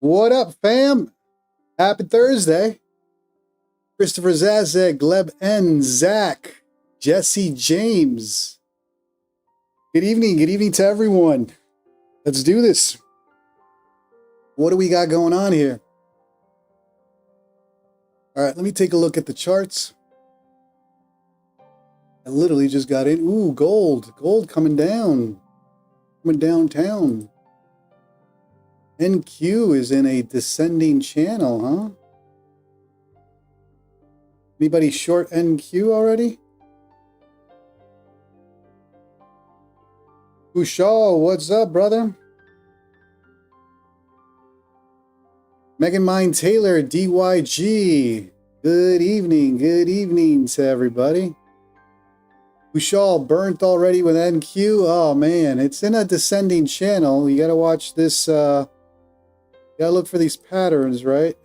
What up, fam? Happy Thursday. Christopher Zazek, Gleb N, Zach, Jesse James. Good evening to everyone. Let's do this. What do we got going on here? All right, let me take a look at the charts. I literally just got in. Ooh, gold. Gold coming down. Coming downtown. NQ is in a descending channel, huh? Anybody short NQ already? Ushal, what's up, brother? Megan Mine Taylor, DYG. Good evening to everybody. Ushal burnt already with NQ. Oh man, it's in a descending channel. You gotta watch this. You gotta look for these patterns, right?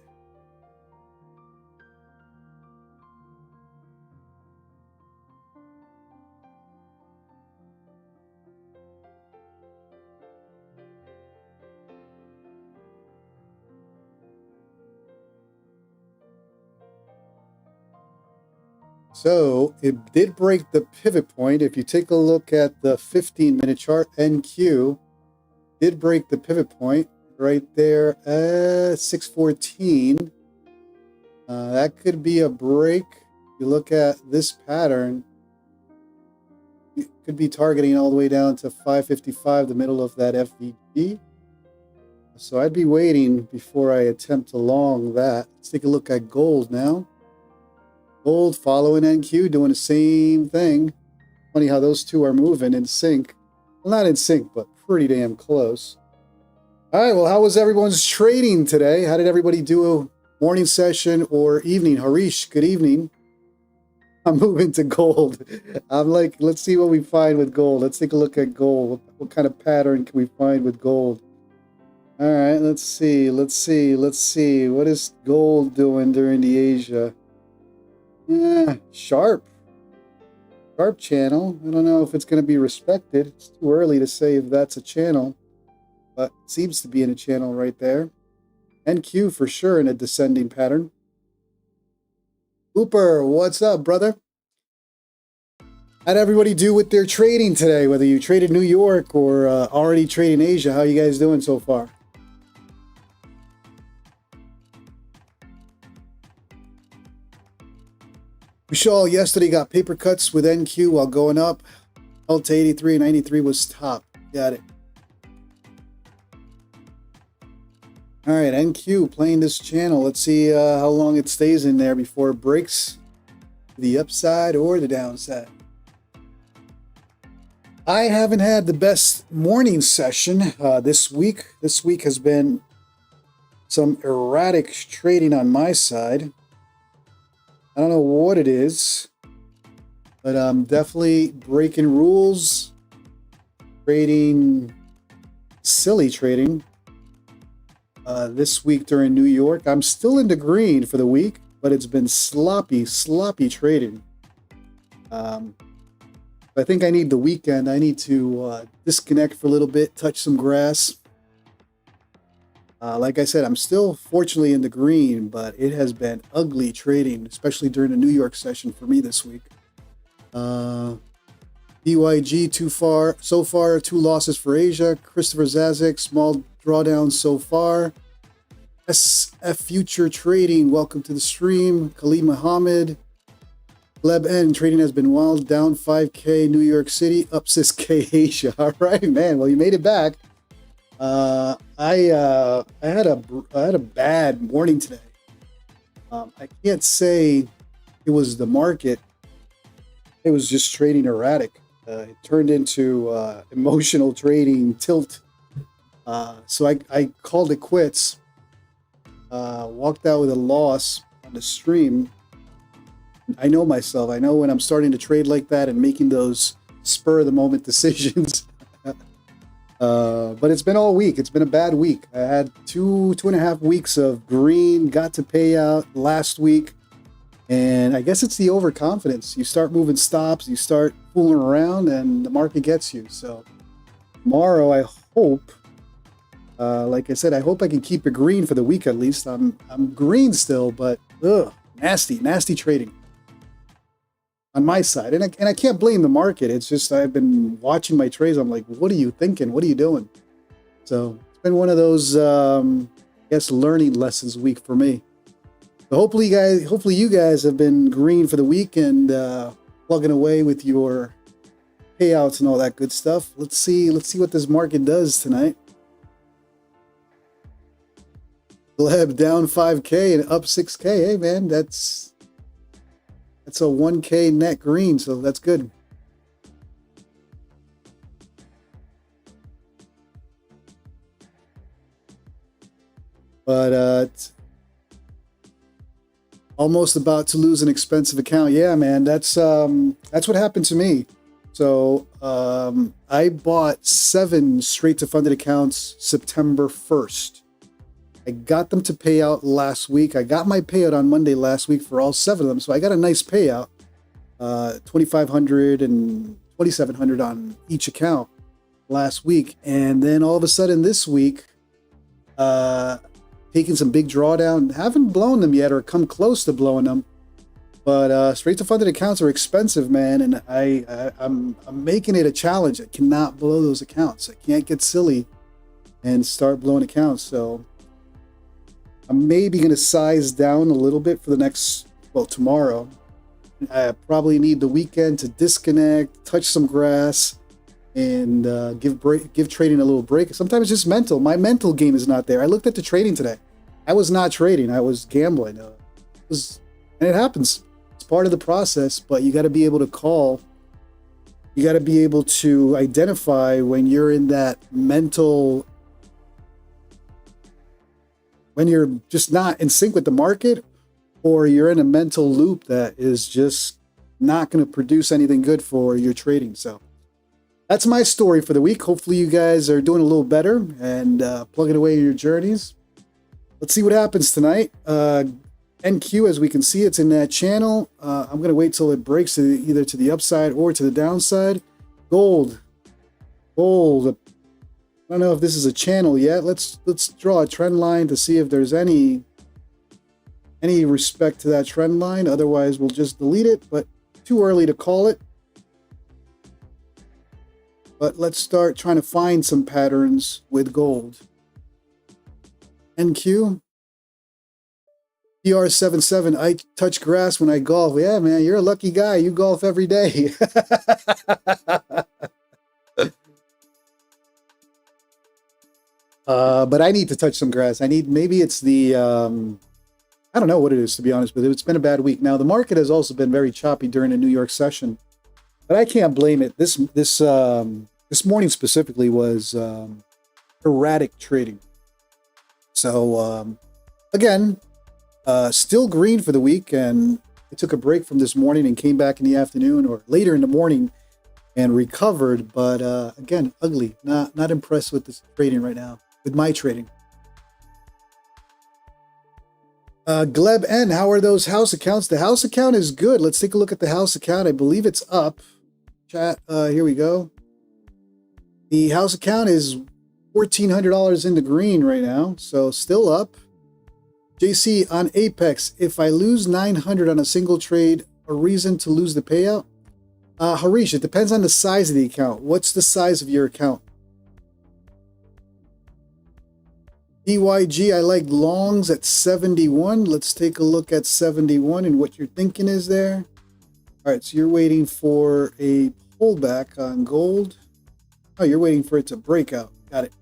So it did break the pivot point. If you take a look at the 15-minute chart, NQ did break the pivot point right there at 614. That could be a break. You look at this pattern, it could be targeting all the way down to 555, the middle of that FVG. So I'd be waiting before I attempt to long that. Let's take a look at gold now. Gold following NQ, doing the same thing. Funny how those two are moving in sync. Well, not in sync, but pretty damn close. All right, well, how was everyone's trading today? How did everybody do a morning session or evening? Harish, good evening. I'm moving to gold. I'm like, let's see what we find with gold. Let's take a look at gold. What kind of pattern can we find with gold? All right, let's see. What is gold doing during the Asia? Sharp channel. I don't know if it's going to be respected. It's too early to say if that's a channel, but it seems to be in a channel right there. NQ for sure in a descending pattern. Hooper, what's up, brother? How'd everybody do with their trading today? Whether you traded New York or already trading Asia, how you guys doing so far? Vishal yesterday got paper cuts with NQ while going up. Held to 83 and 93 was top. Got it. All right, NQ playing this channel. Let's see how long it stays in there before it breaks to the upside or the downside. I haven't had the best morning session this week. This week has been some erratic trading on my side. I don't know what it is, but I'm definitely breaking rules, trading, silly trading this week during New York. I'm still in the green for the week, but it's been sloppy trading. I think I need the weekend. I need to disconnect for a little bit, touch some grass. Like I said, I'm still fortunately in the green, but it has been ugly trading, especially during the New York session for me this week. DYG so far, 2 losses for Asia. Christopher Zazek, small drawdown so far. SF Future Trading, welcome to the stream. Khalid Muhammad. Gleb N, trading has been wild, down 5K New York City, up 6K Asia. All right, man. Well, you made it back. I had a bad morning today. I can't say it was the market. It was just trading erratic. It turned into emotional trading tilt. So I called it quits. Walked out with a loss on the stream. I know myself. I know when I'm starting to trade like that and making those spur of the moment decisions. But it's been all week. It's been a bad week. I had two and a half weeks of green, got to pay out last week. And I guess it's the overconfidence. You start moving stops, you start fooling around, and the market gets you. So tomorrow, I hope Like I said, I hope I can keep it green for the week at least. I'm green still, but nasty trading on my side. And I can't blame the market. It's just I've been watching my trades. I'm like, what are you thinking? What are you doing? So it's been one of those, I guess, learning lessons week for me. So hopefully you guys have been green for the week and plugging away with your payouts and all that good stuff. Let's see what this market does tonight. Gleb down 5K and up 6K. Hey man, that's a 1K net green, so that's good. But almost about to lose an expensive account. Yeah, man, that's what happened to me. So I bought 7 straight to funded accounts September 1st. I got them to pay out last week. I got my payout on Monday last week for all 7 of them. So I got a nice payout, $2,500 and $2,700 on each account last week. And then all of a sudden this week, taking some big drawdown. Haven't blown them yet or come close to blowing them. But straight to funded accounts are expensive, man. And I'm making it a challenge. I cannot blow those accounts. I can't get silly and start blowing accounts. So I'm maybe going to size down a little bit for the next, well, tomorrow. I probably need the weekend to disconnect, touch some grass, and give trading a little break. Sometimes it's just mental. My mental game is not there. I looked at the trading today. I was not trading. I was gambling. And it happens. It's part of the process, but you got to be able to call. You got to be able to identify when you're in that mental, when you're just not in sync with the market, or you're in a mental loop that is just not going to produce anything good for your trading. So that's my story for the week. Hopefully you guys are doing a little better and plugging away your journeys. Let's see what happens tonight. NQ, as we can see, it's in that channel. I'm going to wait till it breaks either to the upside or to the downside. Gold. I don't know if this is a channel yet. Let's draw a trend line to see if there's any respect to that trend line. Otherwise, we'll just delete it, but too early to call it. But let's start trying to find some patterns with gold. NQ. PR77, I touch grass when I golf. Yeah, man, you're a lucky guy. You golf every day. But I need to touch some grass. Maybe it's the, I don't know what it is, to be honest with you. It's been a bad week. Now, the market has also been very choppy during the New York session, but I can't blame it. This morning specifically was erratic trading. So, again, still green for the week, and I took a break from this morning and came back in the afternoon or later in the morning and recovered. But again, ugly. Not impressed with this trading right now, with my trading. Gleb N, how are those house accounts? The house account is good. Let's take a look at the house account. I believe it's up. Chat, here we go. The house account is $1,400 in the green right now, so still up. JC, on Apex, if I lose 900 on a single trade, a reason to lose the payout? Harish, it depends on the size of the account. What's the size of your account? DYG, I like longs at 71. Let's take a look at 71 and what you're thinking is there. All right, so you're waiting for a pullback on gold. Oh, you're waiting for it to break out. Got it.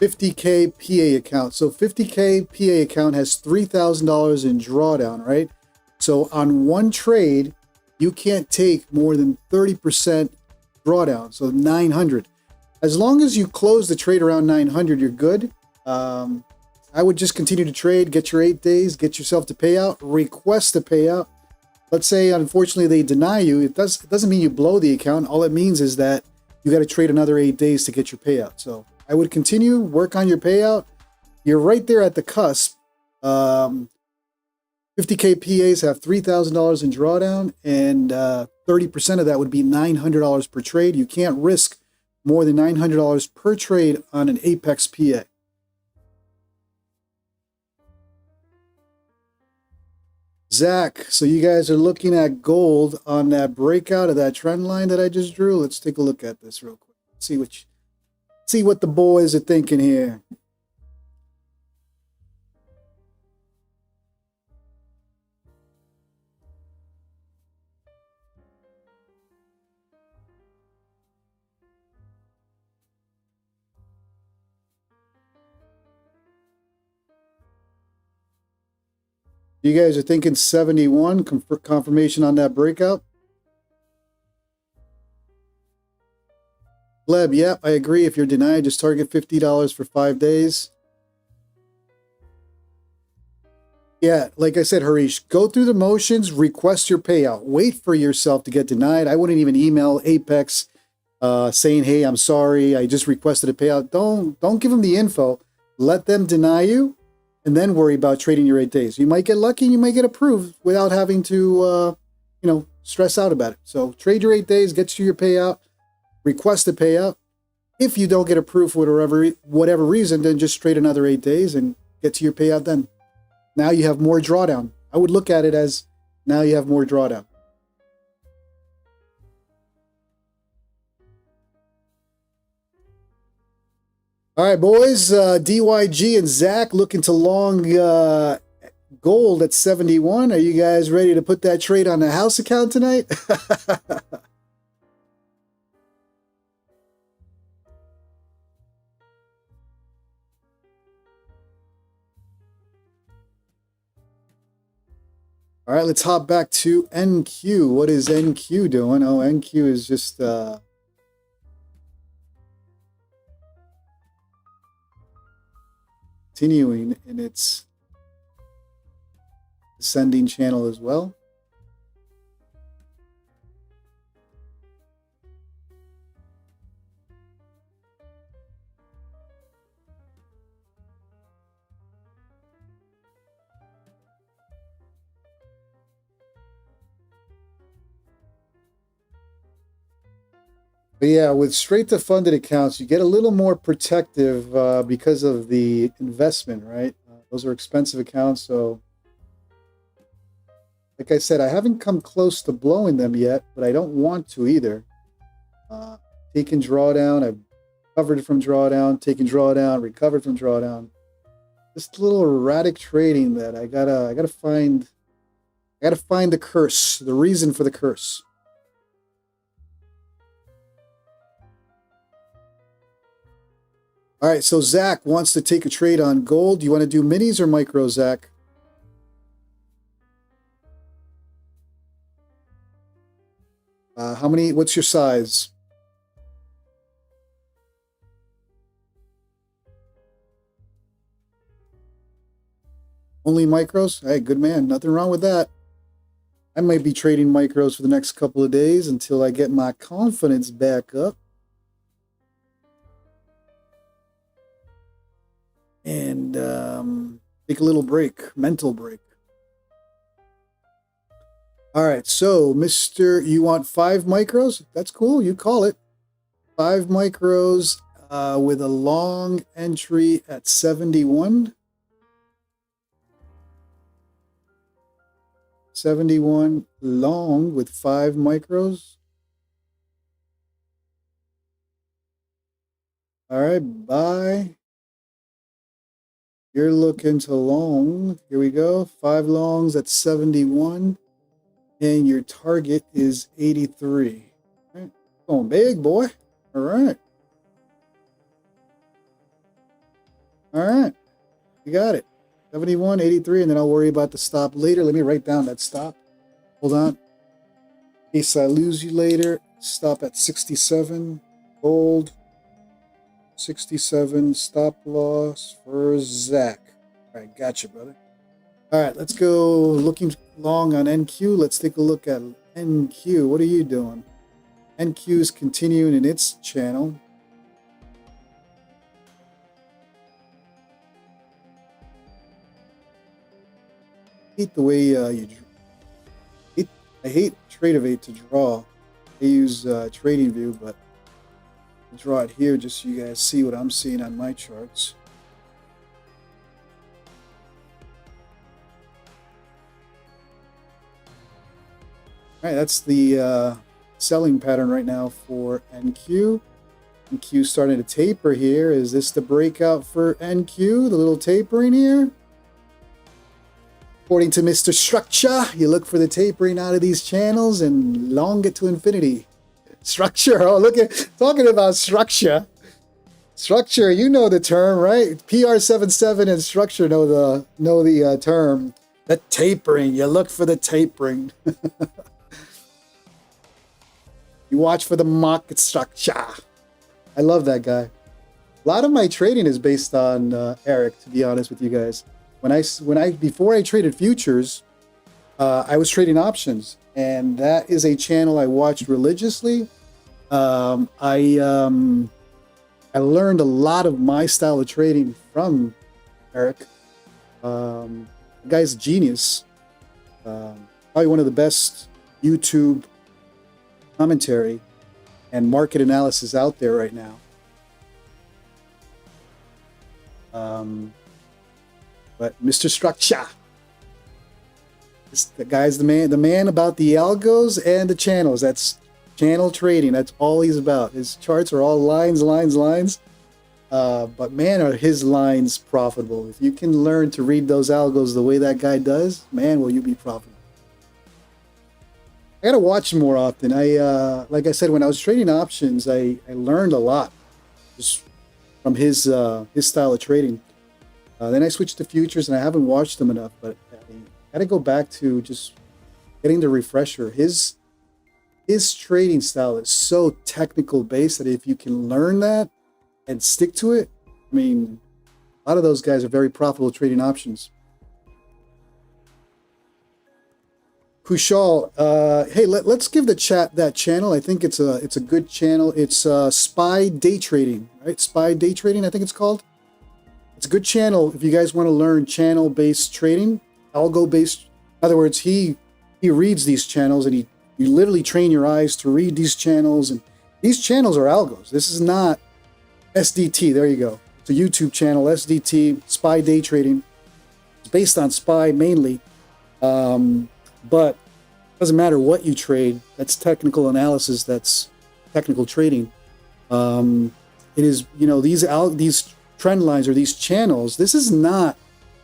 50K PA account. So 50K PA account has $3,000 in drawdown, right? So on one trade, you can't take more than 30% drawdown. So 900. As long as you close the trade around 900, you're good. I would just continue to trade, get your 8 days, get yourself to payout, request a payout. Let's say, unfortunately, they deny you. It doesn't mean you blow the account. All it means is that you got to trade another 8 days to get your payout. So I would continue, work on your payout. You're right there at the cusp. 50K PAs have $3,000 in drawdown, and 30% of that would be $900 per trade. You can't risk more than $900 per trade on an Apex PA. Zach, so you guys are looking at gold on that breakout of that trend line that I just drew. Let's take a look at this real quick. See what the boys are thinking here. You guys are thinking 71, confirmation on that breakout? Gleb, yep, I agree. If you're denied, just target $50 for 5 days. Yeah, like I said, Harish, go through the motions, request your payout. Wait for yourself to get denied. I wouldn't even email Apex saying, hey, I'm sorry, I just requested a payout. Don't give them the info. Let them deny you, and then worry about trading your 8 days. You might get lucky and you might get approved without having to, stress out about it. So trade your 8 days, get you your payout, request a payout. If you don't get approved for whatever reason, then just trade another 8 days and get to your payout then. Now you have more drawdown. I would look at it as now you have more drawdown. All right, boys. DYG and Zach looking to long gold at 71. Are you guys ready to put that trade on the house account tonight? All right, let's hop back to NQ. What is NQ doing? Oh, NQ is just continuing in its ascending channel as well. But yeah, with straight to funded accounts, you get a little more protective because of the investment, right? Those are expensive accounts. So like I said, I haven't come close to blowing them yet, but I don't want to either. Taking drawdown, I've recovered from drawdown, taking drawdown, recovered from drawdown. Just a little erratic trading that I gotta find the curse, the reason for the curse. All right, so Zach wants to take a trade on gold. Do you want to do minis or micro, Zach? What's your size? Only micros? Hey, good man. Nothing wrong with that. I might be trading micros for the next couple of days until I get my confidence back up. And take a little break, mental break. All right, so you want 5 micros? That's cool, you call it. 5 micros with a long entry at 71. 71 long with 5 micros. All right, buy. You're looking to long. Here we go. 5 longs at 71. And your target is 83. All right. Going big, boy. All right. All right. You got it. 71, 83, and then I'll worry about the stop later. Let me write down that stop. Hold on. In case I lose you later. Stop at 67. Gold. 67. Stop loss for Zach. All right. Gotcha, brother. All right. Let's go looking long on NQ. Let's take a look at NQ. What are you doing? NQ is continuing in its channel. hate the way I hate Tradeify to draw. I use TradingView, but I'll draw it here just so you guys see what I'm seeing on my charts. All right, that's the selling pattern right now for NQ. NQ starting to taper here. Is this the breakout for NQ? The little tapering here? According to Mr. Structure, you look for the tapering out of these channels and long it to infinity. Structure, oh look at, talking about structure. Structure, you know the term, right? PR77 and Structure know the term. The tapering, you look for the tapering. You watch for the market structure. I love that guy. A lot of my trading is based on Eric, to be honest with you guys. Before I traded futures, I was trading options, and that is a channel I watched religiously. I learned a lot of my style of trading from Eric. The guy's a genius. Probably one of the best YouTube commentary and market analysis out there right now. But Mr. Structure, the guy's the man about the algos and the channels. That's channel trading. That's all he's about. His charts are all lines. But man, are his lines profitable. If you can learn to read those algos the way that guy does, man, will you be profitable. I gotta watch more often. Like I said, when I was trading options, I learned a lot just from his style of trading. Then I switched to futures, and I haven't watched them enough. But I gotta go back to just getting the refresher. His trading style is so technical based that if you can learn that and stick to it, I mean, a lot of those guys are very profitable trading options. Kushal, hey, let's give the chat that channel. I think it's a good channel. It's SPY Day Trading, right? SPY Day Trading, I think it's called. It's a good channel if you guys want to learn channel-based trading, algo-based. In other words, he reads these channels, and you literally train your eyes to read these channels. And these channels are algos. This is not SDT. There you go. It's a YouTube channel, SDT, SPY Day Trading. It's based on SPY mainly. But it doesn't matter what you trade. That's technical analysis. That's technical trading. It is, these trend lines or these channels. This is not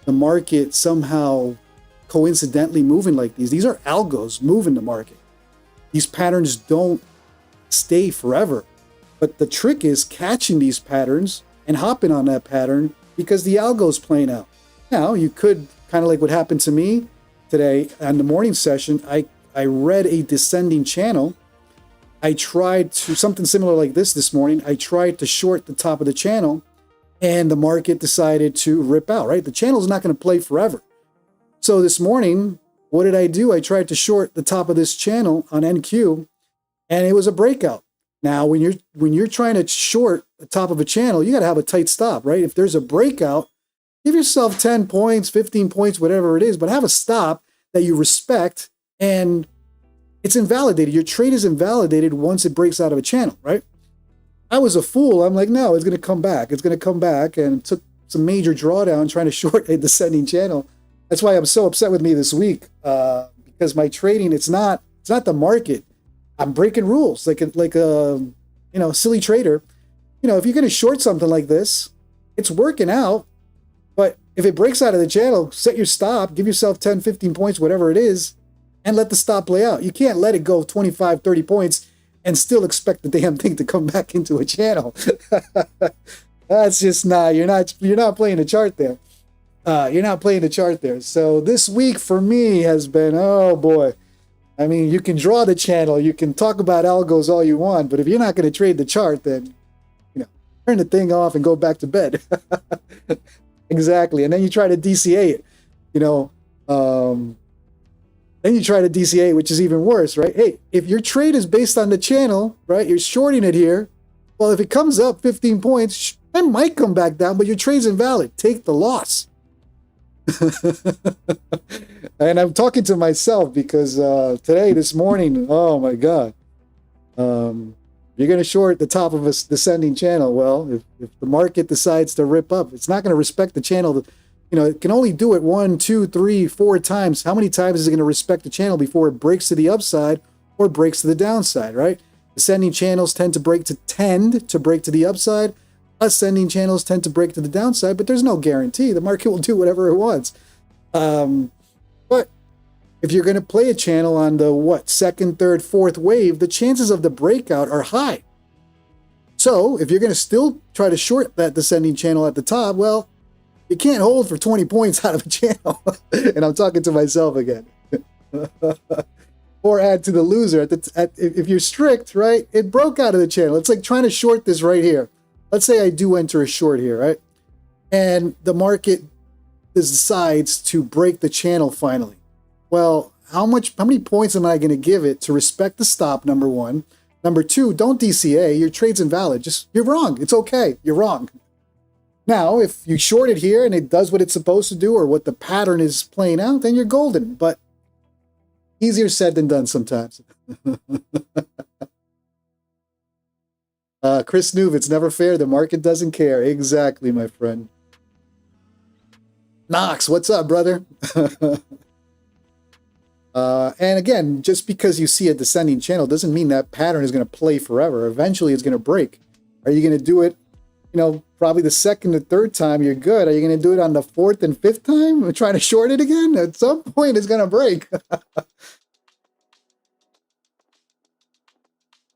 the market somehow coincidentally moving like these. These are algos moving the market. These patterns don't stay forever. But the trick is catching these patterns and hopping on that pattern because the algo's playing out. Now, you could, kind of like what happened to me today on the morning session, I read a descending channel. I tried to, something similar like this morning, I tried to short the top of the channel, and the market decided to rip out, right? The channel's not going to play forever. So this morning, what did I do? I tried to short the top of this channel on NQ, and it was a breakout. Now, when you're trying to short the top of a channel, you got to have a tight stop, right? If there's a breakout, give yourself 10 points, 15 points, whatever it is, but have a stop that you respect, and it's invalidated. Your trade is invalidated once it breaks out of a channel, right? I was a fool. I'm like, no, it's going to come back. It's going to come back, and took some major drawdown trying to short a descending channel. That's why I'm so upset with me this week, because my trading, it's not the market. I'm breaking rules like a silly trader. If you're going to short something like this, it's working out. But if it breaks out of the channel, set your stop, give yourself 10, 15 points, whatever it is, and let the stop play out. You can't let it go 25, 30 points and still expect the damn thing to come back into a channel. That's just not, you're not playing the chart there. You're not playing the chart there. So this week for me has been, oh boy. I mean, you can draw the channel, you can talk about algos all you want, but if you're not going to trade the chart, then, turn the thing off and go back to bed. Exactly. And then you try to DCA it, then you try to DCA, which is even worse, right? Hey, if your trade is based on the channel, right, you're shorting it here. Well, if it comes up 15 points, it might come back down, but your trade's invalid. Take the loss. And I'm talking to myself because this morning, oh my God. You're going to short the top of a descending channel. Well, if the market decides to rip up, it's not going to respect the channel. It can only do it 1, 2, 3, 4 times. How many times is it going to respect the channel before it breaks to the upside or breaks to the downside, right? Descending channels tend to break to the upside. Ascending channels tend to break to the downside, but there's no guarantee. The market will do whatever it wants. But if you're going to play a channel on the, second, third, fourth wave, the chances of the breakout are high. So if you're going to still try to short that descending channel at the top, well, you can't hold for 20 points out of a channel. And I'm talking to myself again. Or add to the loser. If you're strict, right, it broke out of the channel. It's like trying to short this right here. Let's say I do enter a short here, right? And the market decides to break the channel finally. Well, how many points am I going to give it to respect the stop, number one? Number two, don't DCA. Your trade's invalid. You're wrong. It's okay. You're wrong. Now, if you short it here and it does what it's supposed to do or what the pattern is playing out, then you're golden. But easier said than done sometimes. Chris Nuve, it's never fair. The market doesn't care. Exactly, my friend. Knox, what's up, brother? And again, just because you see a descending channel doesn't mean that pattern is going to play forever. Eventually, it's going to break. Are you going to do it, probably the second or third time you're good? Are you going to do it on the fourth and fifth time? Trying to short it again? At some point, it's going to break.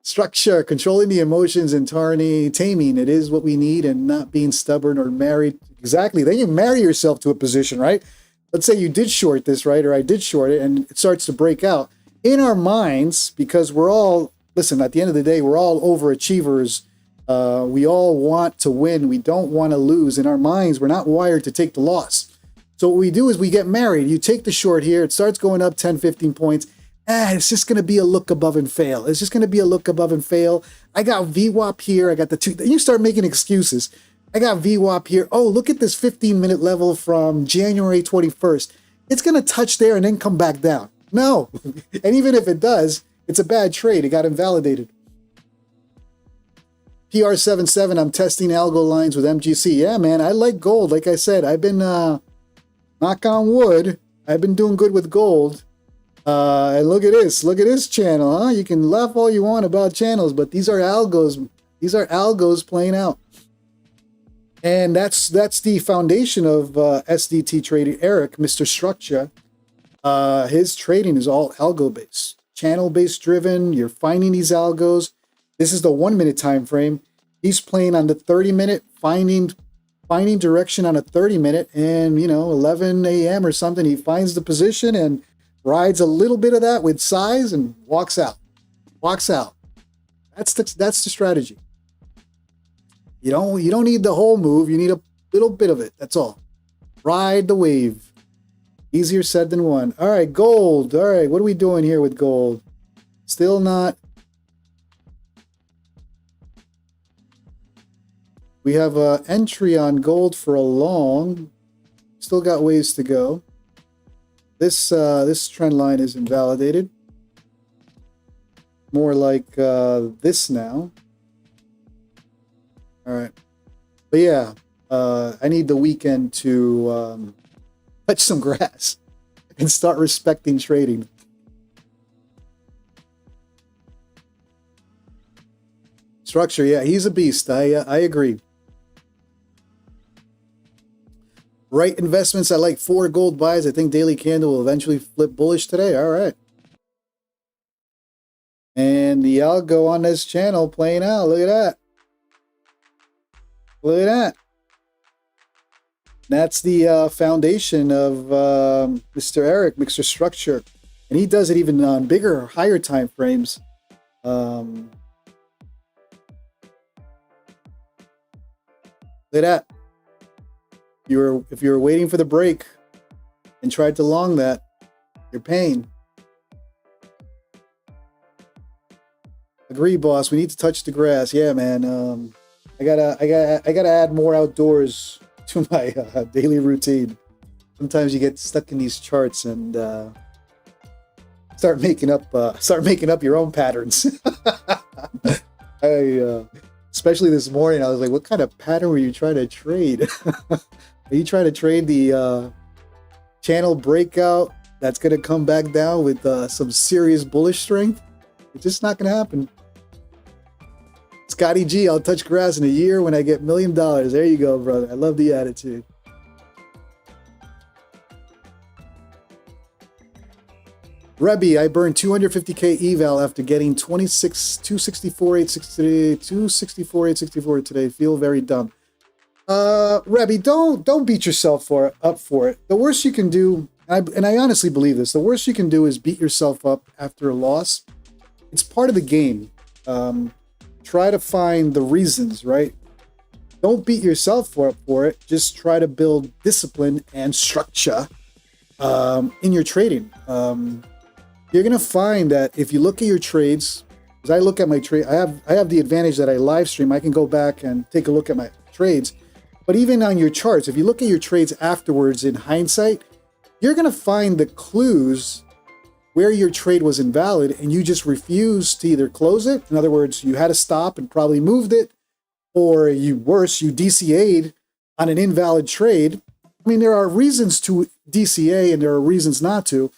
Structure, controlling the emotions and taming. It is what we need, and not being stubborn or married. Exactly. Then you marry yourself to a position, right? Let's say you did short this, right? Or I did short it and it starts to break out. In our minds, because we're all, listen, at the end of the day, we're all overachievers. We all want to win. We don't want to lose. In our minds, we're not wired to take the loss. So what we do is we get married. You take the short here. It starts going up 10, 15 points. It's just going to be a look above and fail. It's just going to be a look above and fail. I got VWAP here. I got the two. You start making excuses. I got VWAP here. Oh, look at this 15-minute level from January 21st. It's going to touch there and then come back down. No. And even if it does, it's a bad trade. It got invalidated. PR77, I'm testing algo lines with MGC. Yeah, man, I like gold. Like I said, I've been, knock on wood, I've been doing good with gold. And look at this channel, huh? You can laugh all you want about channels, but these are algos. These are algos playing out. And that's the foundation of SDT trader Eric, Mr. Structure. His trading is all algo-based, channel-based driven. You're finding these algos. This is the 1 minute time frame. He's playing on the 30-minute, finding direction on a 30-minute, and 11 a.m. or something, he finds the position and rides a little bit of that with size and walks out. That's the strategy. You don't need the whole move. You need a little bit of it. That's all. Ride the wave. Easier said than done. All right, gold. All right, what are we doing here with gold? Still not. We have an entry on gold for a long. Still got ways to go. This trend line is invalidated. More like this now. All right. But yeah, I need the weekend to touch some grass and start respecting trading. Structure, yeah, he's a beast. I agree. Right investments. I like 4 gold buys. I think daily candle will eventually flip bullish today. All right. And the algo on this channel playing out. Look at that. Look at that. That's the foundation of Mr. Eric, Mr. Structure. And he does it even on bigger, higher time frames. Look at that. If you were waiting for the break and tried to long that, you're paying. Agree, boss. We need to touch the grass. Yeah, man. I gotta add more outdoors to my daily routine. Sometimes you get stuck in these charts and start making up your own patterns. Especially this morning, I was like, what kind of pattern were you trying to trade? Are you trying to trade the channel breakout that's going to come back down with some serious bullish strength? It's just not going to happen. Scotty G, I'll touch grass in a year when I get $1 million. There you go, brother. I love the attitude. Rebbe, I burned 250K eval after getting 264,864 today. Feel very dumb. Rebbe, don't beat yourself up for it. The worst you can do, and I honestly believe this, the worst you can do is beat yourself up after a loss. It's part of the game. Try to find the reasons, right? Don't beat yourself for it. Just try to build discipline and structure in your trading. You're gonna find that if you look at your trades, because I look at my trade, I have the advantage that I live stream. I can go back and take a look at my trades. But even on your charts, if you look at your trades afterwards in hindsight, you're gonna find the clues where your trade was invalid and you just refused to either close it. In other words, you had to stop and probably moved it, or you DCA'd on an invalid trade. I mean, there are reasons to DCA and there are reasons not to.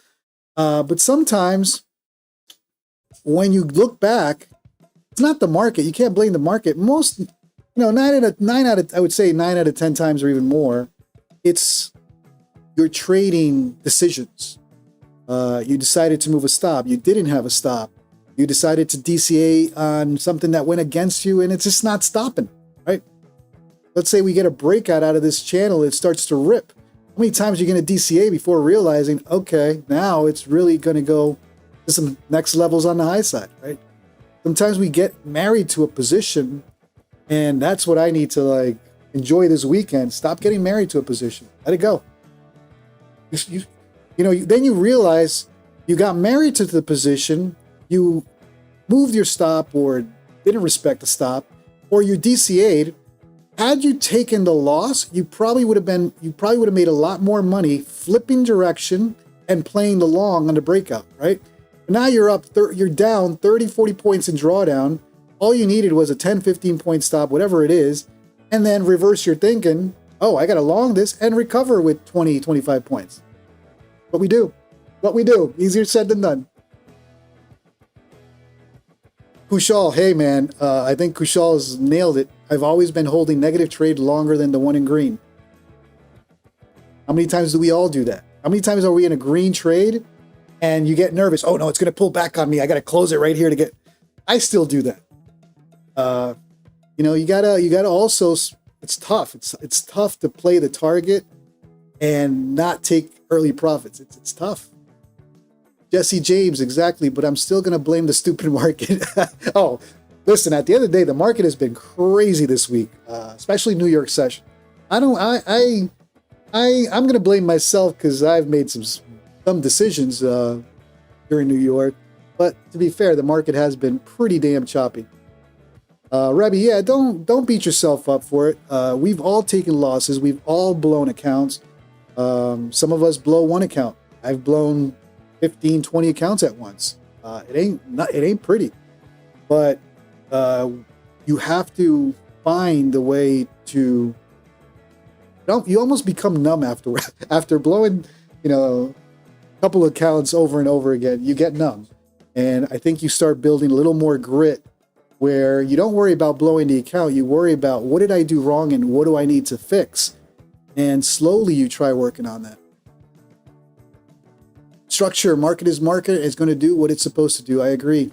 But sometimes when you look back, it's not the market. You can't blame the market. Most, 9 out of 10 times or even more, it's your trading decisions. You decided to move a stop. You didn't have a stop. You decided to DCA on something that went against you and it's just not stopping, right? Let's say we get a breakout out of this channel. It starts to rip. How many times are you going to DCA before realizing, okay, now it's really going to go to some next levels on the high side, right? Sometimes we get married to a position, and that's what I need to enjoy this weekend. Stop getting married to a position. Let it go. Then you realize you got married to the position, you moved your stop or didn't respect the stop, or you DCA'd. Had you taken the loss, you probably would have made a lot more money flipping direction and playing the long on the breakout, right? Now you're down 30, 40 points in drawdown. All you needed was a 10, 15 point stop, whatever it is, and then reverse your thinking. Oh, I got to long this and recover with 20, 25 points. What we do. Easier said than done. Kushal, hey man, I think Kushal's nailed it. I've always been holding negative trade longer than the one in green. How many times do we all do that? How many times are we in a green trade and you get nervous? Oh no, it's going to pull back on me. I got to close it right here to get. I still do that. You gotta also. It's tough. It's tough to play the target and not take early profits. It's tough. Jesse James, exactly, but I'm still going to blame the stupid market. Oh, listen, at the end of the day, the market has been crazy this week, especially New York session. I'm going to blame myself because I've made some decisions during New York. But to be fair, the market has been pretty damn choppy. Rebbe, yeah, don't beat yourself up for it. We've all taken losses. We've all blown accounts. Some of us blow one account. I've blown 15, 20 accounts at once. It ain't pretty, but you have to find the way to. You almost become numb after blowing, a couple of accounts over and over again. You get numb, and I think you start building a little more grit, where you don't worry about blowing the account. You worry about what did I do wrong and what do I need to fix, and slowly you try working on that. Structure, market is going to do what it's supposed to do. I agree.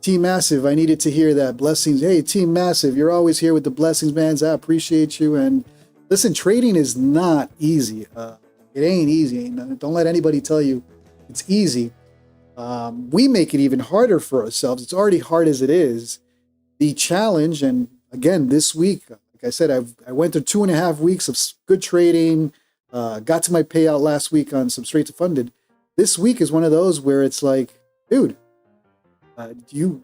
Team Massive, I needed to hear that. Blessings. Hey, Team Massive, you're always here with the blessings, man. I appreciate you. And listen, trading is not easy. It ain't easy. Don't let anybody tell you it's easy. We make it even harder for ourselves. It's already hard as it is. The challenge, and again, this week, like I said, I went through 2.5 weeks of good trading, got to my payout last week on some straight to funded. This week is one of those where it's like, dude, do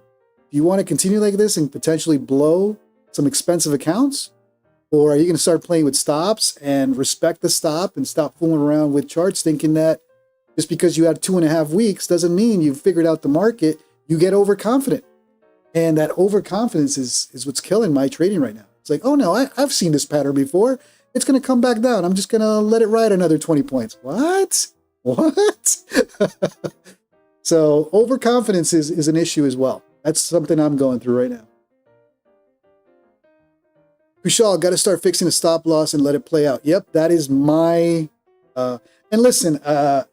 you want to continue like this and potentially blow some expensive accounts? Or are you going to start playing with stops and respect the stop and stop fooling around with charts thinking that just because you had 2.5 weeks doesn't mean you've figured out the market? You get overconfident. And that overconfidence is what's killing my trading right now. It's like, oh no, I've seen this pattern before. It's going to come back down. I'm just going to let it ride another 20 points. What? So overconfidence is an issue as well. That's something I'm going through right now. Kushal, got to start fixing a stop loss and let it play out. Yep, that is my... and listen,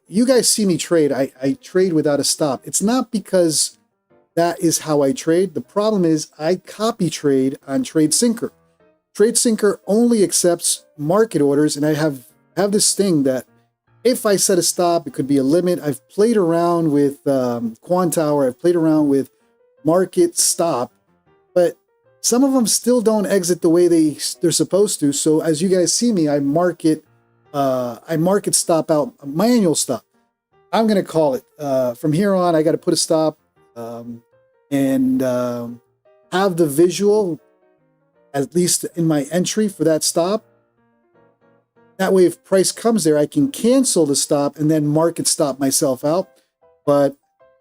you guys see me trade. I trade without a stop. It's not because that is how I trade. The problem is I copy trade on Tradesyncer. Tradesyncer only accepts market orders, and I have this thing that if I set a stop, it could be a limit. I've played around with Quantower. I've played around with market stop, but some of them still don't exit the way they're supposed to. So as you guys see me, I market stop out, a manual stop. I'm going to call it. From here on, I got to put a stop and have the visual, at least in my entry for that stop. That way, if price comes there, I can cancel the stop and then market stop myself out. But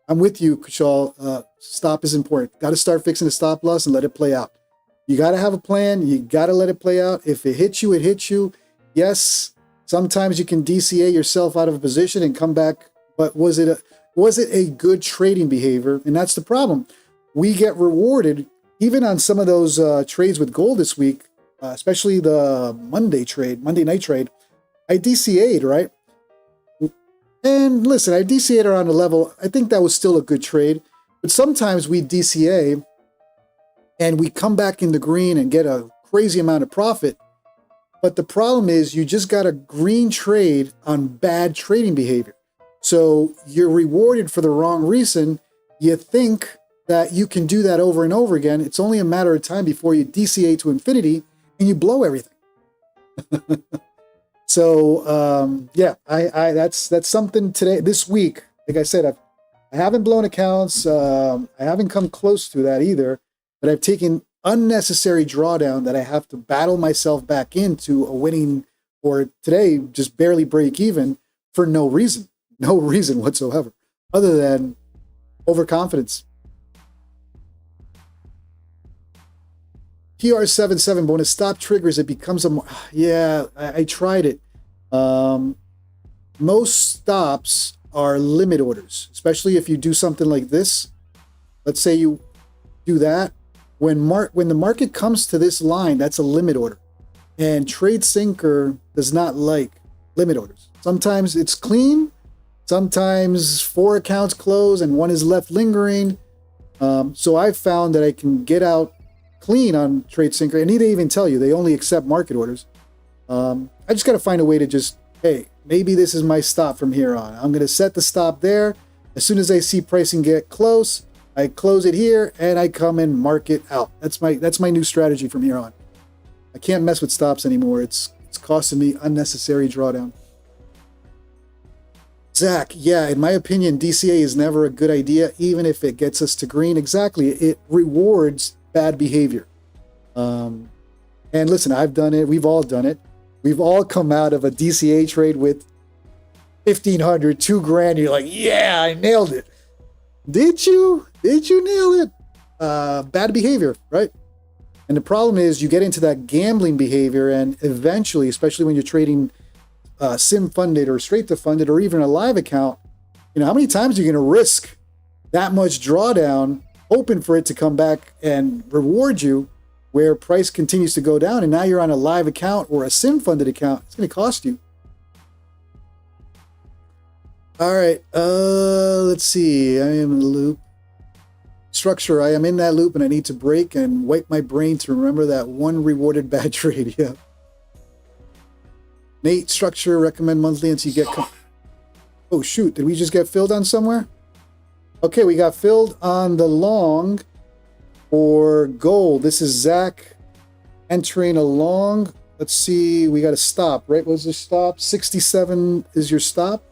I'm with you, Kushal. Stop is important. Got to start fixing the stop loss and let it play out. You got to have a plan. You got to let it play out. If it hits you, it hits you. Yes, sometimes you can DCA yourself out of a position and come back. But was it a good trading behavior? And that's the problem. We get rewarded even on some of those trades with gold this week, especially the Monday night trade. I DCA'd, right? And listen, I DCA'd around a level. I think that was still a good trade. But sometimes we DCA and we come back in the green and get a crazy amount of profit. But the problem is you just got a green trade on bad trading behavior. So you're rewarded for the wrong reason. You think that you can do that over and over again. It's only a matter of time before you DCA to infinity and you blow everything. So yeah, that's something today, this week. Like I said, I haven't blown accounts. I haven't come close to that either. But I've taken unnecessary drawdown that I have to battle myself back into a winning, or today just barely break even for no reason whatsoever, other than overconfidence. PR77 bonus stop triggers. It becomes a yeah. I tried it. Most stops are limit orders, especially if you do something like this. Let's say you do that. When the market comes to this line, that's a limit order. And Tradesyncer does not like limit orders. Sometimes it's clean. Sometimes 4 accounts close and 1 is left lingering. So I've found that I can get out clean on Tradesyncer. And they even tell you they only accept market orders. I just got to find a way to just, hey, maybe this is my stop from here on. I'm going to set the stop there. As soon as I see pricing get close, I close it here and I come and mark it out. That's my new strategy from here on. I can't mess with stops anymore. It's costing me unnecessary drawdown. Zach, yeah, in my opinion, DCA is never a good idea, even if it gets us to green. Exactly. It rewards bad behavior. And listen, I've done it. We've all done it. We've all come out of a DCA trade with 1,500, $2,000. You're like, yeah, I nailed it. Did you? Did you nail it? Bad behavior, right? And the problem is you get into that gambling behavior, and eventually, especially when you're trading sim funded or straight to funded or even a live account, you know, how many times are you going to risk that much drawdown, hoping for it to come back and reward you, where price continues to go down, and now you're on a live account or a sim funded account? It's going to cost you. All right, let's see. I am in the loop. Structure, I am in that loop and I need to break and wipe my brain to remember that one rewarded bad trade. Yeah. Nate, structure, recommend monthly until you get... Oh, shoot. Did we just get filled on somewhere? Okay, we got filled on the long for gold. This is Zach entering a long. Let's see. We got a stop, right? What was the stop? 67 is your stop.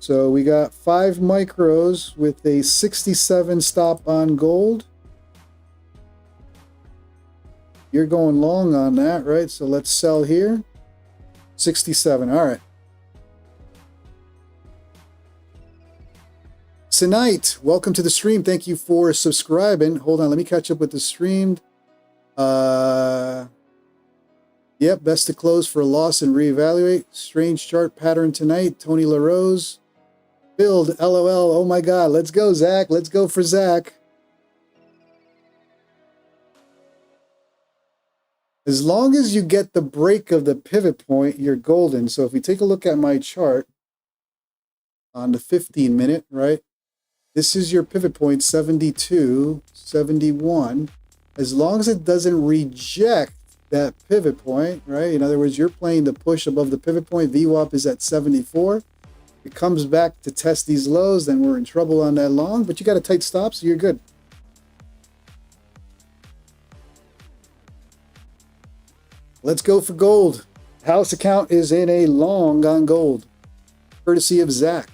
So we got 5 micros with a 67 stop on gold. You're going long on that, right? So let's sell here. 67. All right. Tonight, welcome to the stream. Thank you for subscribing. Hold on, let me catch up with the stream. Yep, best to close for a loss and reevaluate. Strange chart pattern tonight. Tony LaRose. Build, LOL. Oh my God, let's go, Zach. Let's go for Zach. As long as you get the break of the pivot point, you're golden. So if we take a look at my chart on the 15 minute, right? This is your pivot point, 72, 71. As long as it doesn't reject that pivot point, right? In other words, you're playing the push above the pivot point. VWAP is at 74. It comes back to test these lows, then we're in trouble on that long, but you got a tight stop, so you're good. Let's go for gold. House account is in a long on gold, courtesy of Zach.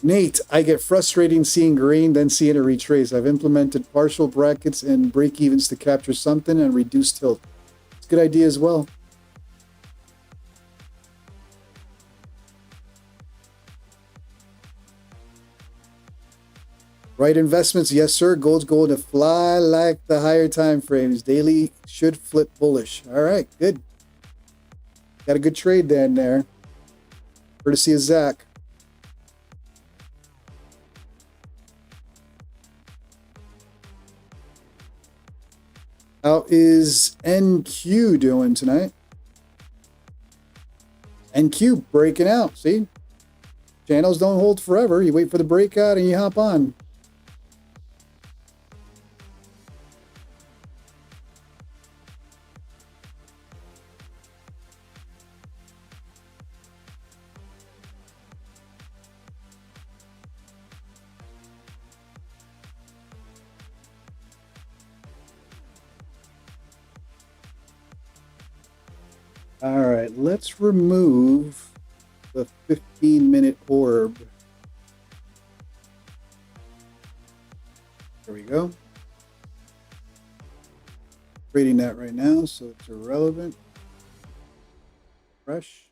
Nate, I get frustrating seeing green, then seeing it retrace. I've implemented partial brackets and break-evens to capture something and reduce tilt. It's a good idea as well. Right investments, yes sir. Gold's going to fly like the higher time frames. Daily should flip bullish. All right, good. Got a good trade then there. Courtesy of Zach. How is NQ doing tonight? NQ breaking out. See? Channels don't hold forever. You wait for the breakout and you hop on. All right, let's remove the 15-minute orb. There we go. Trading that right now, so it's irrelevant. Fresh.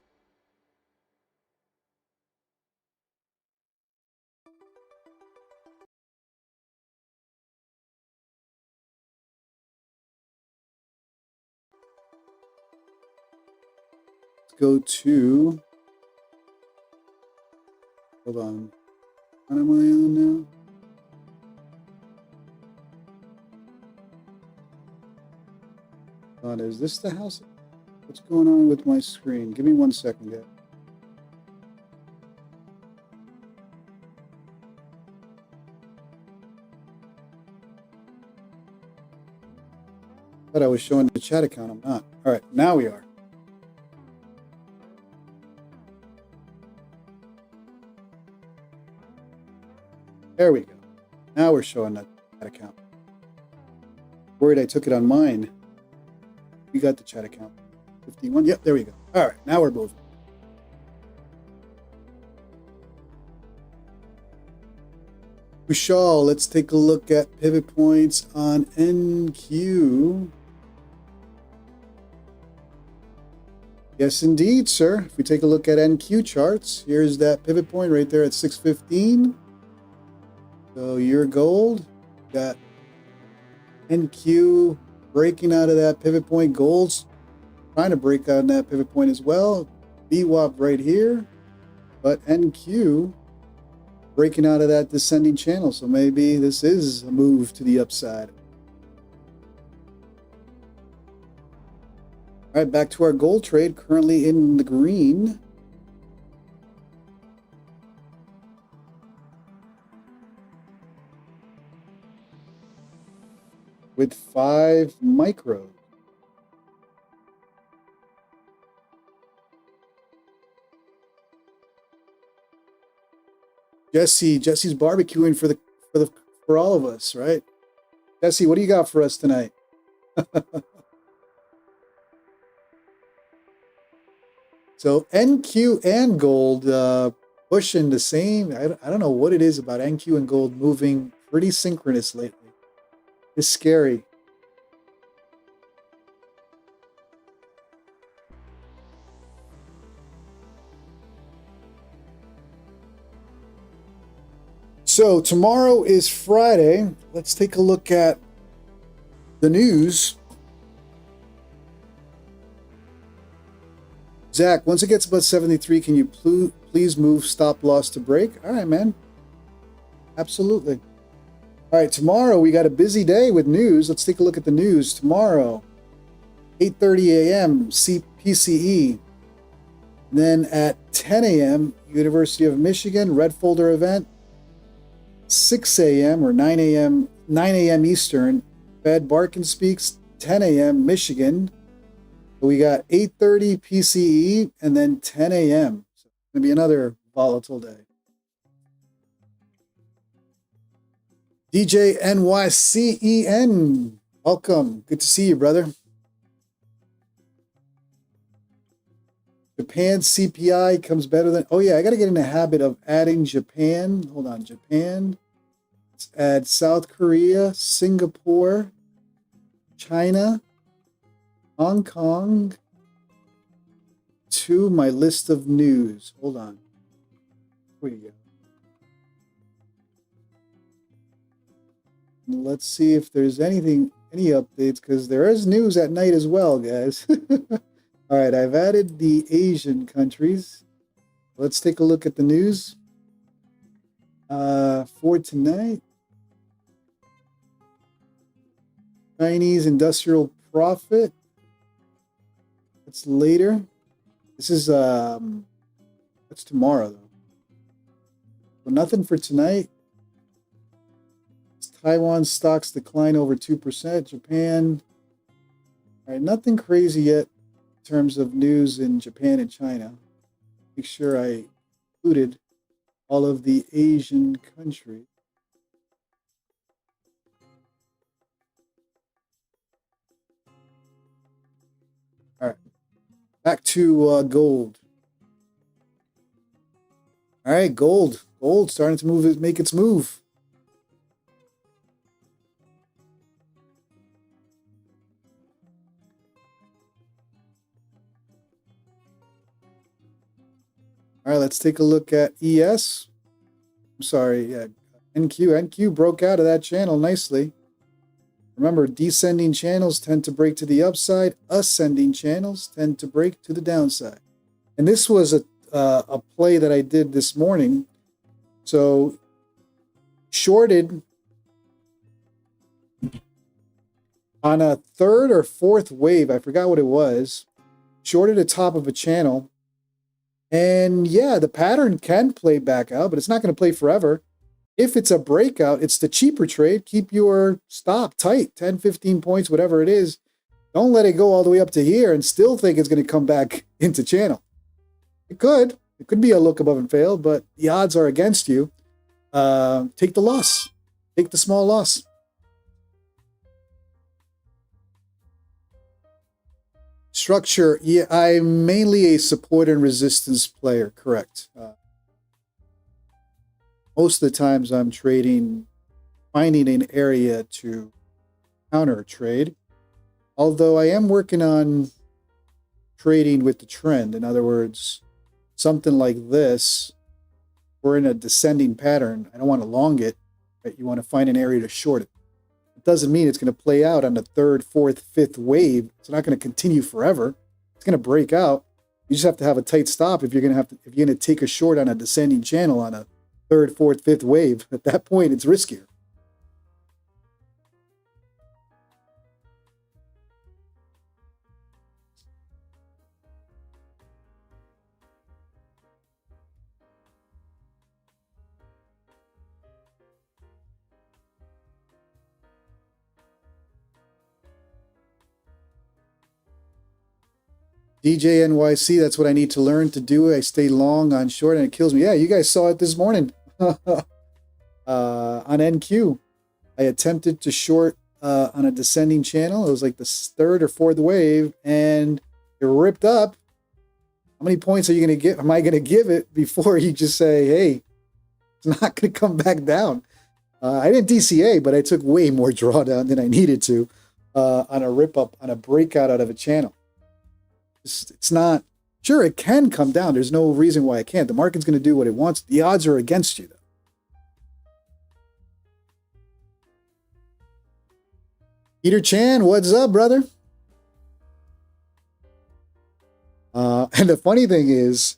Go to, hold on, what am I on now? God, is this the house? What's going on with my screen? Give me 1 second, guys. Thought I was showing the chat account. I'm not. All right, now we are. There we go. Now we're showing that account. Worried I took it on mine. We got the chat account. 51. Yep, there we go. All right, now we're moving. Vishal, let's take a look at pivot points on NQ. Yes, indeed, sir. If we take a look at NQ charts, here's that pivot point right there at 615. So your gold, got NQ breaking out of that pivot point. Gold's trying to break out of that pivot point as well. VWAP right here, but NQ breaking out of that descending channel. So maybe this is a move to the upside. All right, back to our gold trade, currently in the green. With 5 micros. Jesse's barbecuing for all of us, right? Jesse, what do you got for us tonight? So NQ and gold pushing the same. I don't know what it is about NQ and gold moving pretty synchronous lately. It's scary. So tomorrow is Friday. Let's take a look at the news. Zach, once it gets above 73, can you please move stop loss to break? All right, man. Absolutely. All right, tomorrow we got a busy day with news. Let's take a look at the news. Tomorrow, 8:30 a.m. PCE. Then at 10 a.m., University of Michigan, Red Folder event. 6 a.m. or 9 a.m. Eastern, Fed Barkin speaks, 10 a.m. Michigan. We got 8:30 PCE and then 10 a.m. So it's going to be another volatile day. DJ NYCEN, welcome. Good to see you, brother. Japan CPI comes better than... Oh, yeah, I got to get in the habit of adding Japan. Hold on, Japan. Let's add South Korea, Singapore, China, Hong Kong to my list of news. Hold on. Here we go. Let's see if there's any updates, because there is news at night as well, guys. All right, I've added the Asian countries. Let's take a look at the news for tonight. Chinese industrial profit. That's later. This is that's tomorrow though. So nothing for tonight. Taiwan stocks decline over 2%. Japan. All right, nothing crazy yet in terms of news in Japan and China. Make sure I included all of the Asian countries. All right, back to gold. All right, gold starting to make its move. All right, let's take a look at ES. I'm sorry, yeah, NQ. NQ broke out of that channel nicely. Remember, descending channels tend to break to the upside. Ascending channels tend to break to the downside. And this was a play that I did this morning. So, shorted on a third or fourth wave. I forgot what it was. Shorted the top of a channel. And yeah, the pattern can play back out, but it's not going to play forever. If it's a breakout, it's the cheaper trade. Keep your stop tight, 10, 15 points, whatever it is. Don't let it go all the way up to here and still think it's going to come back into channel. It could. It could be a look above and fail, but the odds are against you. Take the loss. Take the small loss. Structure, yeah, I'm mainly a support and resistance player, correct. Most of the times I'm trading, finding an area to counter trade. Although I am working on trading with the trend. In other words, something like this, we're in a descending pattern. I don't want to long it, but you want to find an area to short it. Doesn't mean it's going to play out on the third, fourth, fifth wave. It's not going to continue forever. It's going to break out. You just have to have a tight stop if you're going to take a short on a descending channel on a third, fourth, fifth wave. At that point, it's riskier. DJ NYC, that's what I need to learn to do. I stay long on short and it kills me. Yeah, you guys saw it this morning on NQ. I attempted to short on a descending channel. It was like the third or fourth wave and it ripped up. How many points are you going to give? Am I going to give it before you just say, hey, it's not going to come back down? I didn't DCA, but I took way more drawdown than I needed to on a rip up, on a breakout out of a channel. It's not, sure, it can come down. There's no reason why it can't. The market's going to do what it wants. The odds are against you, though. Peter Chan, what's up, brother? And the funny thing is,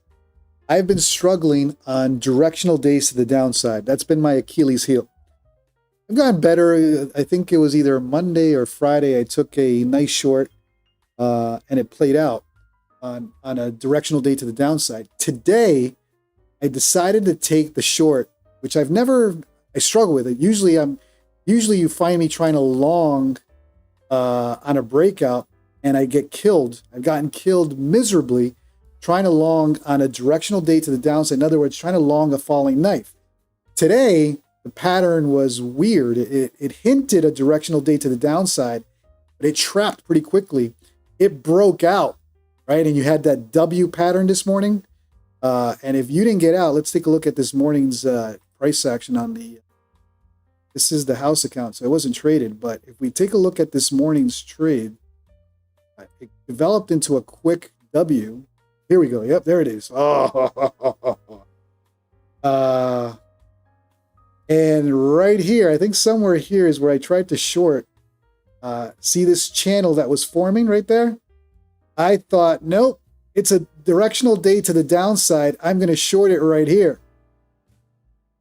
I've been struggling on directional days to the downside. That's been my Achilles heel. I've gotten better. I think it was either Monday or Friday. I took a nice short and it played out on a directional day to the downside. Today, I decided to take the short, which I struggle with it. Usually you find me trying to long on a breakout and I get killed. I've gotten killed miserably trying to long on a directional day to the downside. In other words, trying to long a falling knife. Today, the pattern was weird. It hinted a directional day to the downside, but it trapped pretty quickly. It broke out, right? And you had that W pattern this morning. And if you didn't get out, let's take a look at this morning's price action on the, this is the house account, so it wasn't traded. But if we take a look at this morning's trade, it developed into a quick W. Here we go. Yep, there it is. And right here, I think somewhere here is where I tried to short. See this channel that was forming right there? I thought, nope, it's a directional day to the downside. I'm going to short it right here.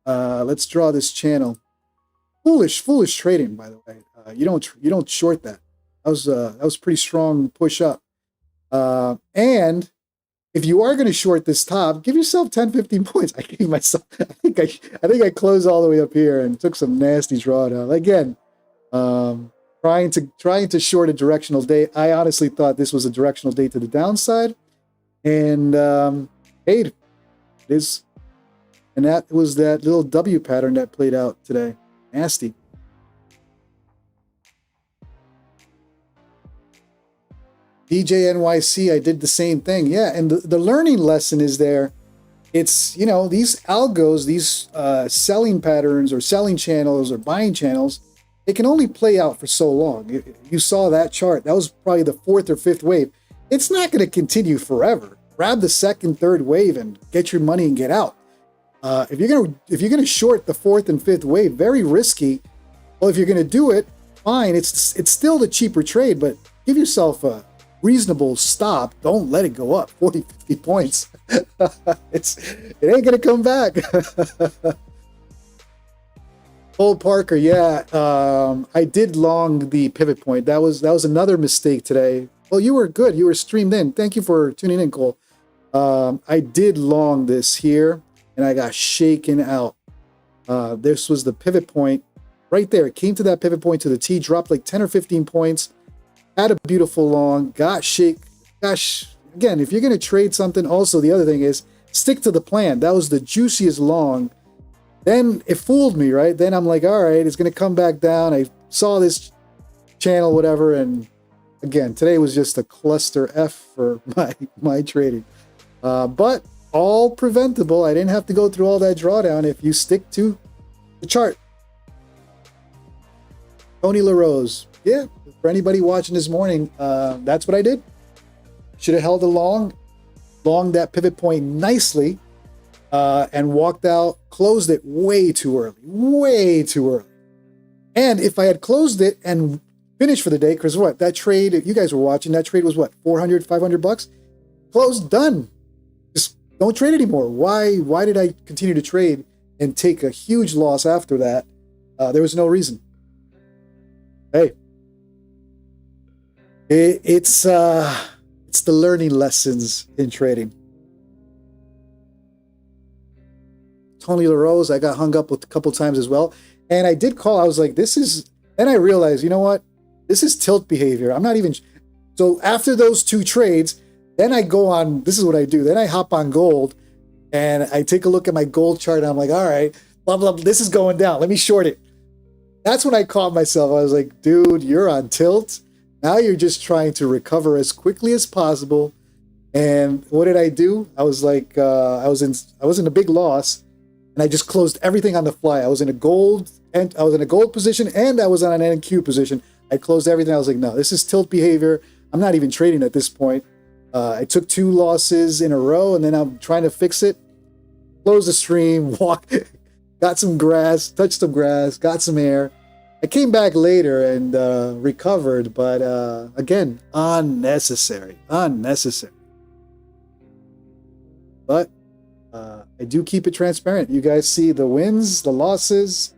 Let's draw this channel. Foolish trading, by the way. You don't short that. That was pretty strong push up. And if you are going to short this top, give yourself 10, 15 points. I gave myself, I think I closed all the way up here and took some nasty drawdown. Again, trying to short a directional day. I honestly thought this was a directional day to the downside. And hey, it is. And that was that little W pattern that played out today. Nasty. DJ NYC, I did the same thing. Yeah, and the learning lesson is there. It's, these algos, these selling patterns or selling channels or buying channels, it can only play out for so long. You saw that chart. That was probably the fourth or fifth wave. It's not going to continue forever. Grab the second, third wave and get your money and get out. If you're gonna short the fourth and fifth wave, very risky. Well, if you're gonna do it, fine. It's still the cheaper trade, but give yourself a reasonable stop. Don't let it go up 40, 50 points. It ain't gonna come back. Old Parker, yeah. I did long the pivot point. That was another mistake today. Well, you were good. You were streamed in. Thank you for tuning in, Cole. I did long this here, and I got shaken out. This was the pivot point right there. It came to that pivot point to the T, dropped like 10 or 15 points. Had a beautiful long, got shake. Gosh, again, if you're going to trade something, also the other thing is stick to the plan. That was the juiciest long. Then it fooled me, right? Then I'm like, all right, it's going to come back down. I saw this channel, whatever, and again, today was just a cluster F for my trading. But all preventable. I didn't have to go through all that drawdown if you stick to the chart. Tony LaRose. Yeah, for anybody watching this morning, that's what I did. Should have held a long that pivot point nicely and walked out, closed it way too early. And if I had closed it and finished for the day, because what, that trade, if you guys were watching, that trade was what, 400, 500 bucks? Closed, done. Just don't trade anymore. Why did I continue to trade and take a huge loss after that? There was no reason. Hey, it's the learning lessons in trading. Tony LaRose, I got hung up with a couple times as well. And I did call, I was like, then I realized, you know what? This is tilt behavior. I'm not even, so after those two trades, then I go on, this is what I do. Then I hop on gold and I take a look at my gold chart and I'm like, all right, blah, blah, blah, this is going down. Let me short it. That's when I caught myself. I was like, dude, you're on tilt. Now you're just trying to recover as quickly as possible And what did I do? I was like, I was in a big loss, and I just closed everything on the fly. I was in a gold, and I was in a gold position, and I was on an NQ position. I closed everything. I was like, no, this is tilt behavior. I'm not even trading at this point. I took 2 losses in a row, and then I'm trying to fix it. Close the stream, walk, got some grass, touched some grass, got some air. I came back later and recovered, but again, unnecessary, unnecessary. But I do keep it transparent. You guys see the wins, the losses,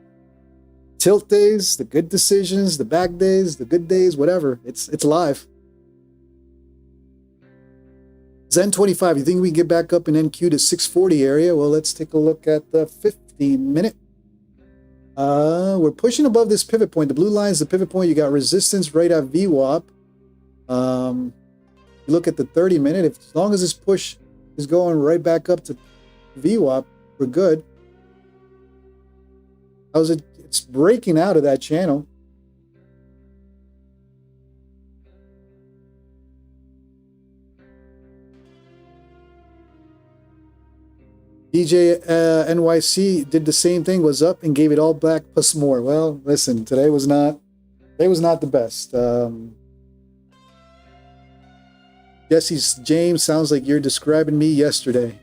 tilt days, the good decisions, the bad days, the good days, whatever. It's live. Zen 25, you think we can get back up in NQ to 640 area? Well, let's take a look at the 15-minute. We're pushing above this pivot point. The blue line is the pivot point. You got resistance right at VWAP. You look at the 30-minute. As long as this push is going right back up to VWAP, we're good. How's it? It's breaking out of that channel. DJ NYC did the same thing, was up and gave it all back plus more. Well, listen, today was not the best. Jesse's James, sounds like you're describing me yesterday.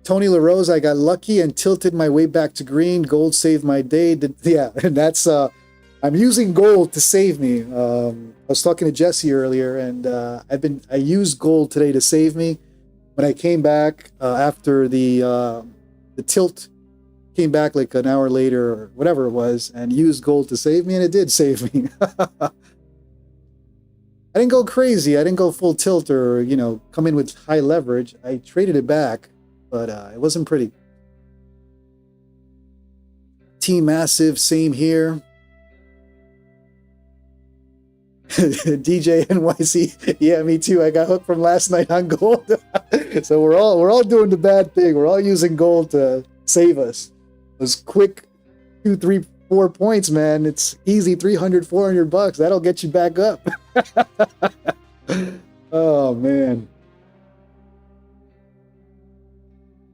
Tony LaRose, I got lucky and tilted my way back to green. Gold saved my day. Yeah, and that's I'm using gold to save me. I was talking to Jesse earlier, and I used gold today to save me. When I came back after the tilt, came back like an hour later or whatever it was, and used gold to save me, and it did save me. I didn't go crazy. I didn't go full tilt or come in with high leverage. I traded it back, but it wasn't pretty. Team Massive, same here. DJ NYC, yeah, me too. I got hooked from last night on gold. So we're all doing the bad thing. We're all using gold to save us. Those quick 2, 3, 4 points, man. It's easy, 300, 400 bucks. That'll get you back up. Oh man.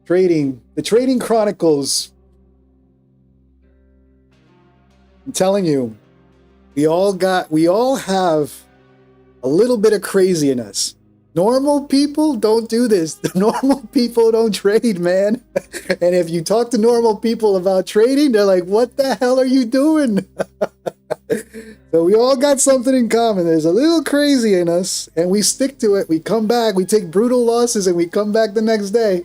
The Trading Chronicles. I'm telling you, we all have a little bit of crazy in us. Normal people don't do this. Normal people don't trade, man. And if you talk to normal people about trading, they're like, what the hell are you doing? So we all got something in common. There's a little crazy in us, and we stick to it. We come back, we take brutal losses, and we come back the next day.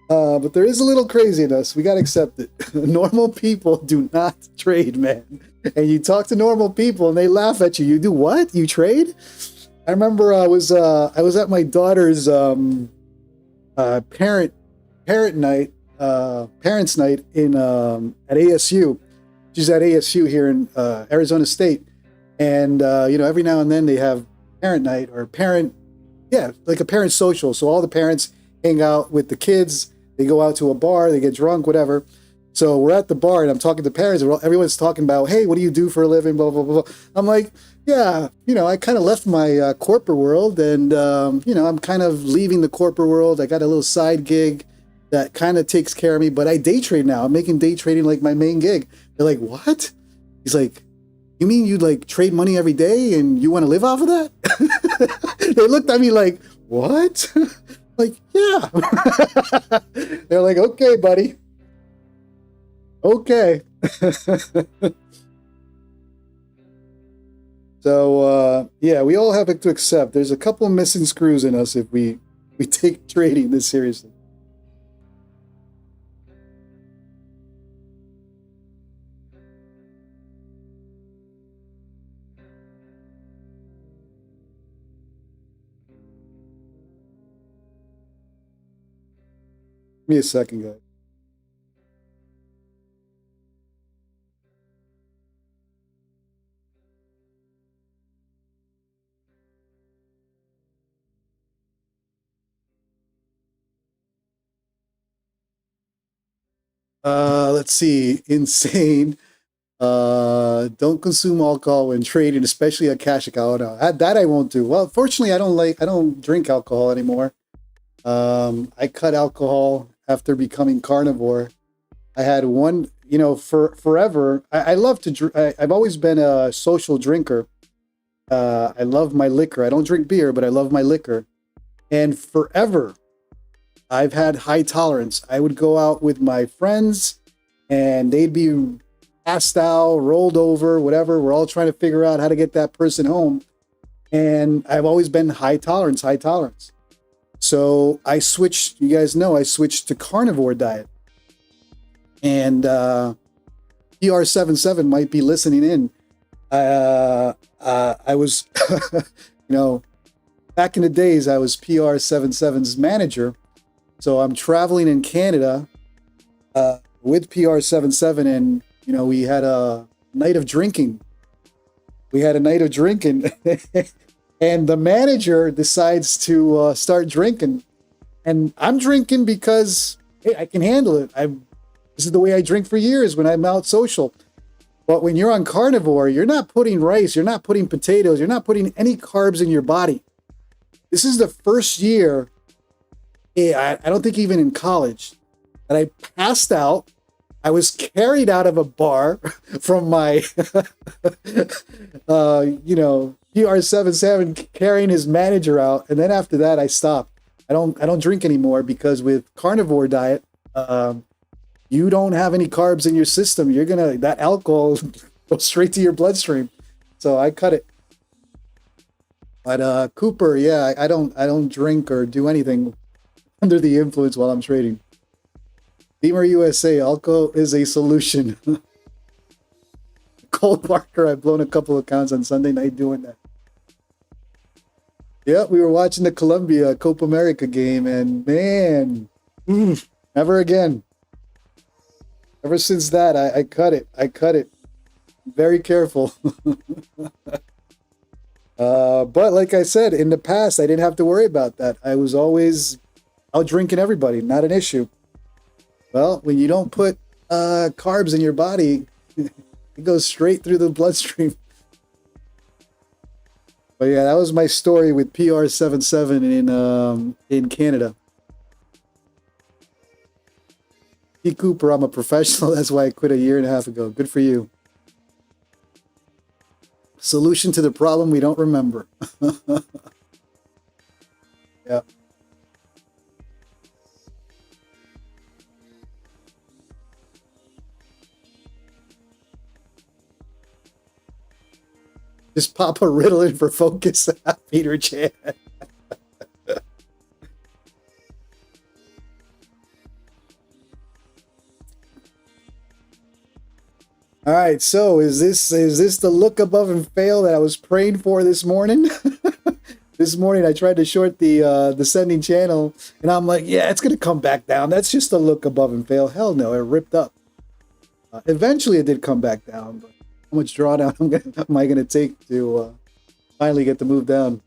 But there is a little crazy in us. We got to accept it. Normal people do not trade, man. And you talk to normal people, and they laugh at you. You do what? You trade? I remember I was at my daughter's parents' night in at ASU. She's at ASU here in Arizona State, and every now and then they have parent night or like a parent social. So all the parents hang out with the kids. They go out to a bar, they get drunk, whatever. So we're at the bar, and I'm talking to parents. Everyone's talking about, hey, what do you do for a living? Blah blah blah blah. I'm like, yeah, I kind of left my corporate world, and I'm kind of leaving the corporate world. I got a little side gig that kind of takes care of me, but I day trade now. I'm making day trading like my main gig. They're like, what? He's like, you mean you like trade money every day and you want to live off of that? They looked at me like, what? Like, yeah. They're like, okay, buddy. Okay. So, yeah, we all have to accept there's a couple of missing screws in us if we take trading this seriously. Give me a second, guys. Let's see. Insane. Don't consume alcohol when trading, especially a cash account. No, that I won't do. Well, fortunately, I don't drink alcohol anymore. I cut alcohol after becoming carnivore. I had one, for forever. I love to drink. I've always been a social drinker. I love my liquor. I don't drink beer, but I love my liquor. And forever, I've had high tolerance. I would go out with my friends and they'd be passed out, rolled over, whatever. We're all trying to figure out how to get that person home. And I've always been high tolerance, high tolerance. So I switched, you guys know, I switched to carnivore diet. And PR77 might be listening in. I was, back in the days, I was PR77's manager. So I'm traveling in Canada with PR77, and we had a night of drinking. And the manager decides to start drinking, and I'm drinking because hey, I can handle it. This is the way I drink for years when I'm out social. But when you're on carnivore, you're not putting rice, you're not putting potatoes, you're not putting any carbs in your body. This is the first year, I don't think even in college, that I passed out. I was carried out of a bar from my, PR77 carrying his manager out. And then after that, I stopped. I don't drink anymore because with carnivore diet, you don't have any carbs in your system. That alcohol goes straight to your bloodstream. So I cut it. But Cooper, yeah, I don't drink or do anything under the influence while I'm trading. Beamer USA, alcohol is a solution. Cold Parker, I've blown a couple accounts on Sunday night doing that. Yeah, we were watching the Colombia Copa America game, and man, never again. Ever since that, I cut it. Very careful. But like I said, in the past, I didn't have to worry about that. I was always out drinking everybody, not an issue. Well, when you don't put carbs in your body, it goes straight through the bloodstream. But yeah, that was my story with PR77 in Canada. P. Cooper, I'm a professional. That's why I quit a year and a half ago. Good for you. Solution to the problem we don't remember. Yeah. Just pop a riddle in for focus, Peter Chan. All right, so is this the look above and fail that I was praying for this morning? This morning I tried to short the descending channel, and I'm like, yeah, it's gonna come back down. That's just a look above and fail. Hell no, it ripped up. Eventually, it did come back down, but how much drawdown am I gonna take to finally get the move down?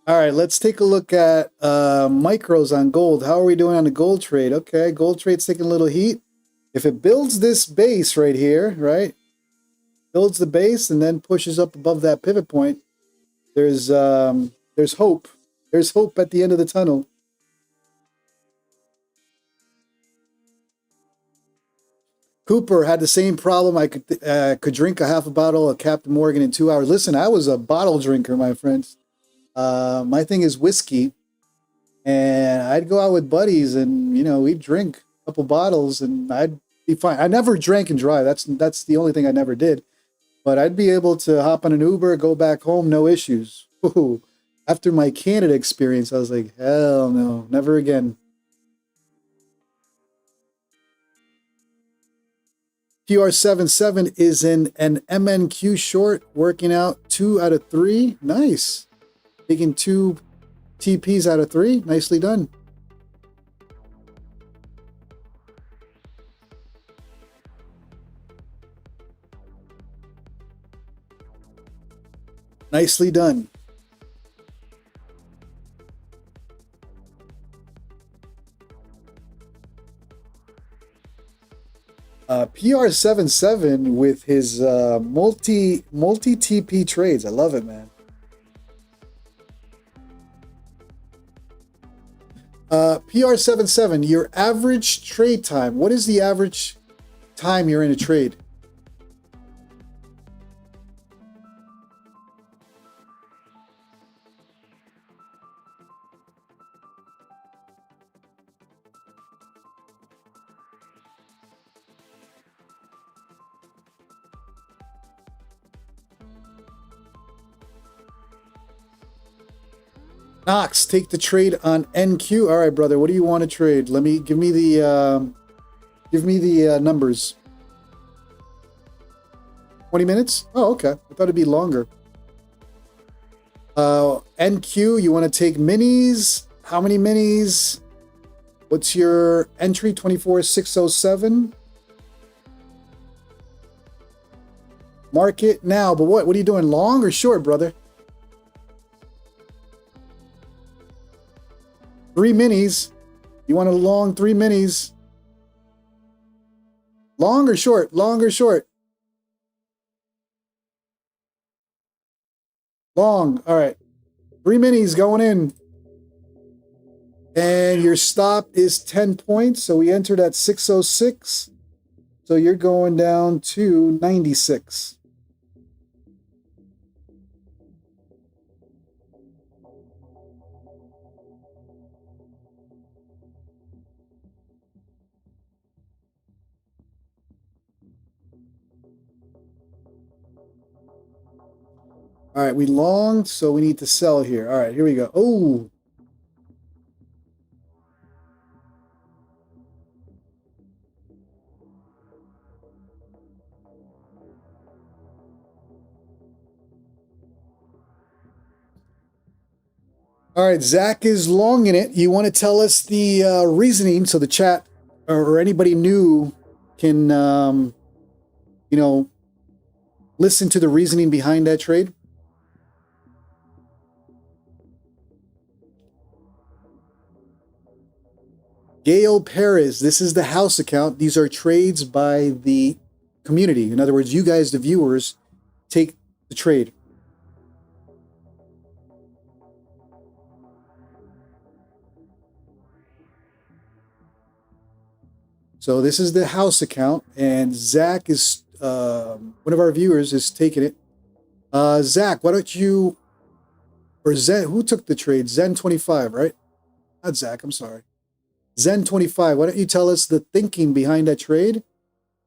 All right, let's take a look at micros on gold. How are we doing on the gold trade? Okay, gold trade's taking a little heat. If it builds this base right here, right? Builds the base and then pushes up above that pivot point, there's hope. There's hope at the end of the tunnel. Cooper had the same problem. I could drink a half a bottle of Captain Morgan in 2 hours. Listen, I was a bottle drinker, my friends. My thing is whiskey, and I'd go out with buddies, and we'd drink a couple bottles, and I'd be fine. I never drank and drive. That's the only thing I never did. But I'd be able to hop on an Uber, go back home, no issues. Ooh. After my Canada experience, I was like, hell no, never again. PR77 is in an MNQ short, working out 2 out of 3. Nice. Taking 2 TPs out of 3. Nicely done. Nicely done. PR77 with his multi TP trades. I love it, man. PR77, your average trade time. What is the average time you're in a trade? Knox, take the trade on NQ. All right, brother. What do you want to trade? Give me the numbers. 20 minutes? Oh, okay. I thought it'd be longer. NQ, you want to take minis? How many minis? What's your entry? 24,607. Market now, but what are you doing? Long or short, brother? 3 minis. You want a long 3 minis? Long or short? Long or short? Long. All right. 3 minis going in. And your stop is 10 points. So we entered at 606. So you're going down to 96. All right, we long, so we need to sell here. All right, here we go. Oh. All right, Zach is long in it. You want to tell us the reasoning so the chat or anybody new can, listen to the reasoning behind that trade? Gail Perez, this is the house account. These are trades by the community. In other words, you guys, the viewers, take the trade. So this is the house account, and Zach is, one of our viewers is taking it. Zach, why don't you, or Zen, who took the trade? Zen25, right? Not Zach, I'm sorry. Zen25, why don't you tell us the thinking behind that trade?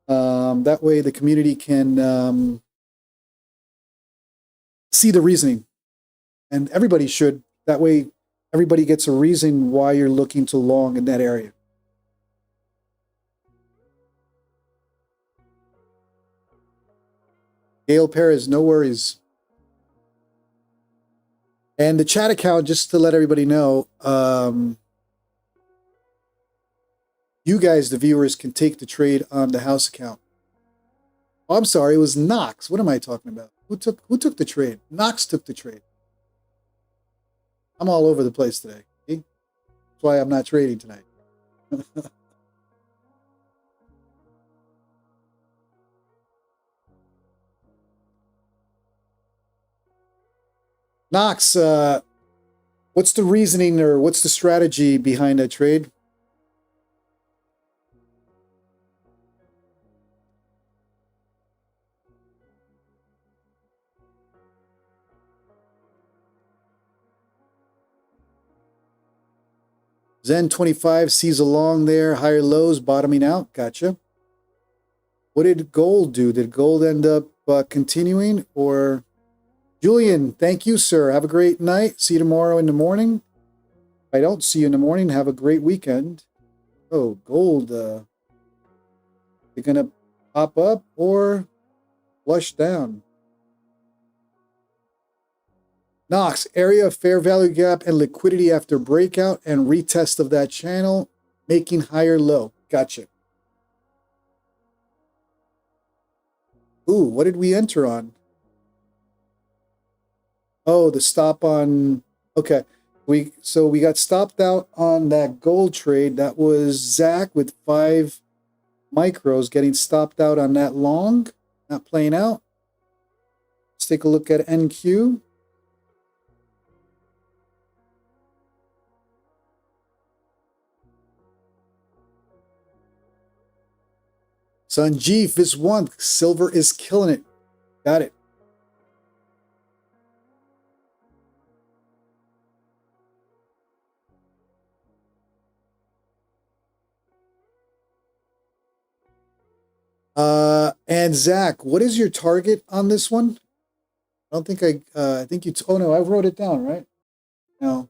That way the community can see the reasoning. And everybody should. That way everybody gets a reason why you're looking to long in that area. Gail Perez, no worries. And the chat account, just to let everybody know, you guys, the viewers, can take the trade on the house account. Oh, I'm sorry, it was Knox. What am I talking about? Who took the trade? Knox took the trade. I'm all over the place today. Okay? That's why I'm not trading tonight. Knox, what's the reasoning or what's the strategy behind that trade? Zen25 sees along there, higher lows, bottoming out. Gotcha. What did gold do? Did gold end up continuing or... Julian, thank you, sir. Have a great night. See you tomorrow in the morning. If I don't see you in the morning, have a great weekend. Oh, gold. They're going to pop up or flush down. Knox, area of fair value gap and liquidity after breakout and retest of that channel, making higher low. Gotcha. Ooh, what did we enter on? Oh, the stop on, okay. So we got stopped out on that gold trade. That was Zach with 5 micros getting stopped out on that long, not playing out. Let's take a look at NQ. Sanjeev is one. Silver is killing it. Got it. And Zach, what is your target on this one? I don't think I think you, oh no, I wrote it down, right? No.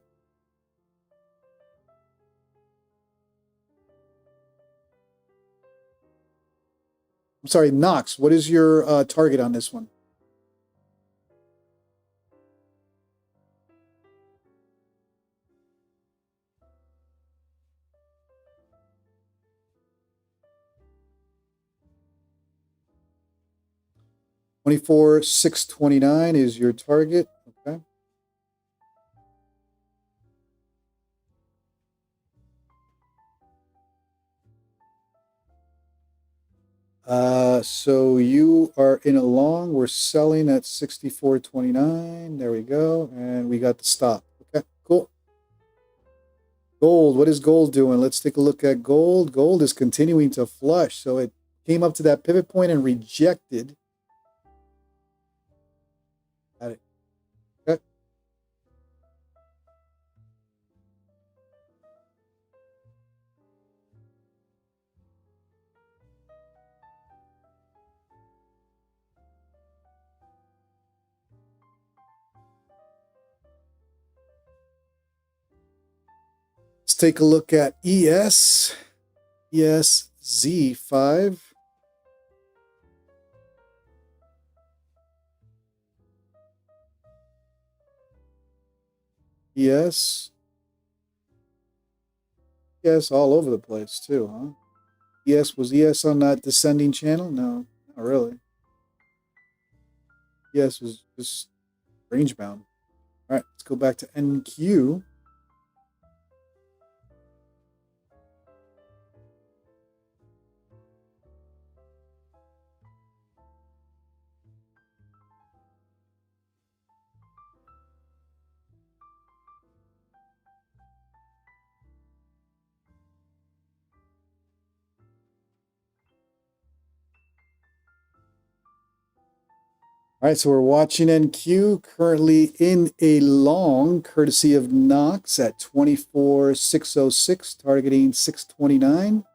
I'm sorry, Knox, what is your target on this one? $24,629 is your target. Okay. So you are in a long. We're selling at 64.29. There we go. And we got the stop. Okay, cool. Gold. What is gold doing? Let's take a look at gold. Gold is continuing to flush. So it came up to that pivot point and rejected. Got it. Okay. Let's take a look at ES. ESZ5. ES. ES all over the place too, huh? ES, was ES on that descending channel? No, not really. ES was just range bound. All right, let's go back to NQ. All right, so we're watching NQ, currently in a long, courtesy of Knox at 24,606, targeting 629.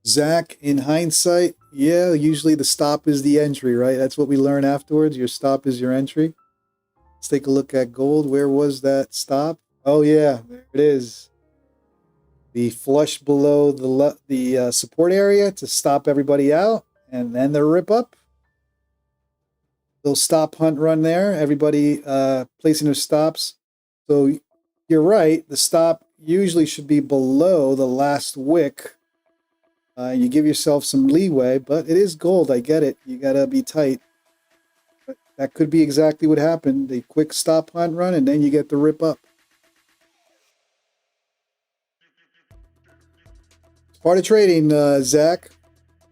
Zach, in hindsight, yeah, usually the stop is the entry, right? That's what we learn afterwards. Your stop is your entry. Let's take a look at gold. Where was that stop? Oh, yeah, there it is. The flush below the support area to stop everybody out, and then the rip up. Little stop hunt run there. Everybody placing their stops. So you're right. The stop usually should be below the last wick. You give yourself some leeway, but it is gold. I get it. You gotta be tight. But that could be exactly what happened. The quick stop hunt run, and then you get the rip up. Part of trading, Zach.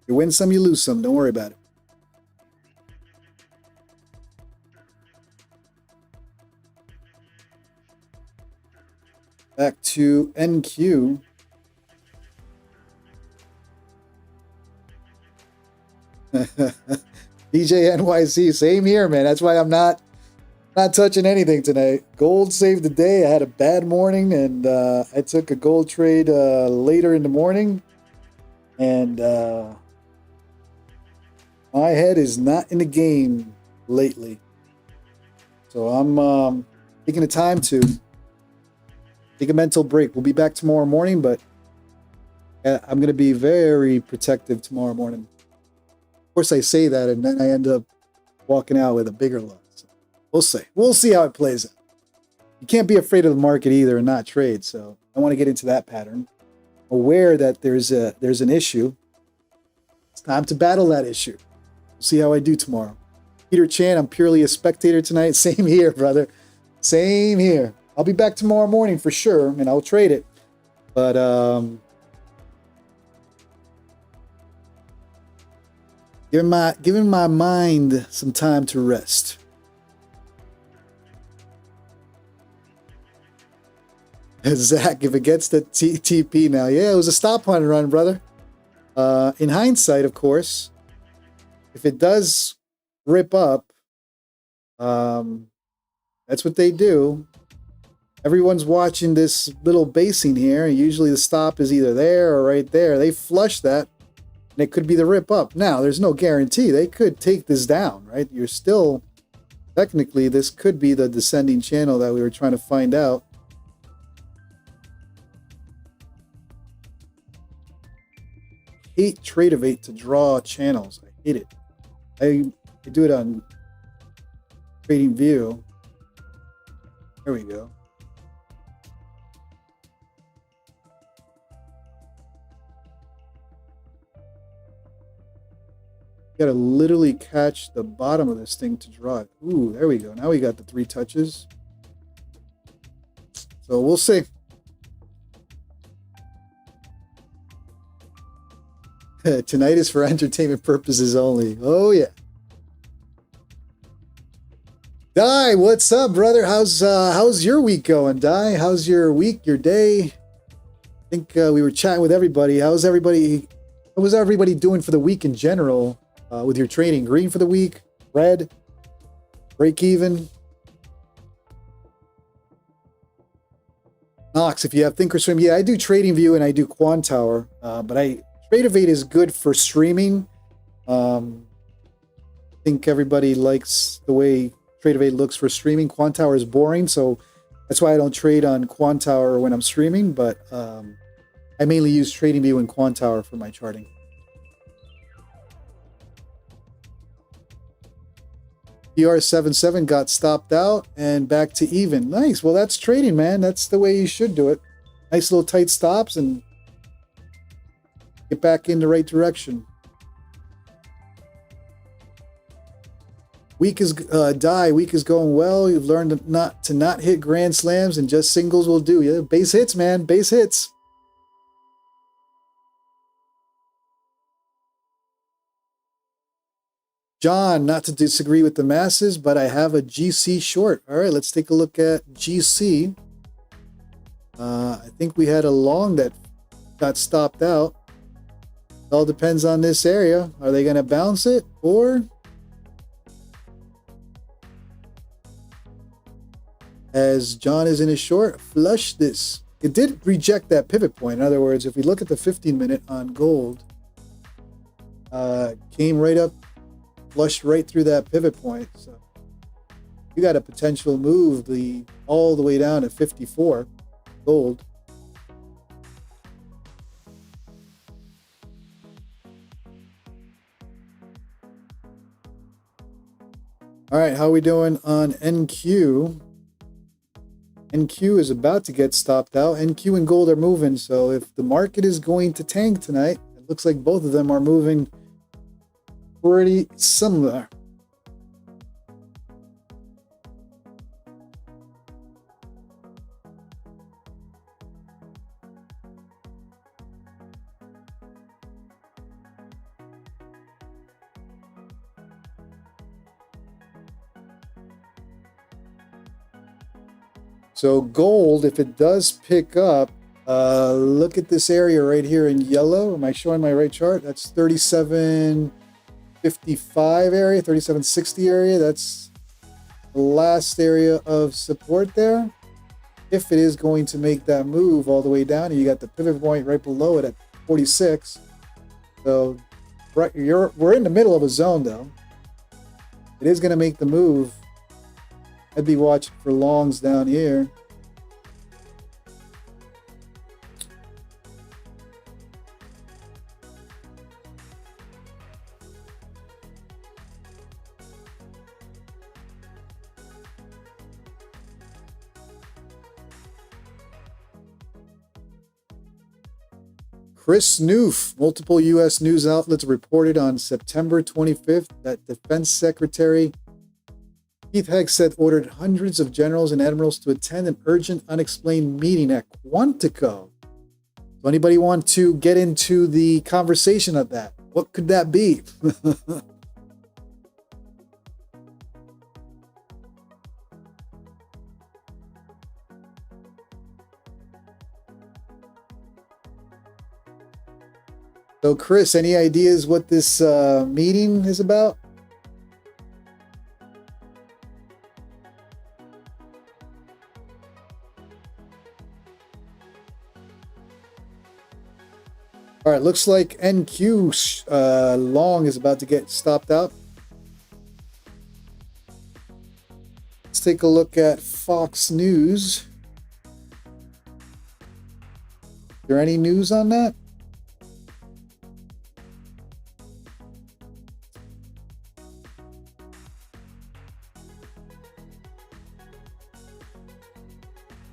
You win some, you lose some. Don't worry about it. Back to NQ. DJ NYC, same here, man. That's why I'm not touching anything tonight. Gold saved the day. I had a bad morning, and I took a gold trade later in the morning, and my head is not in the game lately. So I'm taking the time to take a mental break. We'll be back tomorrow morning, but I'm going to be very protective tomorrow morning. Of course, I say that, and then I end up walking out with a bigger loss. So we'll see. We'll see how it plays out. You can't be afraid of the market either and not trade. So I want to get into that pattern. Aware that there's an issue. It's time to battle that issue. We'll see how I do tomorrow. Peter Chan, I'm purely a spectator tonight. Same here, brother. Same here. I'll be back tomorrow morning for sure, and I'll trade it. But giving my mind some time to rest. Zach, if it gets the TP now, yeah, it was a stop hunt run, brother. In hindsight, of course, if it does rip up, that's what they do. Everyone's watching this little basing here. Usually the stop is either there or right there. They flush that, and it could be the rip up. Now, there's no guarantee. They could take this down, right? You're still, technically, this could be the descending channel that we were trying to find out. Hate Tradeify to draw channels. I hate it. I do it on Trading View. There we go. You gotta literally catch the bottom of this thing to draw it. Ooh, there we go. Now we got the 3 touches. So we'll see. Tonight is for entertainment purposes only. Oh yeah. Di, what's up, brother? How's your week going, Di? How's your week, your day? I think we were chatting with everybody. What was everybody doing for the week in general with your trading? Green for the week, red, break even. Knox, if you have Thinkorswim, yeah, I do Trading View and I do Quantower, but Tradeify is good for streaming. I think everybody likes the way Tradeify looks for streaming. Quantower is boring, so that's why I don't trade on Quantower when I'm streaming, but I mainly use Trading View and Quantower for my charting. PR77 got stopped out and back to even. Nice. Well, that's trading, man. That's the way you should do it. Nice little tight stops and get back in the right direction. Week is Week is going well. You've learned not to hit grand slams and just singles will do. Yeah, base hits, man. Base hits. John, not to disagree with the masses, but I have a GC short. All right, let's take a look at GC. I think we had a long that got stopped out. It all depends on this area. Are they going to bounce it or... As John is in his short, flush this. It did reject that pivot point. In other words, if we look at the 15-minute on gold, came right up, flushed right through that pivot point. So you got a potential move all the way down to 54 gold. All right, how are we doing on NQ? NQ is about to get stopped out. NQ and gold are moving, so if the market is going to tank tonight, it looks like both of them are moving pretty similar. So gold, if it does pick up, look at this area right here in yellow. Am I showing my right chart? That's 3755 area, 3760 area. That's the last area of support there. If it is going to make that move all the way down, and you got the pivot point right below it at 46. So we're in the middle of a zone though. It is going to make the move. I'd be watching for longs down here. Chris Noof, multiple U.S. news outlets reported on September 25th that Defense Secretary Keith Hegseth ordered hundreds of generals and admirals to attend an urgent, unexplained meeting at Quantico. So anybody want to get into the conversation of that? What could that be? So, Chris, any ideas what this meeting is about? All right, looks like NQ long is about to get stopped out. Let's take a look at Fox News. Is there any news on that?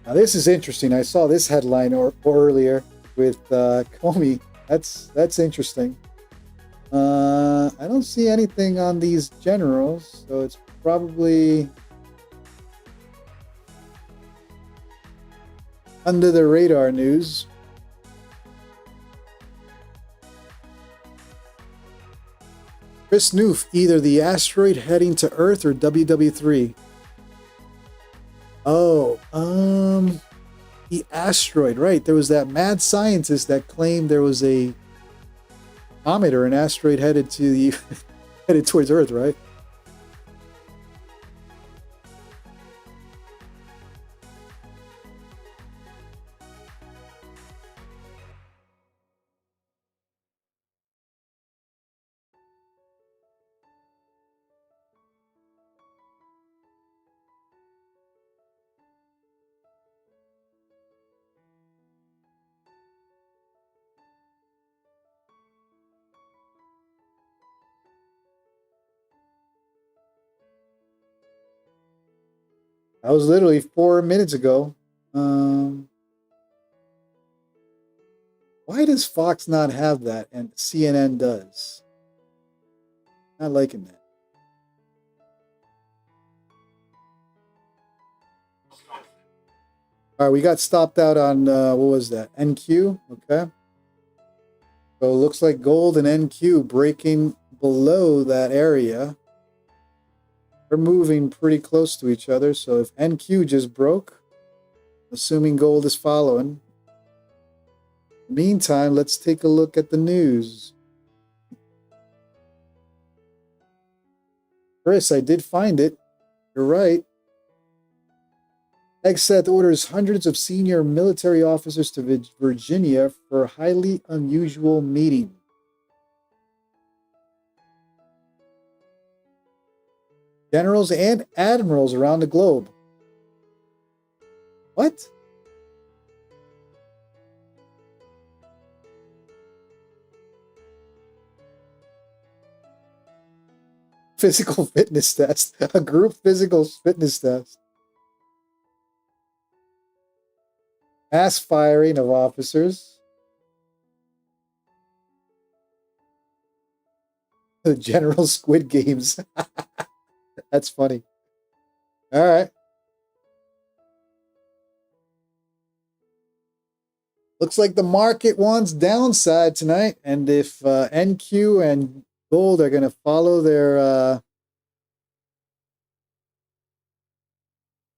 Now this is interesting. I saw this headline earlier with Comey. That's interesting. I don't see anything on these generals, so it's probably under the radar news. Chris Noof, either the asteroid heading to Earth or WW3. Oh, the asteroid, right. There was that mad scientist that claimed there was a comet or an asteroid headed to the headed towards Earth, right? That was literally 4 minutes ago. Why does Fox not have that and CNN does? Not liking that. All right, we got stopped out on, what was that? NQ, okay. So it looks like gold and NQ breaking below that area. They're moving pretty close to each other, so if NQ just broke, assuming gold is following. Meantime, let's take a look at the news. Chris, I did find it. You're right. Hegseth orders hundreds of senior military officers to Virginia for a highly unusual meeting. Generals and admirals around the globe. What? Physical fitness test. A group physical fitness test. Mass firing of officers. The General Squid Games. That's funny. All right. Looks like the market wants downside tonight. And if NQ and gold are going to follow their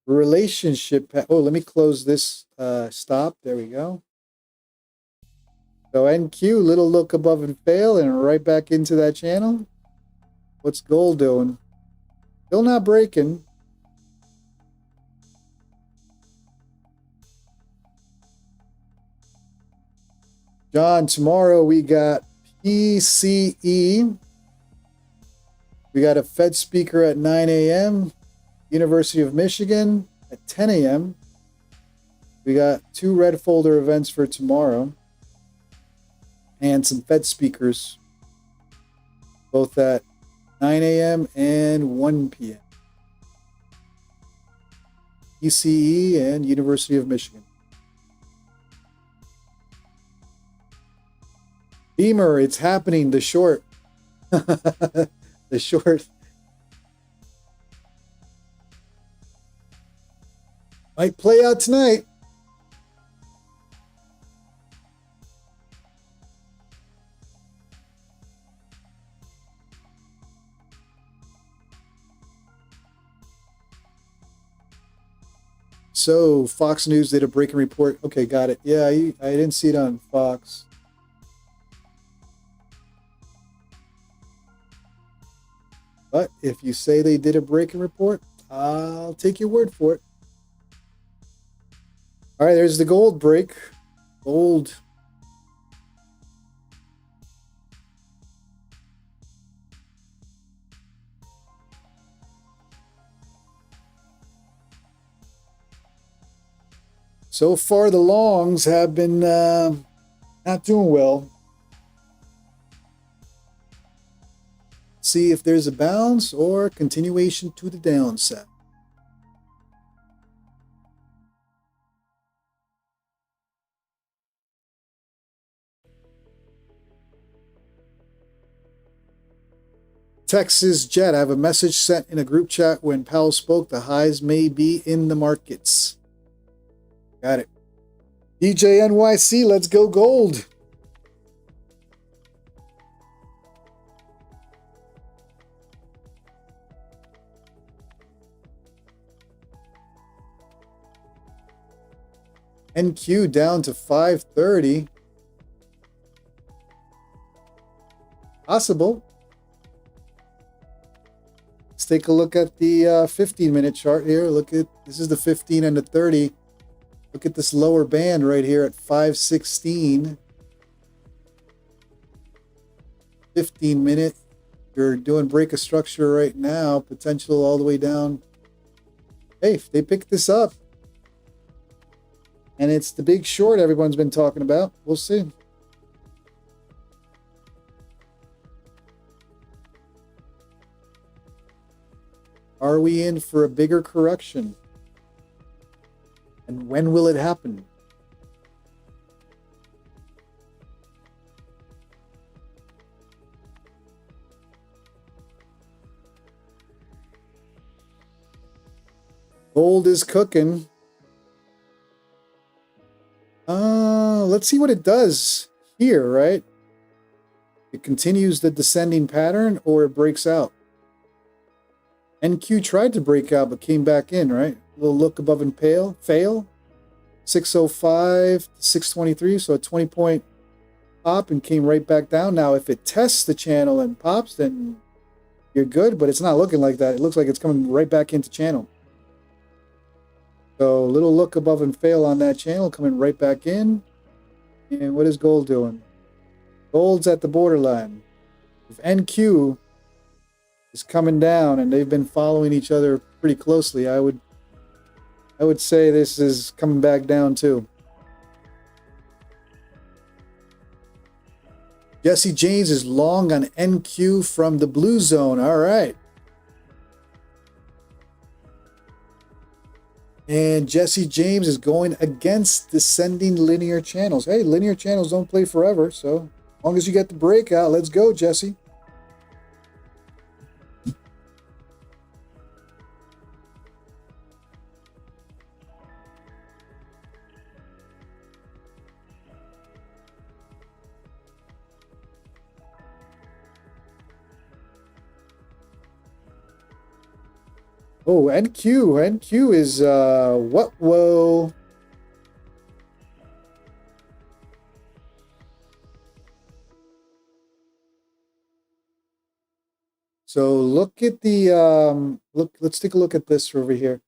relationship. Oh, let me close this stop. There we go. So NQ, little look above and fail, and right back into that channel. What's gold doing? Still not breaking. John, tomorrow we got PCE. We got a Fed speaker at 9 a.m. University of Michigan at 10 a.m. We got 2 red folder events for tomorrow. And some Fed speakers. Both at 9 a.m. and 1 p.m. PCE and University of Michigan. Beamer, it's happening. The short. The short. Might play out tonight. So Fox News did a breaking report. Okay, got it. Yeah, I didn't see it on Fox. But if you say they did a breaking report, I'll take your word for it. All right, there's the gold break. Gold. So far, the longs have been not doing well. See if there's a bounce or continuation to the downside. Texas Jet, I have a message sent in a group chat when Powell spoke. The highs may be in the markets. Got it. DJ NYC, let's go gold. NQ down to 530. Possible. Let's take a look at the 15-minute chart here. Look at, this is the 15 and the 30. Look at this lower band right here at 516. 15-minute. You're doing break of structure right now. Potential all the way down. Hey, if they pick this up, and it's the big short everyone's been talking about, we'll see. Are we in for a bigger correction? And when will it happen? Gold is cooking. Let's see what it does here, right? It continues the descending pattern or it breaks out. NQ tried to break out but came back in, right? A little look above and fail. 605 to 623, so a 20-point pop and came right back down. Now, if it tests the channel and pops, then you're good, but it's not looking like that. It looks like it's coming right back into channel. So, little look above and fail on that channel, coming right back in. And what is gold doing? Gold's at the borderline. If NQ is coming down and they've been following each other pretty closely, I would say this is coming back down too. Jesse James is long on NQ from the blue zone. All right. And Jesse James is going against descending linear channels. Hey, linear channels don't play forever, so as long as you get the breakout, let's go, Jesse. Oh, NQ is what? Whoa. So look at the let's take a look at this over here.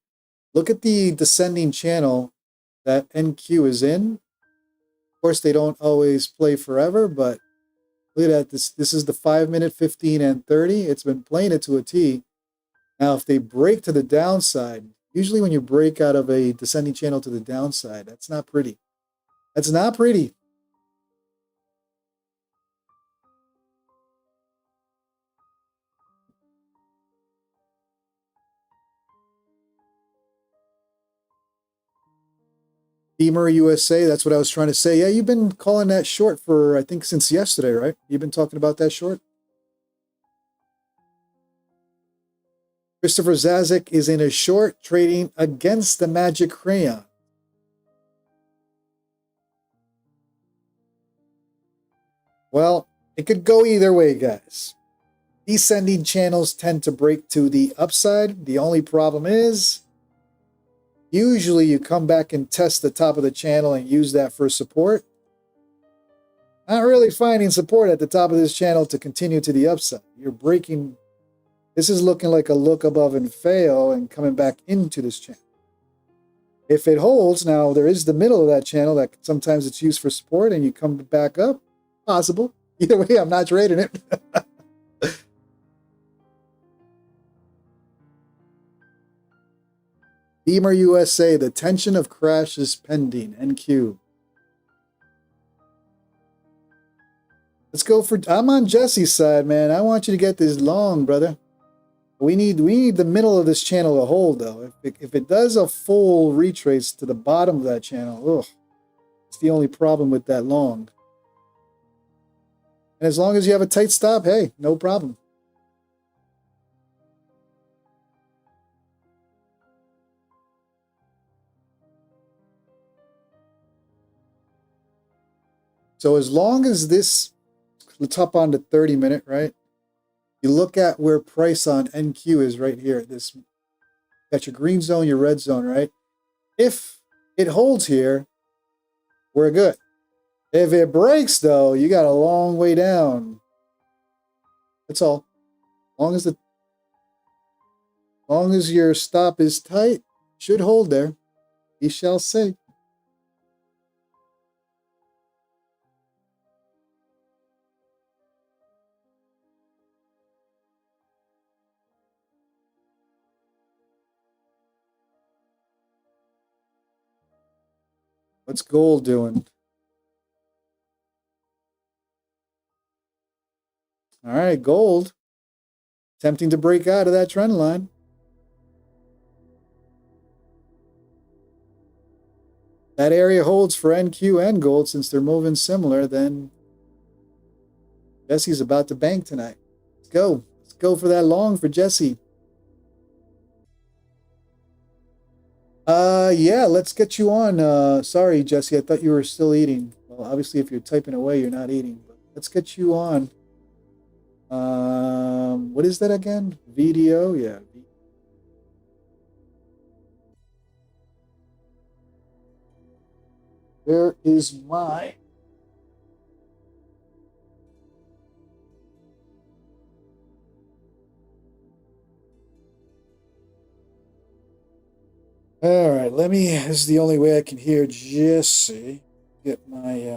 Look at the descending channel that NQ is in. Of course, they don't always play forever, but look at that. This is the 5-minute, 15, and 30. It's been playing it to a T. Now, if they break to the downside, usually when you break out of a descending channel to the downside, that's not pretty. That's not pretty. Beamer USA, that's what I was trying to say. Yeah, you've been calling that short for, I think, since yesterday, right? You've been talking about that short? Christopher Zazik is in a short trading against the Magic Crayon. Well, it could go either way, guys. Descending channels tend to break to the upside. The only problem is, usually you come back and test the top of the channel and use that for support. Not really finding support at the top of this channel to continue to the upside. You're breaking. This is looking like a look above and fail and coming back into this channel. If it holds, now there is the middle of that channel that sometimes it's used for support and you come back up. Possible. Either way, I'm not trading it. Beamer USA, the tension of crash is pending. NQ. Let's go for. I'm on Jesse's side, man. I want you to get this long, brother. We need the middle of this channel to hold, though. If it does a full retrace to the bottom of that channel, ugh, it's the only problem with that long. And as long as you have a tight stop, hey, no problem. So as long as this, let's hop on to 30-minute, right? You look at where price on NQ is right here. This, got your green zone, your red zone, right? If it holds here, we're good. If it breaks, though, you got a long way down. That's all. As long as your stop is tight, should hold there. We shall see. What's gold doing? All right, gold. Attempting to break out of that trend line. That area holds for NQ and gold since they're moving similar. Then Jesse's about to bank tonight. Let's go. Let's go for that long for Jesse. Yeah, let's get you on. Sorry, Jesse, I thought you were still eating. Well, obviously, if you're typing away, you're not eating. But let's get you on. What is that again? Video, yeah. Where is my... All right, let me, this is the only way I can hear Jesse. Get my,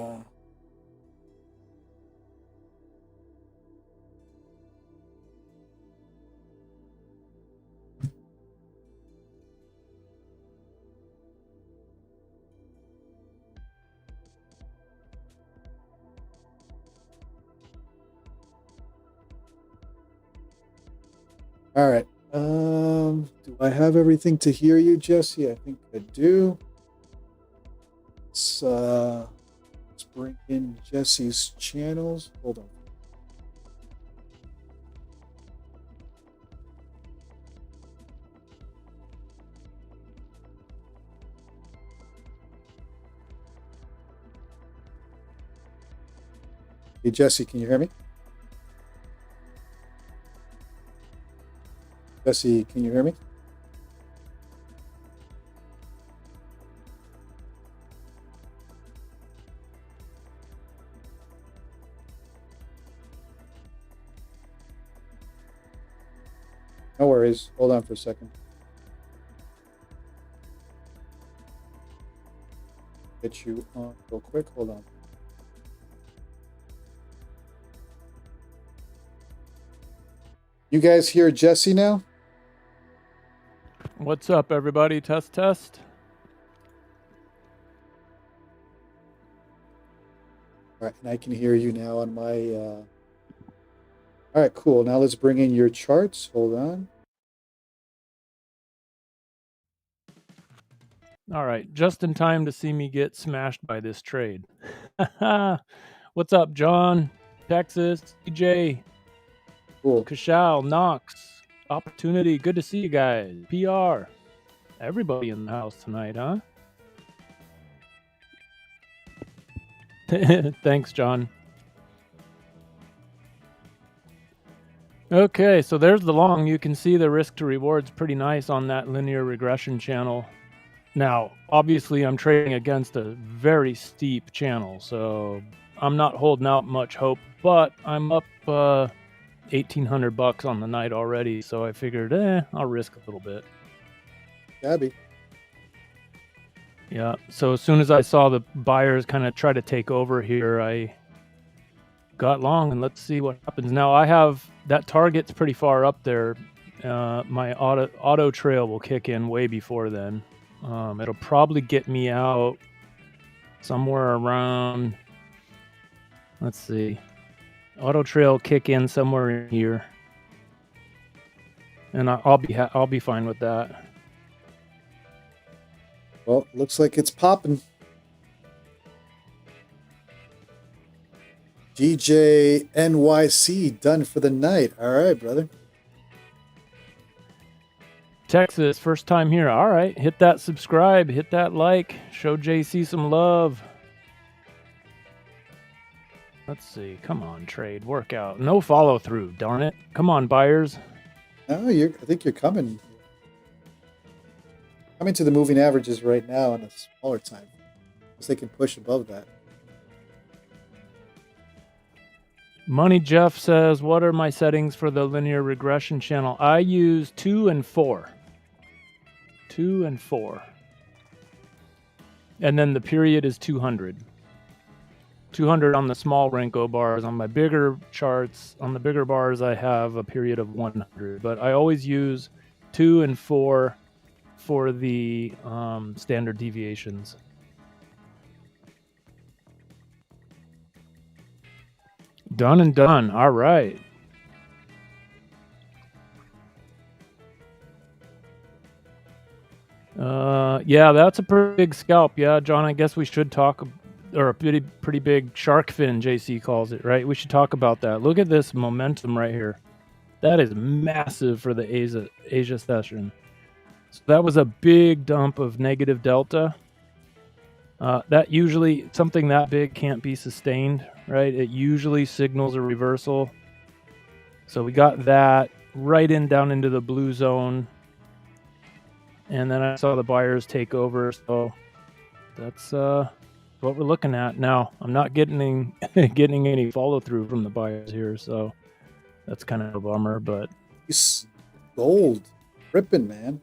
all right. Do I have everything to hear you, Jesse? I think I do. Let's bring in Jesse's channels. Hold on. Hey, Jesse, can you hear me? Jesse, can you hear me? No worries. Hold on for a second. Get you on real quick. Hold on. You guys hear Jesse now? What's up, everybody? Test, test. All right, and I can hear you now on my... All right, cool. Now let's bring in your charts. Hold on. All right, just in time to see me get smashed by this trade. What's up, John? Texas, DJ, Cool. Kashal, Knox. Opportunity. Good to see you guys. PR. Everybody in the house tonight, huh? Thanks, John. Okay, so there's the long. You can see the risk to reward's pretty nice on that linear regression channel. Now, obviously, I'm trading against a very steep channel, so I'm not holding out much hope, but I'm up $1,800 on the night already, so I figured, I'll risk a little bit. Gabby. Yeah, so as soon as I saw the buyers kind of try to take over here, I got long, and let's see what happens. Now, I have that target's pretty far up there. My auto trail will kick in way before then. It'll probably get me out somewhere around, let's see, auto trail kick in somewhere in here, and I'll be fine with that. Well, looks like it's popping. DJ NYC done for the night. All right, brother. Texas, first time here. All right, hit that subscribe, hit that like, show JC some love. Let's see. Come on, trade, work out. No follow through, darn it. Come on, buyers. No, I think you're coming to the moving averages right now on a smaller time, because they can push above that. Money Jeff says, what are my settings for the linear regression channel? I use 2 and 4. 2 and 4. And then the period is 200. 200 on the small Renko bars. On my bigger charts, on the bigger bars, I have a period of 100. But I always use 2 and 4 for the standard deviations. Done and done. All right. Yeah, that's a pretty big scalp. Yeah, John, I guess we should talk, or a pretty big shark fin, JC calls it, right? We should talk about that. Look at this momentum right here. That is massive for the Asia session. So that was a big dump of negative delta. That usually, something that big can't be sustained, right? It usually signals a reversal. So we got that right down into the blue zone. And then I saw the buyers take over. So that's what we're looking at now. I'm not getting any follow through from the buyers here. So that's kind of a bummer, but gold ripping, man.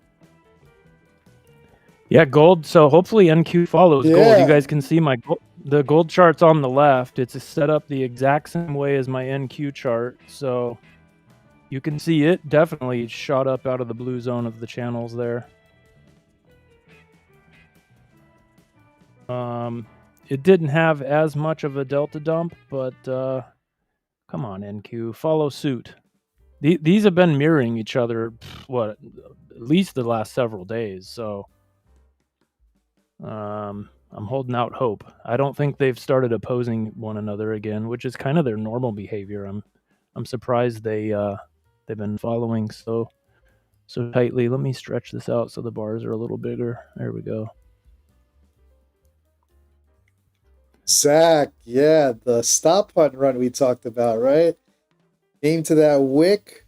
Yeah, gold. So hopefully NQ follows gold. You guys can see the gold chart's on the left. It's set up the exact same way as my NQ chart. So you can see it definitely shot up out of the blue zone of the channels there. It didn't have as much of a delta dump, but come on, NQ, follow suit. These have been mirroring each other, at least the last several days. So I'm holding out hope. I don't think they've started opposing one another again, which is kind of their normal behavior. I'm surprised they've been following so tightly. Let me stretch this out so the bars are a little bigger. There we go. Zach, yeah, the stop hunt run we talked about, right? Came to that wick,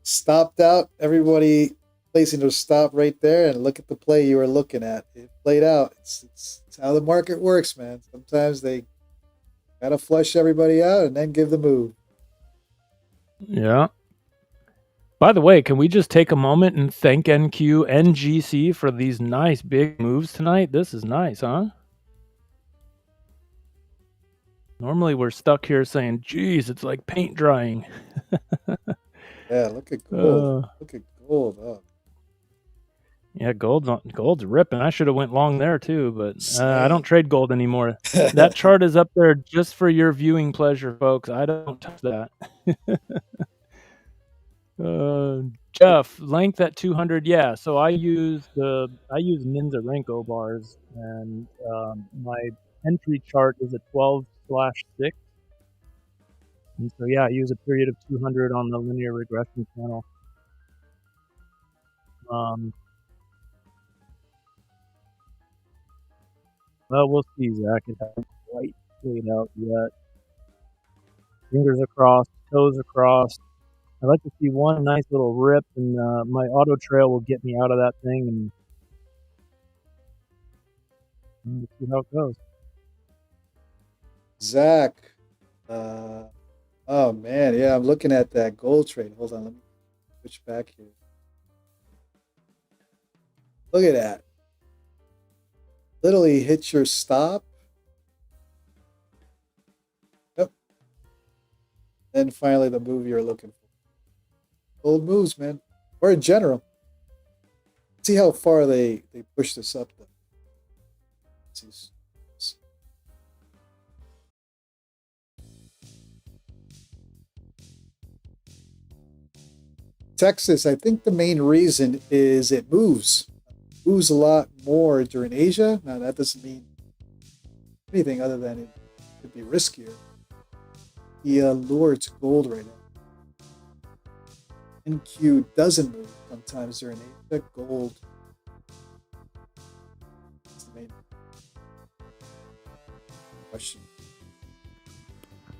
stopped out, everybody placing their stop right there, and look at the play you were looking at. It played out. It's how the market works, man. Sometimes they gotta flush everybody out and then give the move. Yeah. By the way, can we just take a moment and thank NQ and GC for these nice big moves tonight? This is nice, huh? Normally we're stuck here saying, geez, it's like paint drying. Yeah, look at gold. Look at gold. Oh. Yeah, gold's ripping. I should have went long there too, but I don't trade gold anymore. That chart is up there just for your viewing pleasure, folks. I don't touch that. Jeff, length at 200. Yeah, so I use Ninja Renko bars, and my entry chart is a 12/6. And so yeah, use a period of 200 on the linear regression channel. Well, we'll see, Zach. It hasn't quite played out yet. Fingers are crossed, toes are crossed. I'd like to see one nice little rip, and my auto trail will get me out of that thing, and we'll see how it goes. Zach. Oh man, yeah, I'm looking at that gold trade. Hold on, let me switch back here. Look at that. Literally hit your stop. Yep. Then finally the move you're looking for. Gold moves, man. Or in general. See how far they push this up though. Texas, I think the main reason is it moves. Moves a lot more during Asia. Now that doesn't mean anything other than it could be riskier. The lure to gold right now. NQ doesn't move sometimes during Asia. Gold is the main question.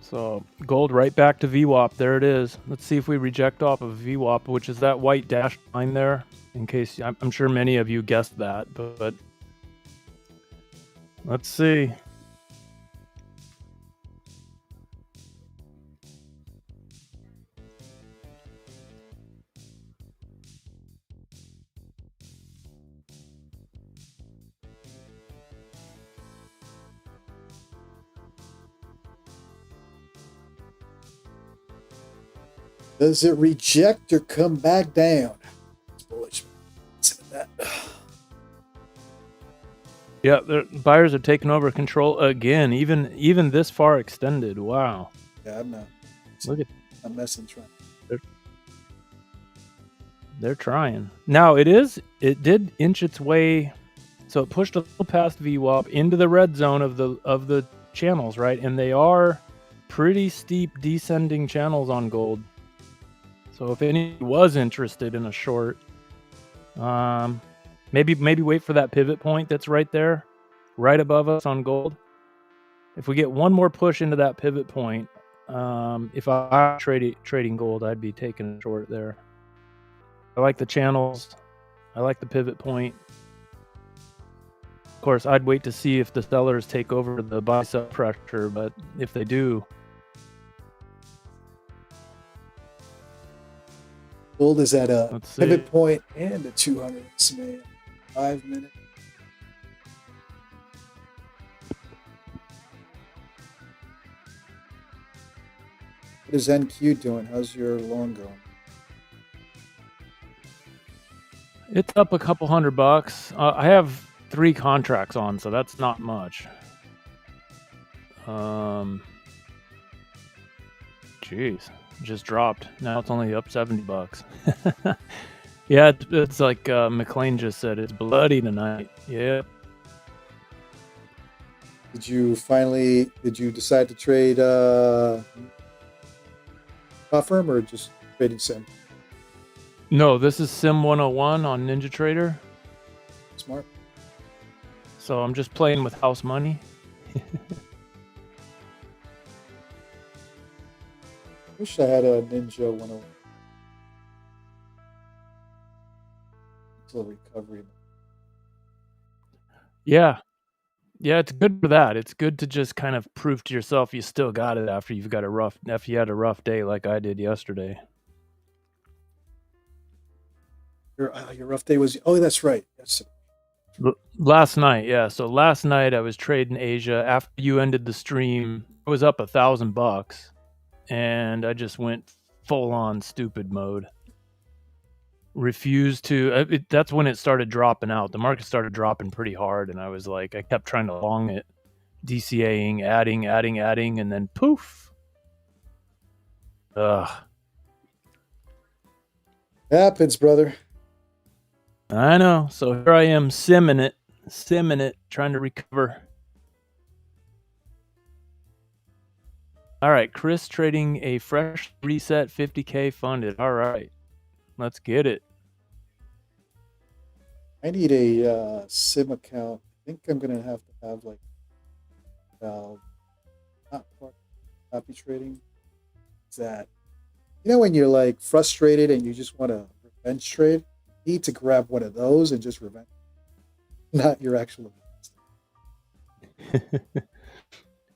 So gold right back to VWAP. There it is. Let's see if we reject off of VWAP, which is that white dashed line there. In case I'm sure many of you guessed that, but let's see. Does it reject or come back down? It's bullish. That. Yeah, the buyers are taking over control again. Even this far extended. Wow. Yeah, I'm not. Look at. I'm messing trying. They're trying. Now it did inch its way, so it pushed a little past VWAP into the red zone of the channels, right? And they are pretty steep descending channels on gold. So if anyone was interested in a short, maybe wait for that pivot point that's right there, right above us on gold. If we get one more push into that pivot point, if I were trading gold, I'd be taking a short there. I like the channels. I like the pivot point. Of course, I'd wait to see if the sellers take over the buy-sell pressure, but if they do, gold is at a pivot point and a 200 man. 5 minute. What is NQ doing? How's your long going? It's up a couple $100. I have 3 contracts on, so that's not much. Jeez, just dropped. Now it's only up $70. Yeah, it's like McLean just said. It's bloody tonight. Yeah. Did you decide to trade firm or just trading sim? No, this is Sim 101 on Ninja Trader. Smart. So I'm just playing with house money. Wish I had a Ninja 101. Until recovery. Yeah. Yeah, it's good for that. It's good to just kind of prove to yourself you still got it after you had a rough day like I did yesterday. Your rough day was... Oh, that's right. Yes. Last night, yeah. So last night I was trading Asia. After you ended the stream, I was up $1,000, and I just went full on stupid mode. Refused to. That's when it started dropping out. The market started dropping pretty hard, and I was like, I kept trying to long it, DCAing, adding, and then poof. Ugh. Happens, brother. I know. So here I am simming it, trying to recover. All right, Chris trading a fresh reset 50K funded. All right, let's get it. I need a sim account. I think I'm gonna have to have like not copy trading. Is that when you're like frustrated and you just want to revenge trade? You need to grab one of those and just revenge, not your actual.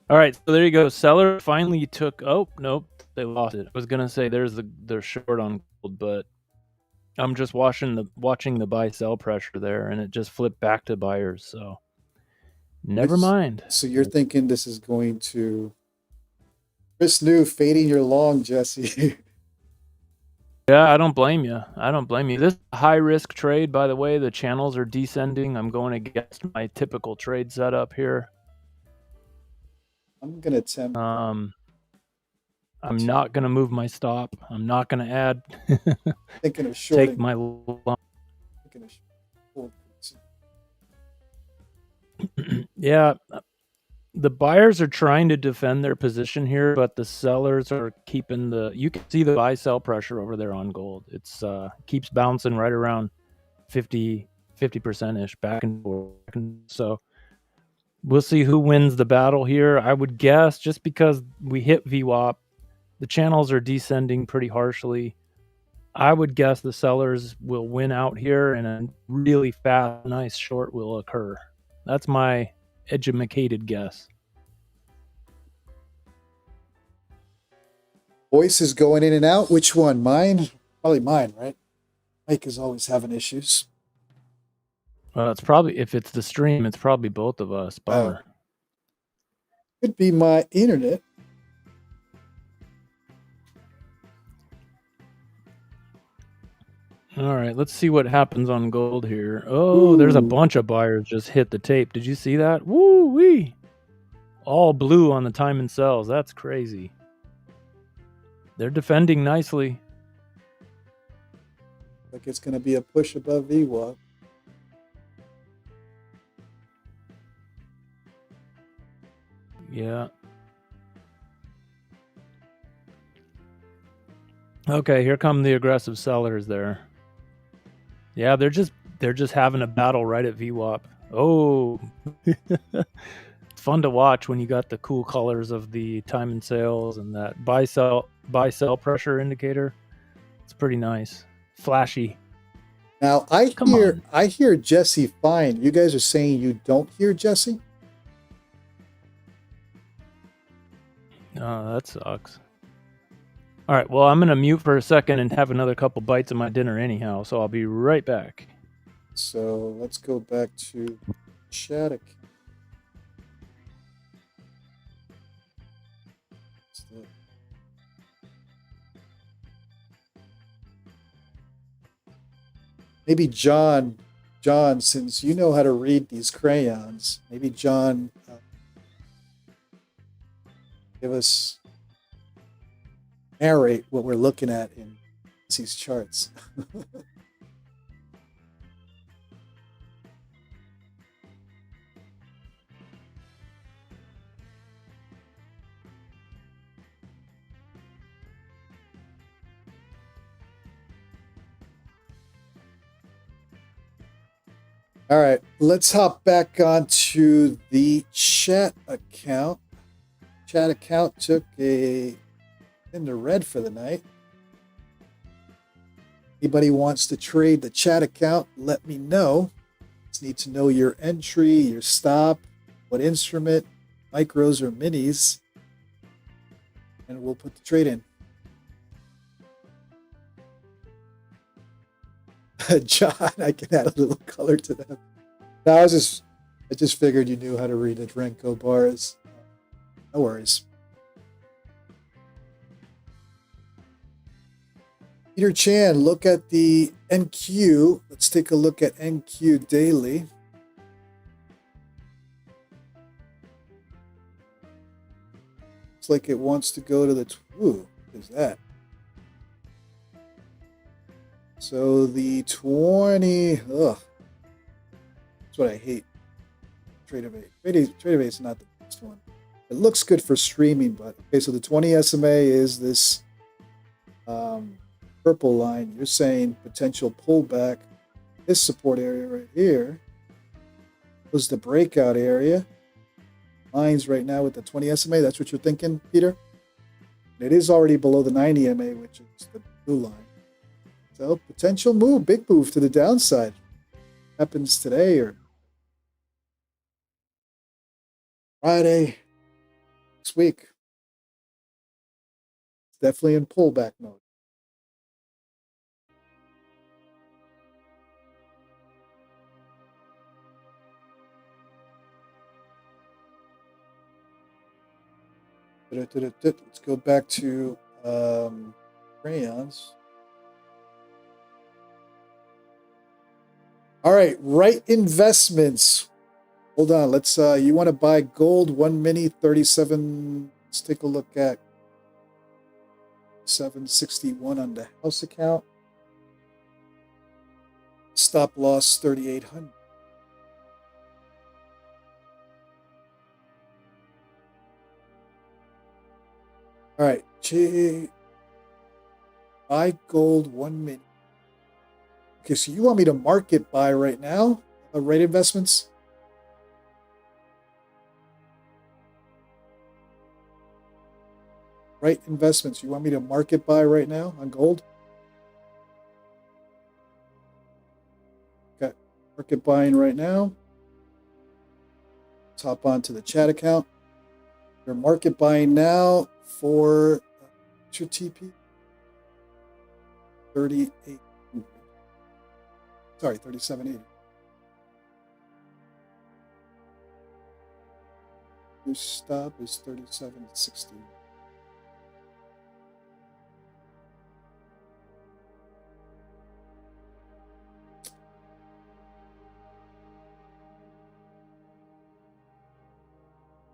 All right, so there you go. Seller finally took. Oh nope, they lost it. I was gonna say they're short on gold, but I'm just watching the buy sell pressure there, and it just flipped back to buyers. So never mind. So you're thinking this is going to Chris New fading your long, Jesse. Yeah, I don't blame you. I don't blame you. This is a high risk trade, by the way. The channels are descending. I'm going against my typical trade setup here. I'm gonna attempt. I'm not gonna move my stop. I'm not gonna add. Thinking of shorting. Take my long. Yeah, the buyers are trying to defend their position here, but the sellers are keeping the. You can see the buy sell pressure over there on gold. It's keeps bouncing right around 50% ish back and forth. So we'll see who wins the battle here. I would guess just because we hit VWAP, the channels are descending pretty harshly. I would guess the sellers will win out here and a really fast, nice short will occur. That's my educated guess. Voice is going in and out. Which one? Mine? Probably mine, right? Mike is always having issues. It's probably, if it's the stream, it's probably both of us. Bummer. Could be my internet. All right, let's see what happens on gold here. Oh, there's a bunch of buyers just hit the tape. Did you see that? Woo wee! All blue on the time and sells. That's crazy. They're defending nicely. Like it's going to be a push above VWAP. Yeah. Okay, here come the aggressive sellers there. Yeah, they're just having a battle right at VWAP. Oh, it's fun to watch when you got the cool colors of the time and sales and that buy sell pressure indicator. It's pretty nice, flashy. Now I hear Jesse fine. You guys are saying you don't hear Jesse? Oh, that sucks. All right, well, I'm going to mute for a second and have another couple bites of my dinner anyhow, so I'll be right back. So let's go back to chat account. Maybe John, since you know how to read these crayons, maybe John, narrate what we're looking at in these charts. All right, let's hop back onto the chat account. Chat account took a in the red for the night. Anybody wants to trade the chat account, let me know. Just need to know your entry, your stop, what instrument, micros or minis, and we'll put the trade in. John, I can add a little color to them. No, I just figured you knew how to read the Drenko bars. No worries. Peter Chan, look at the NQ. Let's take a look at NQ daily. Looks like it wants to go to the ooh, what is that? So the 20, that's what I hate. Tradeify is not the best one. It looks good for streaming, but okay, so the 20 SMA is this purple line. You're saying potential pullback. This support area right here was the breakout area. Lines right now with the 20 SMA. That's what you're thinking, Peter? It is already below the 90 MA, which is the blue line. So potential move, big move to the downside. Happens today or Friday next week. It's definitely in pullback mode. Let's go back to crayons. All right, right investments. Hold on. Let's you want to buy gold 1 mini 37. Let's take a look at 761 on the house account. Stop loss 3,800. All right, buy gold 1 mini. Okay, so you want me to market buy right now? Right investments? Right investments. You want me to market buy right now on gold? Okay, market buying right now. Let's hop on to the chat account. You're market buying now for your TP 38. Sorry, 3780. Your stop is 3760.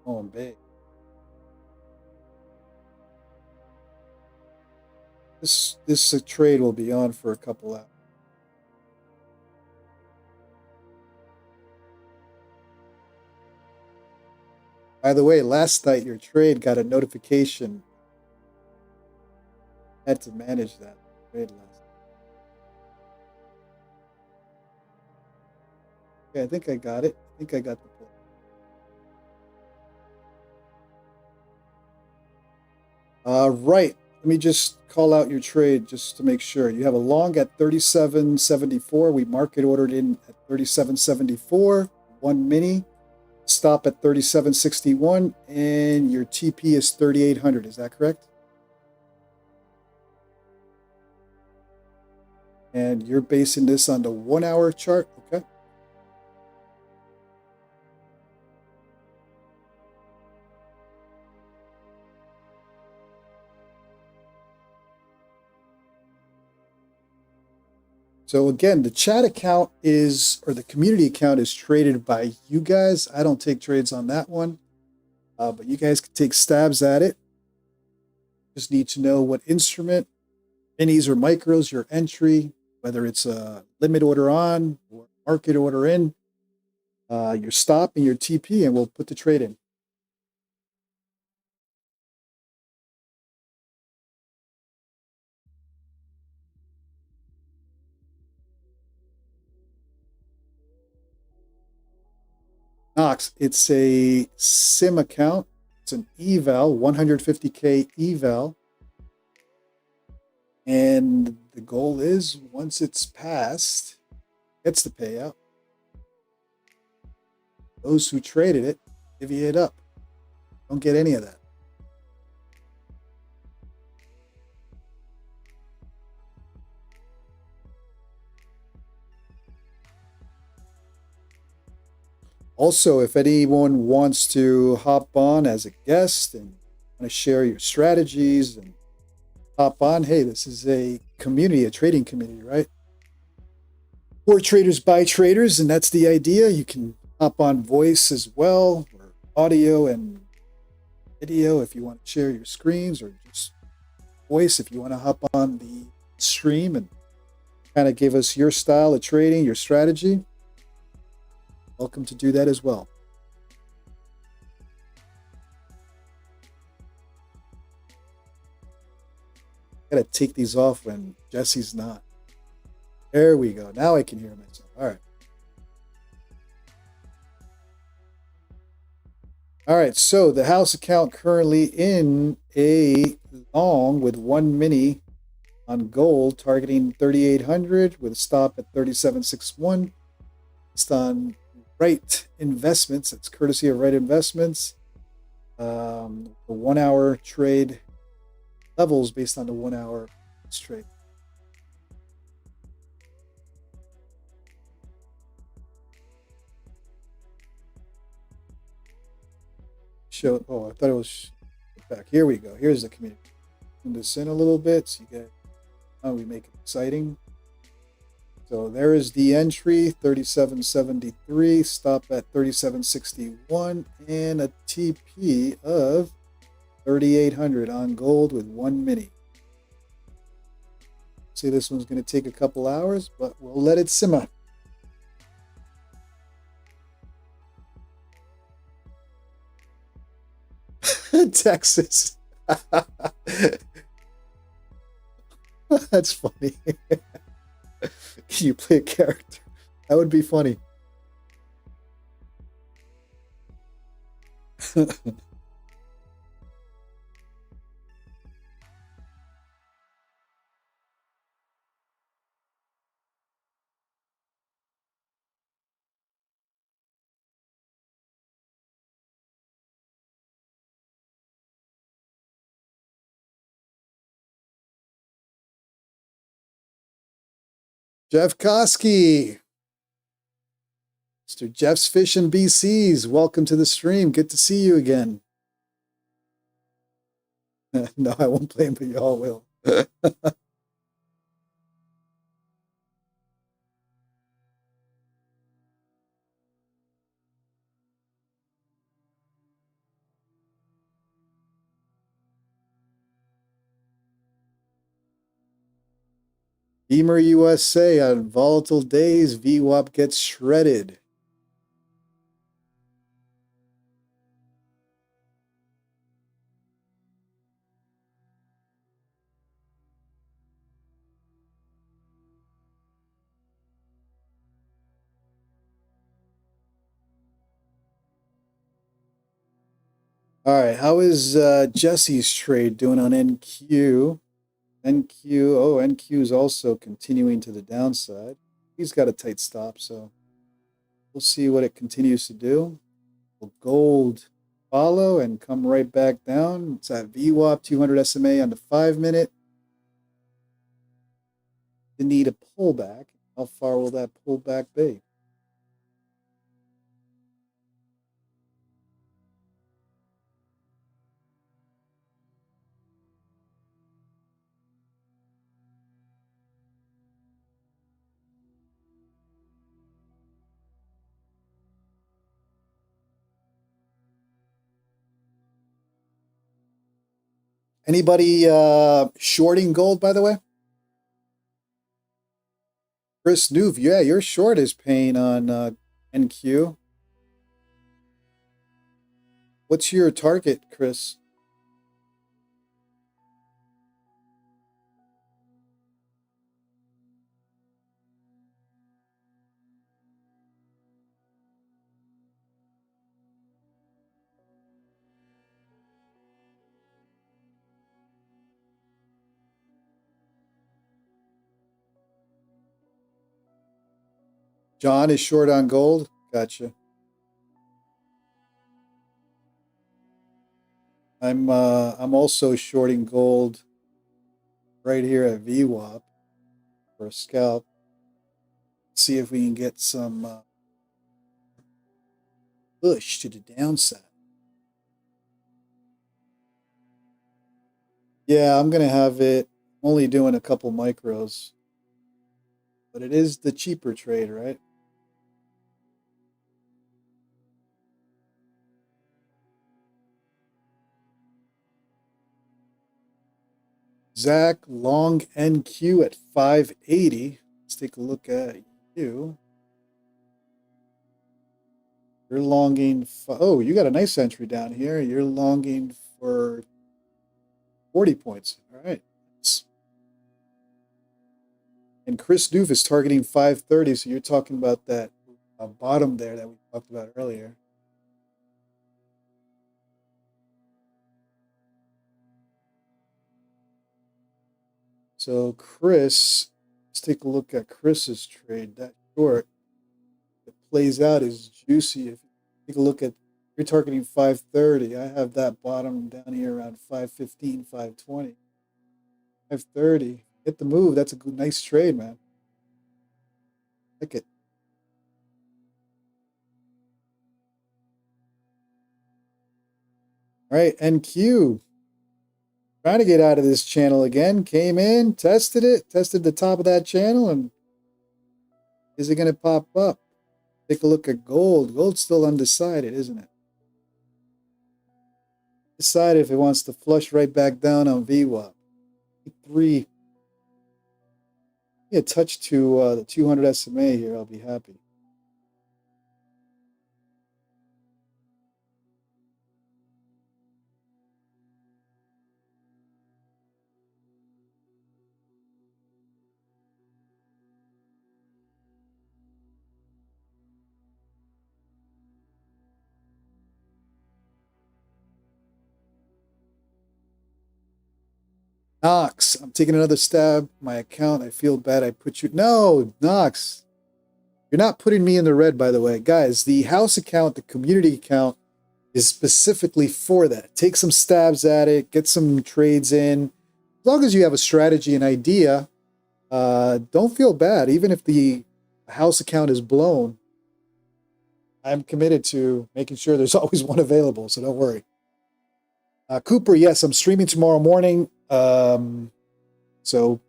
Oh, big. This trade will be on for a couple hours. By the way, last night your trade got a notification. I had to manage that trade last night. Okay, I think I got it. I think I got the play. Right. Let me just call out your trade just to make sure. You have a long at 37.74. We market ordered in at 37.74. 1 mini. Stop at 37.61. And your TP is 3,800. Is that correct? And you're basing this on the 1 hour chart. Okay. So again, the chat account is, or the community account is traded by you guys. I don't take trades on that one, but you guys can take stabs at it. Just need to know what instrument, minis or micros, your entry, whether it's a limit order on or market order in, your stop and your TP, and we'll put the trade in. Knox, it's a sim account. It's an eval, 150K eval. And the goal is once it's passed, gets the payout. Those who traded it, divvy it up. Don't get any of that. Also, if anyone wants to hop on as a guest and want to share your strategies and hop on, hey, this is a community, a trading community, right? For traders by traders, and that's the idea. You can hop on voice as well, or audio and video if you want to share your screens, or just voice if you want to hop on the stream and kind of give us your style of trading, your strategy. Welcome to do that as well. Gotta take these off when Jesse's not. There we go. Now I can hear myself. All right. All right. So the house account currently in a long with 1 mini on gold, targeting 3,800 with a stop at 3761. Based on Right Investments. It's courtesy of Right Investments. The 1 hour trade levels based on the 1 hour trade. Show. Oh, I thought it was back. Here we go. Here's the community. Zoom this in a little bit so you get. Oh, we make it exciting. So there is the entry, 3773, stop at 3761, and a TP of 3,800 on gold with 1 mini. See, this one's going to take a couple hours, but we'll let it simmer. Texas. That's funny. Can you play a character? That would be funny. Jeff Koski. Mr. Jeff's Fish and BCs. Welcome to the stream. Good to see you again. No, I won't play him, but y'all will. Beamer USA on volatile days. VWAP gets shredded. All right, how is Jesse's trade doing on NQ? NQ is also continuing to the downside. He's got a tight stop, so we'll see what it continues to do. Will gold follow and come right back down? It's at VWAP 200 SMA on the 5 minute. You need a pullback. How far will that pullback be? Anybody shorting gold, by the way? Chris Nuve, yeah, your short is paying on NQ. What's your target, Chris? John is short on gold. Gotcha. I'm also shorting gold right here at VWAP for a scalp. See if we can get some push to the downside. Yeah, I'm gonna have it only doing a couple micros, but it is the cheaper trade, right? Zach, long NQ at 580. Let's take a look at you. You're longing for, oh, you got a nice entry down here. You're longing for 40 points. All right. And Chris Doof is targeting 530, so you're talking about that bottom there that we talked about earlier. So Chris, let's take a look at Chris's trade. That short that plays out is juicy. If you take a look at, you're targeting 530. I have that bottom down here around 515, 520. 530. Hit the move. That's a good, nice trade, man. Like it. All right, NQ. Trying to get out of this channel again. Came in, tested it, tested the top of that channel, and is it going to pop up? Take a look at gold. Gold's still undecided, isn't it? Decided if it wants to flush right back down on VWAP. 3. Yeah, touch to the 200 SMA here. I'll be happy. Knox, I'm taking another stab. My account, I feel bad I put you. No, Knox. You're not putting me in the red, by the way. Guys, the house account, the community account, is specifically for that. Take some stabs at it. Get some trades in. As long as you have a strategy and idea, don't feel bad. Even if the house account is blown, I'm committed to making sure there's always one available, so don't worry. Cooper, yes, I'm streaming tomorrow morning. So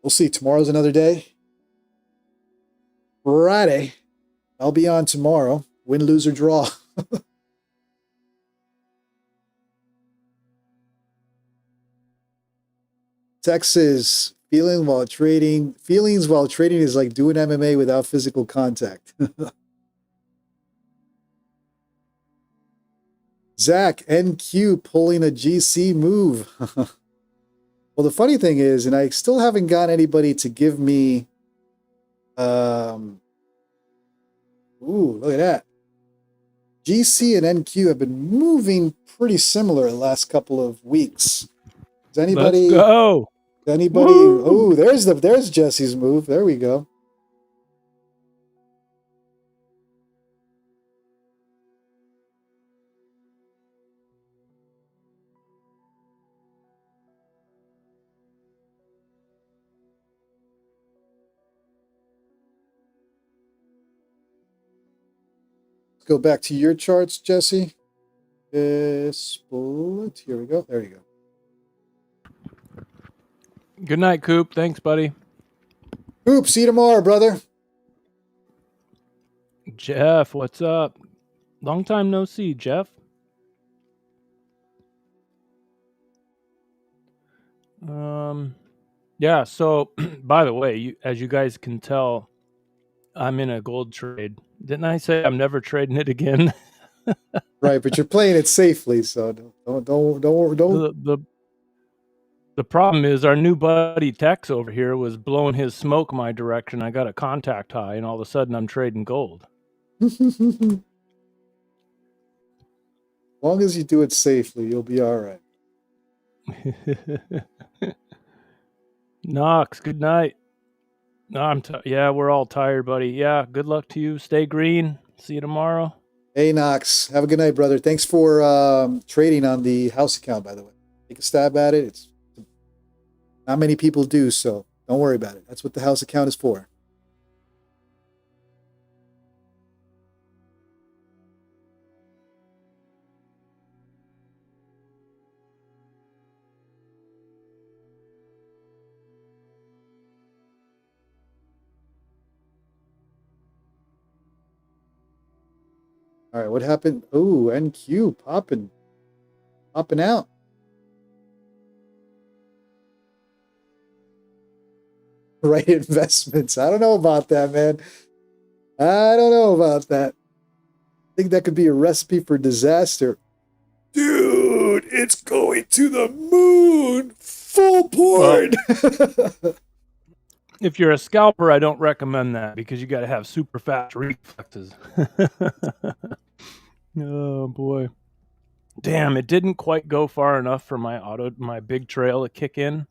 we'll see. Tomorrow's another day. Friday, I'll be on tomorrow. Win, lose, or draw. Texas, feelings while trading is like doing MMA without physical contact. Zach, NQ pulling a GC move. Well, the funny thing is, and I still haven't got anybody to give me, ooh, look at that. GC and NQ have been moving pretty similar the last couple of weeks. Does anybody? Let's go. Anybody? Oh, there's Jesse's move. There we go. Go back to your charts, Jesse. Split. Here we go. There you go. Good night, Coop. Thanks, buddy. Coop, see you tomorrow, brother. Jeff, what's up? Long time no see, Jeff. Yeah, so by the way, as you guys can tell, I'm in a gold trade. Didn't I say I'm never trading it again? Right, but you're playing it safely, so don't. The problem is our new buddy Tex over here was blowing his smoke my direction. I got a contact high, and all of a sudden I'm trading gold. As long as you do it safely, you'll be all right. Knox, good night. No, yeah, we're all tired, buddy. Yeah, good luck to you. Stay green. See you tomorrow. Hey, Knox. Have a good night, brother. Thanks for trading on the house account, by the way. Take a stab at it. It's not many people do, so don't worry about it. That's what the house account is for. All right, what happened? Oh, NQ popping out. Right investments. I don't know about that, man. I don't know about that. I think that could be a recipe for disaster. Dude, it's going to the moon. Full port. If you're a scalper, I don't recommend that because you got to have super fast reflexes. Oh boy. Damn, it didn't quite go far enough for my big trail to kick in.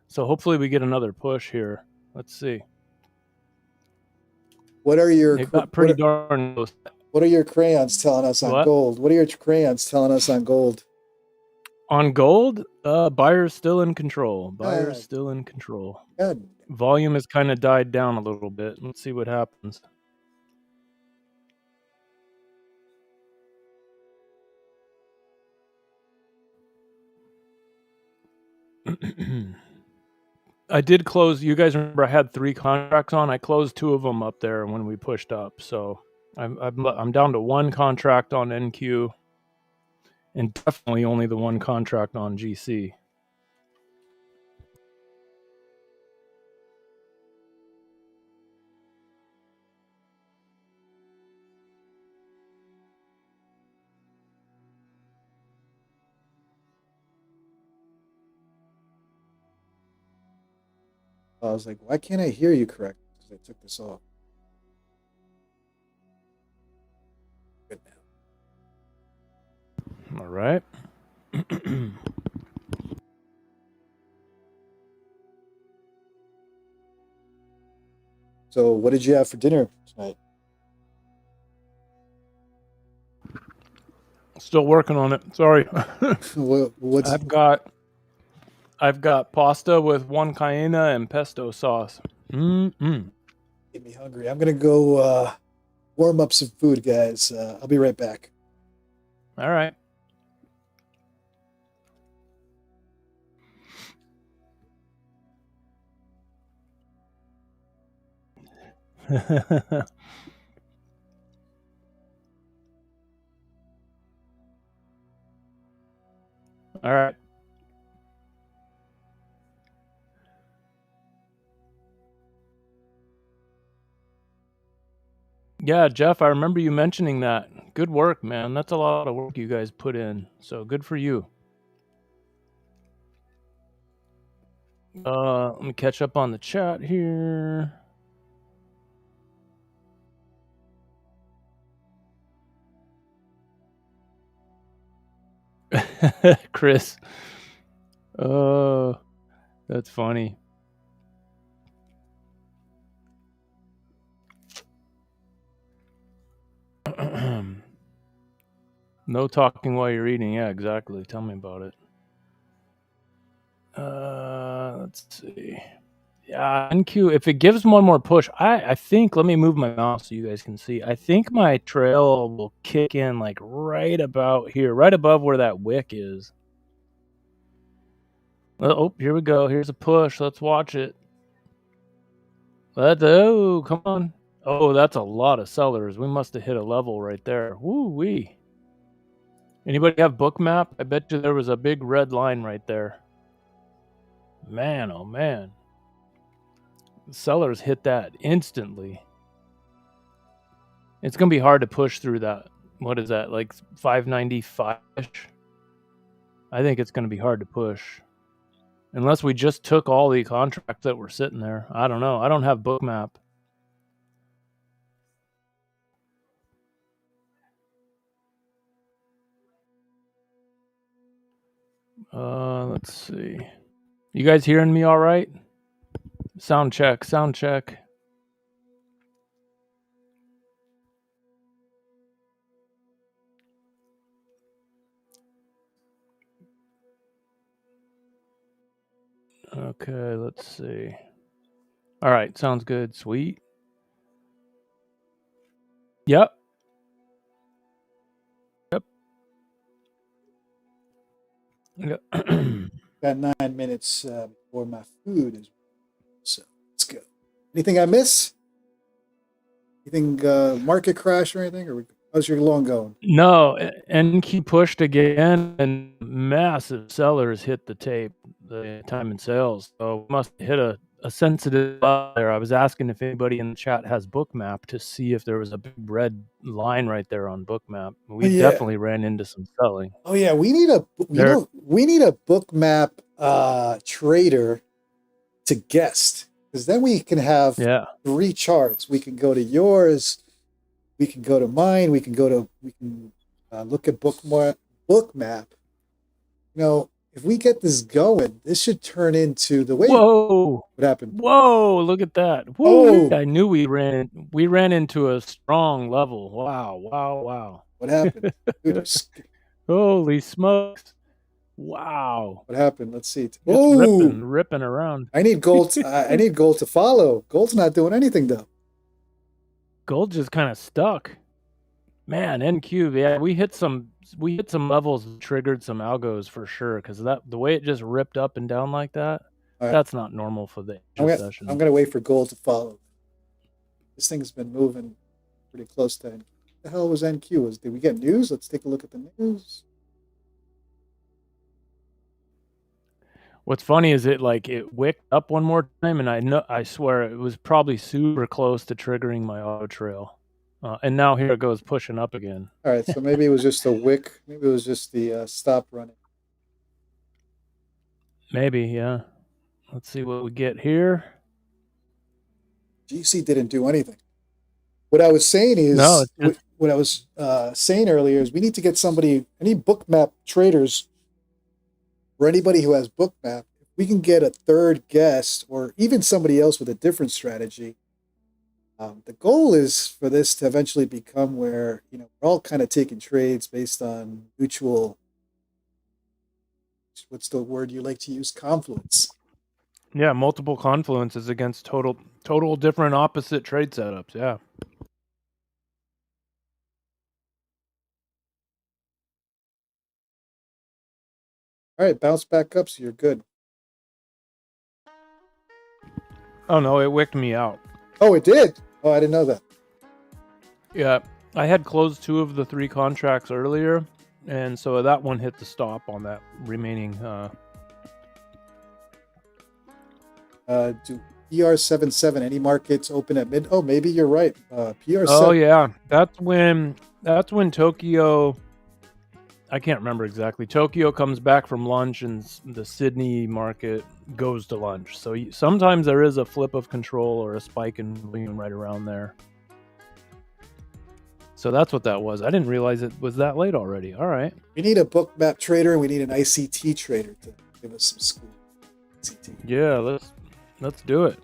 So hopefully we get another push here. Let's see. What are your It got pretty darn close. what are your crayons telling us on What? gold? What are your crayons telling us on gold? On gold, buyer's still in control. Buyer's God. still in control. God. Volume has kind of died down a little bit. Let's see what happens. I did close. You guys remember I had 3 contracts on. I closed 2 of them up there when we pushed up. So I'm down to 1 contract on NQ, and definitely only the 1 contract on GC. I was like, why can't I hear you correctly? Because I took this off. Good now. All right. So, what did you have for dinner tonight? Still working on it. Sorry. What's I've got pasta with 1 cayena and pesto sauce. Get me hungry. I'm gonna go warm up some food, guys. I'll be right back. All right. All right. Yeah, Jeff, I remember you mentioning that. Good work, man. That's a lot of work you guys put in. So good for you. Let me catch up on the chat here. Chris. Oh, that's funny. No talking while you're eating. Yeah, exactly. Tell me about it. Let's see. Yeah, NQ. If it gives 1 more push, I think. Let me move my mouse so you guys can see. I think my trail will kick in like right about here, right above where that wick is. Oh, here we go. Here's a push. Let's watch it. Oh, come on. Oh, that's a lot of sellers. We must have hit a level right there. Woo-wee. Anybody have Bookmap? I bet you there was a big red line right there. Man, oh man. Sellers hit that instantly. It's going to be hard to push through that. What is that, like 595-ish? I think it's going to be hard to push. Unless we just took all the contracts that were sitting there. I don't know. I don't have Bookmap. Let's see. You guys hearing me all right? Sound check, sound check. Okay, let's see. All right, sounds good. Sweet. Yep. Got 9 minutes before my food is. So let's go. Anything I miss? Anything market crash or anything? Or how's your long going? No, NQ pushed again, and massive sellers hit the tape, the time and sales. So must hit a sensitive spot there. I was asking if anybody in the chat has Bookmap to see if there was a big red line right there on Bookmap. We definitely ran into some selling. Oh yeah, we need a we need a Bookmap trader to guest. Because then we can have Yeah. 3 charts. We can go to yours. We can go to mine. We can look at Bookmap. You know, if we get this going, this should turn into the way. Whoa. What happened? Whoa, look at that. Woo, Oh, I knew we ran into a strong level. Wow, wow, wow. what happened? Dude, Holy smokes. Wow. what happened? Let's see. Just Oh, ripping around. I need gold. I need gold to follow. Gold's not doing anything though. Gold just kind of stuck. Man, NQ, yeah, we hit some levels that triggered some algos for sure, because the way it just ripped up and down like that, All right. that's not normal for the session. I'm gonna wait for gold to follow. This thing's been moving pretty close to NQ. What the hell was NQ? Did we get news? Let's take a look at the news. What's funny is it wicked up one more time, and I swear it was probably super close to triggering my auto trail. And now here it goes pushing up again. All right, so maybe it was just a wick. Maybe it was just the stop running. Maybe, yeah. Let's see what we get here. GC didn't do anything. What I was saying is, what I was saying earlier is we need to get any Bookmap traders or anybody who has Bookmap. If we can get a third guest or even somebody else with a different strategy, the goal is for this to eventually become where, we're all kind of taking trades based on mutual, what's the word you like to use? Confluence. Yeah, multiple confluences against total different opposite trade setups. Yeah. All right, bounce back up, so you're good. Oh no, it wicked me out. Oh, it did? Oh, I didn't know that. Yeah, I had closed 2 of the 3 contracts earlier, and so that one hit the stop on that remaining. Do PR77 any markets open at mid? Oh, maybe you're right. PR7. Oh yeah, that's when Tokyo. I can't remember exactly. Tokyo comes back from lunch, and the Sydney market goes to lunch. So sometimes there is a flip of control or a spike in volume right around there. So that's what that was. I didn't realize it was that late already. All right. We need a Bookmap trader, and we need an ICT trader to give us some school. ICT. Yeah, let's do it.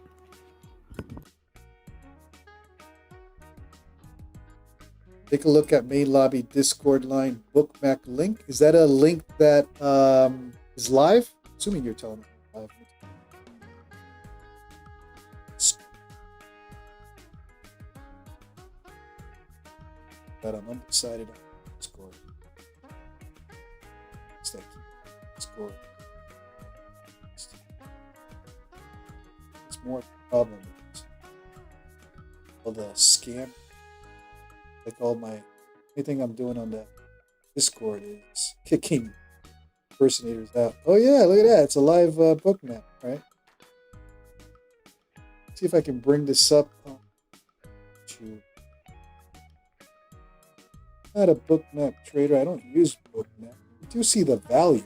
Take a look at main lobby Discord line Bookmap link. Is that a link that is live? Assuming you're telling me live. But I'm undecided on Discord. Discord. It's more problem. All the scam. Anything I'm doing on the Discord is kicking impersonators out. Oh yeah, look at that. It's a live Bookmap, right? See if I can bring this up on YouTube. Not a Bookmap trader. I don't use Bookmap. I do see the value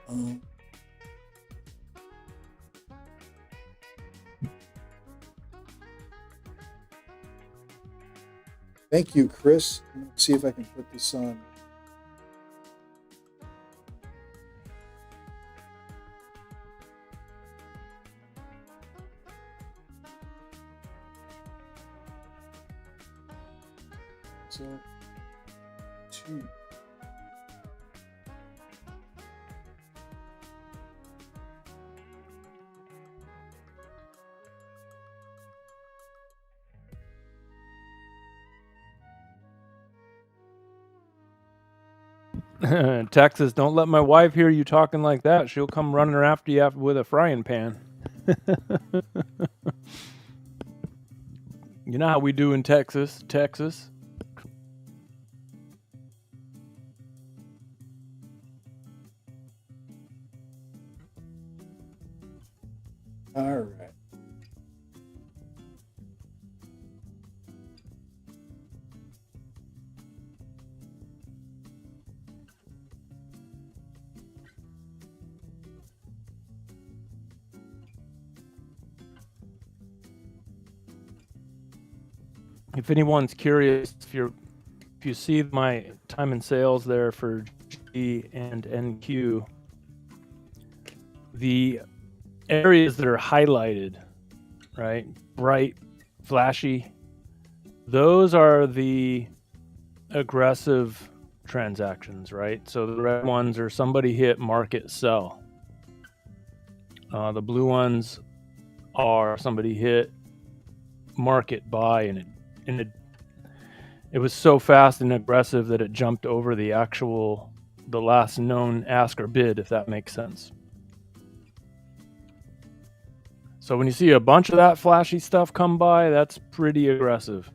in it. Thank you, Chris. Let's see if I can put this on. So, 2. Texas, don't let my wife hear you talking like that. She'll come running after you with a frying pan. You know how we do in Texas. All right. if anyone's curious, if you see my time and sales there for G and NQ, the areas that are highlighted, right, bright, flashy, those are the aggressive transactions, right? So the red ones are somebody hit market sell. The blue ones are somebody hit market buy, and it was so fast and aggressive that it jumped over the last known ask or bid, if that makes sense. So when you see a bunch of that flashy stuff come by, that's pretty aggressive.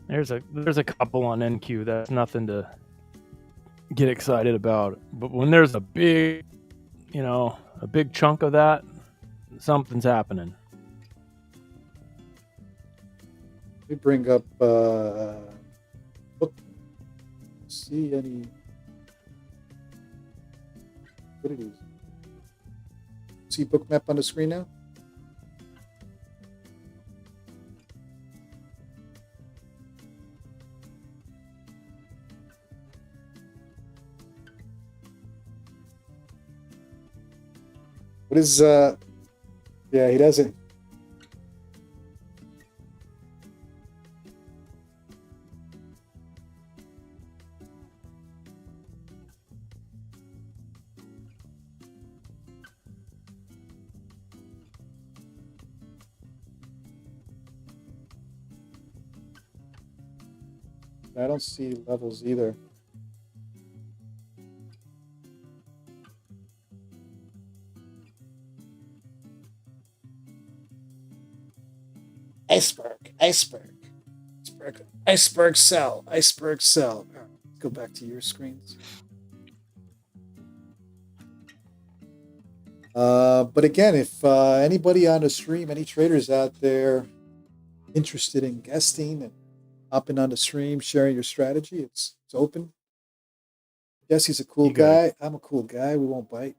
There's a couple on NQ. That's nothing to get excited about. But when there's a big chunk of that, something's happening. Let me bring up see any liquidities. See bookmap on the screen now? What is yeah, he doesn't. I don't see levels either. Iceberg sell. All right, go back to your screens. But again, if anybody on the stream, any traders out there interested in guesting and hopping on the stream, sharing your strategy, it's open. Jesse's a cool guy. I'm a cool guy. We won't bite.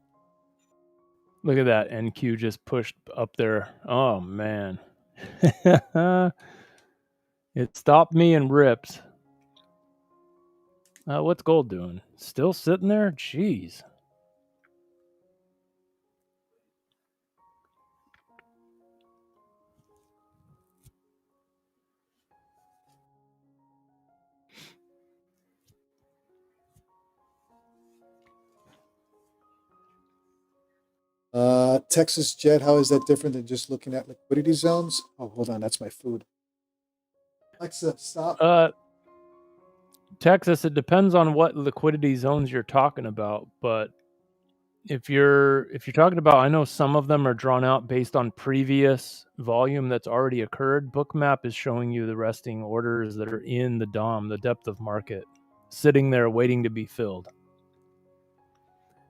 Look at that. NQ just pushed up there. Oh, man. It stopped me and ripped. What's gold doing? Still sitting there? Jeez. Texas Jet, how is that different than just looking at liquidity zones? Oh, hold on, that's my food. Alexa, stop. Texas, it depends on what liquidity zones you're talking about, but if you're talking about, I know some of them are drawn out based on previous volume that's already occurred. Bookmap is showing you the resting orders that are in the DOM, the depth of market, sitting there waiting to be filled.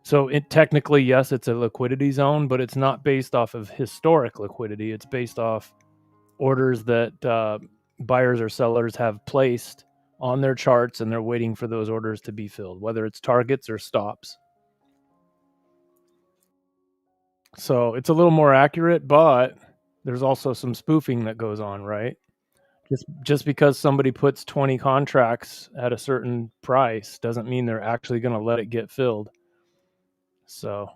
So it technically, yes, it's a liquidity zone, but it's not based off of historic liquidity. It's based off orders that buyers or sellers have placed on their charts, and they're waiting for those orders to be filled, whether it's targets or stops. So it's a little more accurate, but there's also some spoofing that goes on, right? Just because somebody puts 20 contracts at a certain price doesn't mean they're actually going to let it get filled. So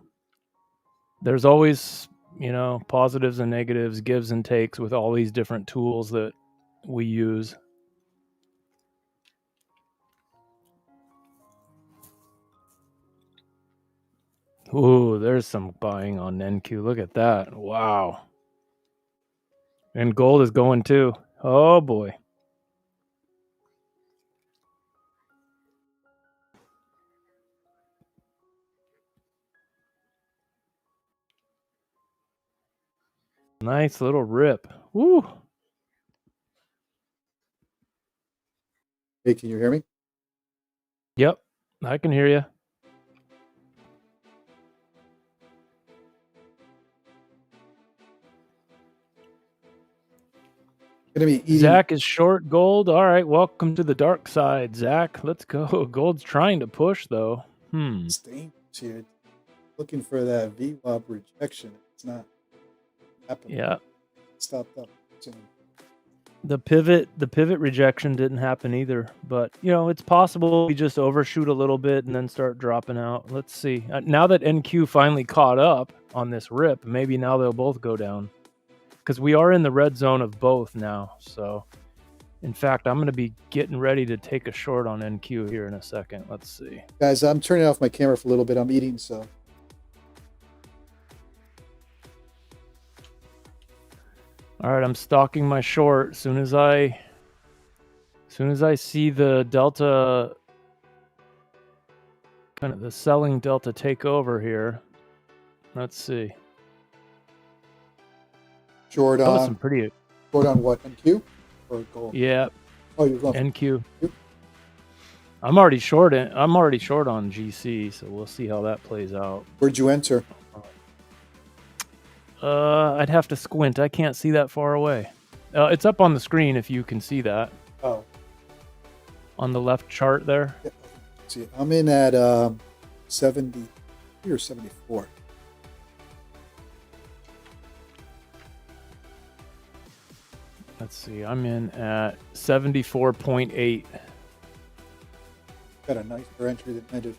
there's always, positives and negatives, gives and takes with all these different tools that we use. Ooh, there's some buying on NQ. Look at that. Wow. And gold is going too. Oh boy. Nice little rip. Woo. Hey, can you hear me? Yep, I can hear you. Gonna be eating. Zach is short gold. All right, welcome to the dark side, Zach. Let's go. Gold's trying to push though. It's dangerous here. Looking for that VWAP rejection. It's It's not happening. Yeah. Stopped up. So, The pivot rejection didn't happen either, but you know, it's possible we just overshoot a little bit and then start dropping out. Let's see. Now that NQ finally caught up on this rip, maybe now they'll both go down, because we are in the red zone of both now. So in fact, I'm going to be getting ready to take a short on NQ here in a second. Let's see. guys, I'm turning off my camera for a little bit. I'm eating, so. All right, I'm stalking my short. As soon as I see the delta, kind of the selling delta take over here. Let's see. Short That was on. some pretty. Short on what? NQ or gold? Yeah. Oh, you're going NQ. I'm already short. I'm already short on GC, so we'll see how that plays out. Where'd you enter? I'd have to squint. I can't see that far away. It's up on the screen if you can see that. Oh. On the left chart there. Yeah, see, I'm in at 73 or 74. Let's see. I'm in at 74.8. Got a nicer entry than I did.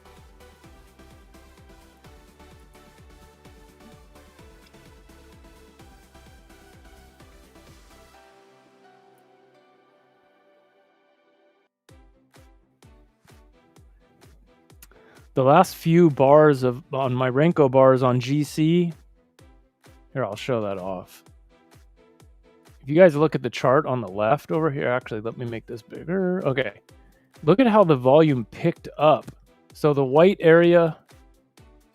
The last few bars on my Renko bars on GC. Here, I'll show that off. If you guys look at the chart on the left over here, actually, let me make this bigger. Okay. Look at how the volume picked up. So the white area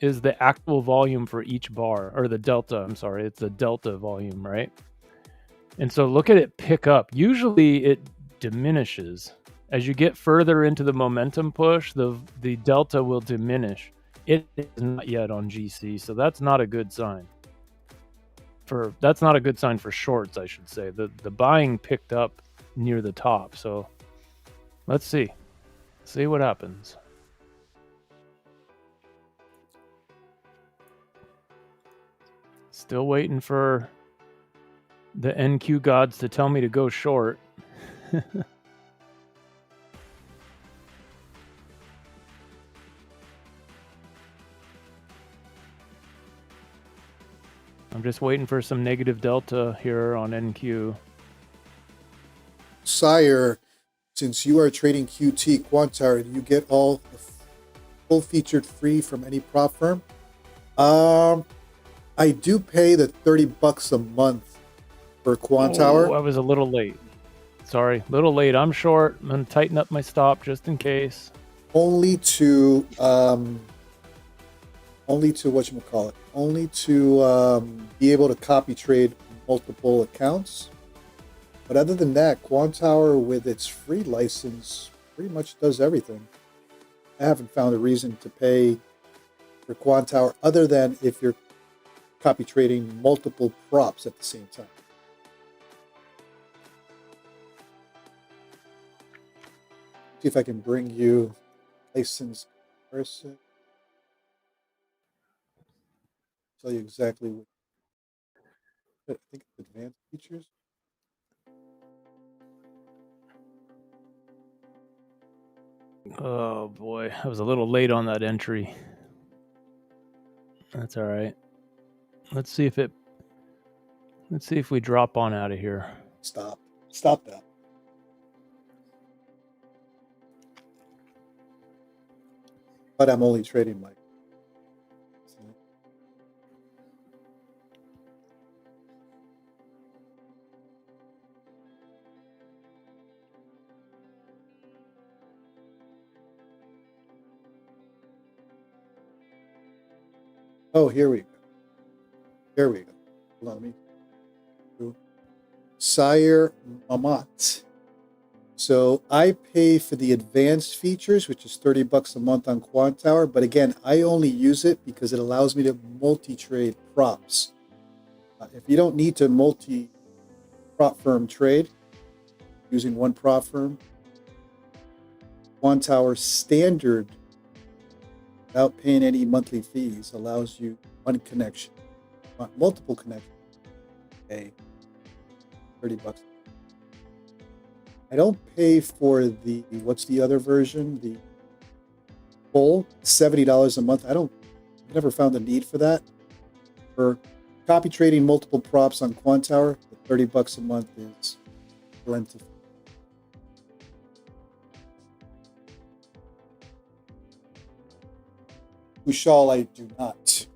is the actual volume for each bar, or the delta. I'm sorry, it's the delta volume, right? And so look at it pick up. Usually it diminishes. As you get further into the momentum push, the delta will diminish. It is not yet on GC, so that's not a good sign. That's not a good sign for shorts, I should say. The buying picked up near the top, so let's see. See what happens. Still waiting for the NQ gods to tell me to go short. I'm just waiting for some negative delta here on NQ. Sire, since you are trading QT Quantar, do you get all the full featured free from any prop firm? I do pay the $30 a month for Quantower. Oh, I was a little late. Sorry, a little late. I'm short. I'm gonna tighten up my stop just in case. Only to whatchamacallit, only to be able to copy trade multiple accounts. But other than that, Quantower with its free license pretty much does everything. I haven't found a reason to pay for Quantower other than if you're copy trading multiple props at the same time. See if I can bring you license person. Tell you exactly what. I think it's advanced features. Oh boy, I was a little late on that entry. That's all right. Let's see if we drop on out of here. Stop that. But I'm only trading like. Oh, here we go. There we go. Hold on, let me do Sire Mamat. So I pay for the advanced features, which is $30 a month on Quantower. But again, I only use it because it allows me to multi-trade props. If you don't need to multi-prop firm trade using one prop firm, Quantower standard, without paying any monthly fees, allows you one connection, want multiple connections, pay $30. I don't pay for the, what's the other version? The full $70 a month. I never found the need for that. For copy trading multiple props on Quant Tower, the $30 a month is plentiful. Kushal, I do not.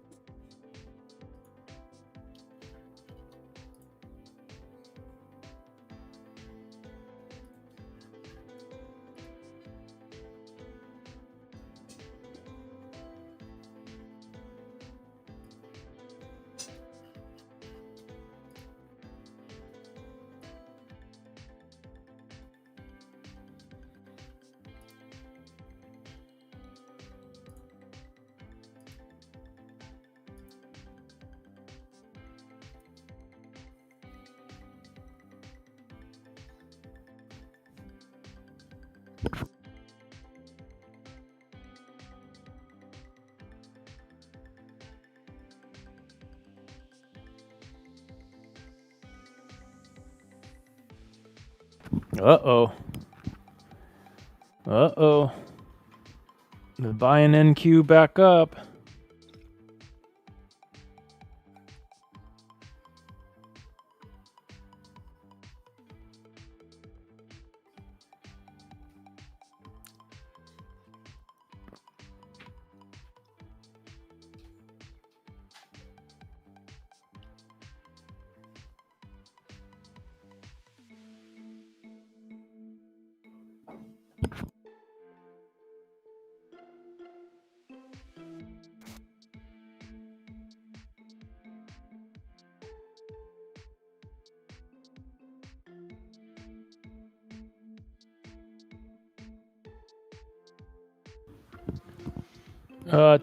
Uh-oh. Uh-oh. The buying NQ back up.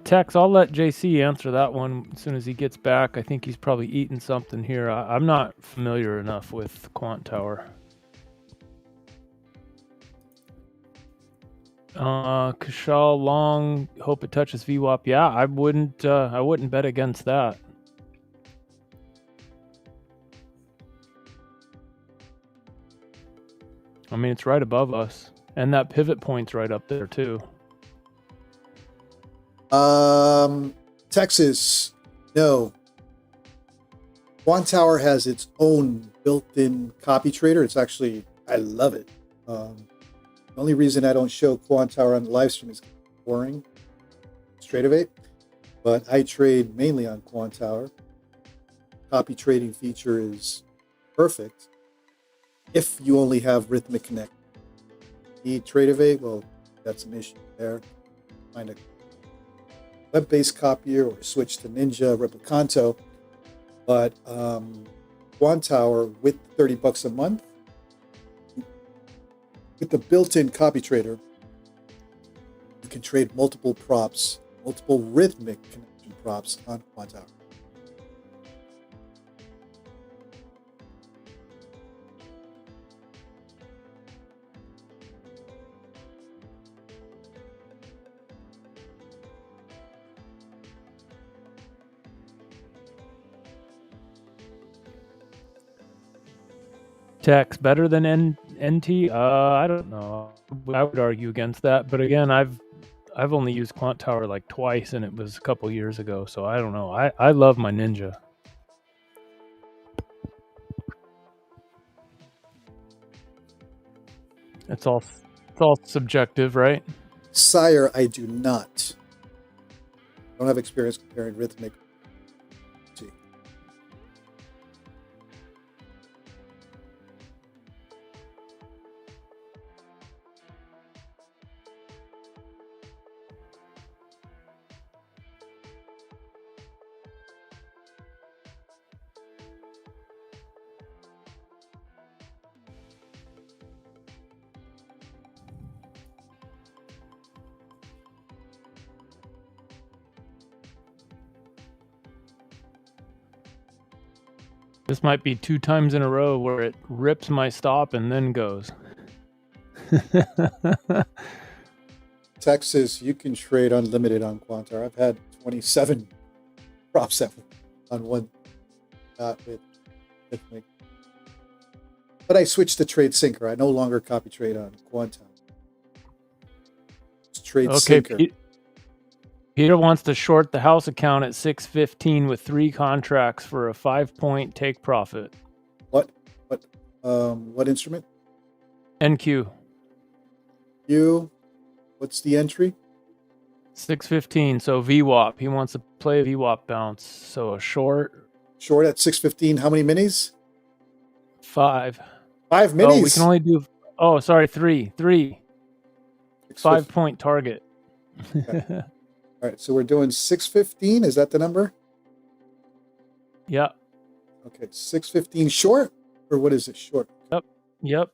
Tex, I'll let JC answer that one as soon as he gets back. I think he's probably eating something here. I'm not familiar enough with Quant Tower. Kushal long, hope it touches VWAP. Yeah, I wouldn't bet against that. I mean, it's right above us, and that pivot point's right up there too. Texas, no. Quant Tower has its own built-in copy trader. It's actually, I love it. The only reason I don't show Quant Tower on the live stream is boring. It's Tradeify, but I trade mainly on Quant Tower. Copy trading feature is perfect if you only have Rhythmic Connect. Need Tradeify? Well, that's an issue there. Find a web-based copier or switch to Ninja, Replicanto. But Quant Tower with $30 a month, with the built-in copy trader, you can trade multiple props, multiple rhythmic connection props on Quant Tower. Tex better than NT? I don't know. I would argue against that, but again, I've only used Quant Tower like twice, and it was a couple years ago, so I don't know. I love my Ninja. It's all subjective, right? Sire, I do not. I don't have experience comparing rhythmic. This might be 2 times in a row where it rips my stop and then goes. Texas, you can trade unlimited on Quant Tower. I've had 27 props on one got with me. But I switched to Tradesyncer. I no longer copy trade on Quantum. It's Tradesyncer. Okay, Peter wants to short the house account at 615 with 3 contracts for a 5-point take profit. What instrument? NQ. What's the entry? 615. So VWAP. He wants to play a VWAP bounce. So a short. Short at 615. How many minis? 5. 5 minis. Oh, we can only do. Oh, sorry, 3. 5-point target. Okay. All right, so we're doing 615. Is that the number? Yeah. Okay, 615 short, or what is it? Short. Yep.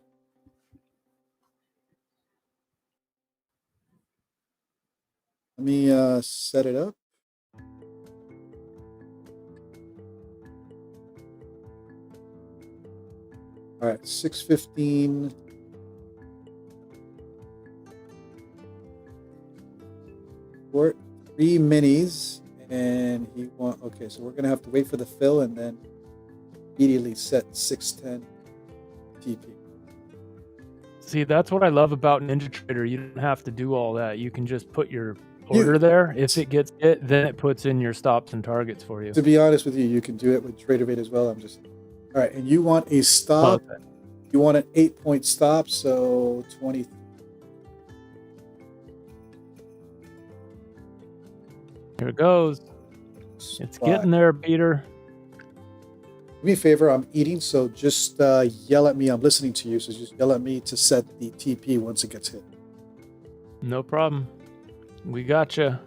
Let me set it up. All right, 615. Short, 3 minis, and okay, so we're gonna have to wait for the fill and then immediately set 610 TP. See, that's what I love about NinjaTrader. You don't have to do all that. You can just put your order there. If it gets hit, then it puts in your stops and targets for you. To be honest with you, you can do it with Tradeify as well. All right, and you want a stop. Okay. You want an 8-point stop, so 20. Here it goes. It's getting there, Peter. Do me a favor, I'm eating, so just yell at me. I'm listening to you, so just yell at me to set the TP once it gets hit. No problem. We got you.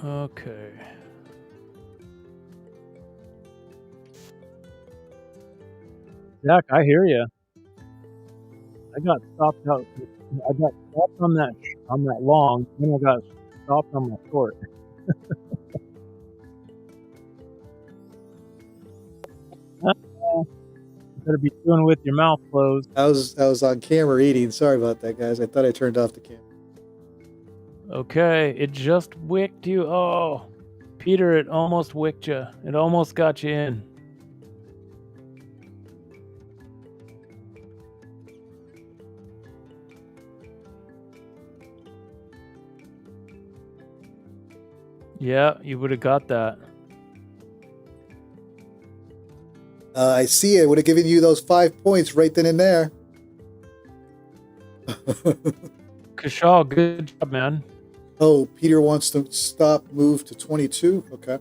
Okay. Jack, I hear you. I got stopped out. I got stopped on that long, then I got stopped on my short. Better be doing it with your mouth closed. I was on camera eating. Sorry about that, guys. I thought I turned off the camera. Okay, it just wicked you. Oh, Peter, it almost wicked you. It almost got you in. Yeah, you would have got that. I see it. Would have given you those 5 points right then and there. Kashal, good job, man. Oh, Peter wants to move to 22. Okay.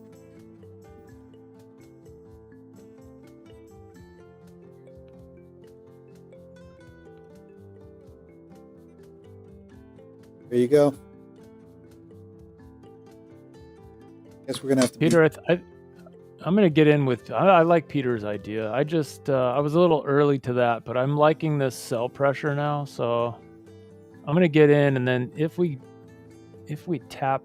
There you go. Guess we're gonna have to. Peter, I'm gonna get in with. I like Peter's idea. I just I was a little early to that, but I'm liking this sell pressure now. So I'm gonna get in, and then if we tap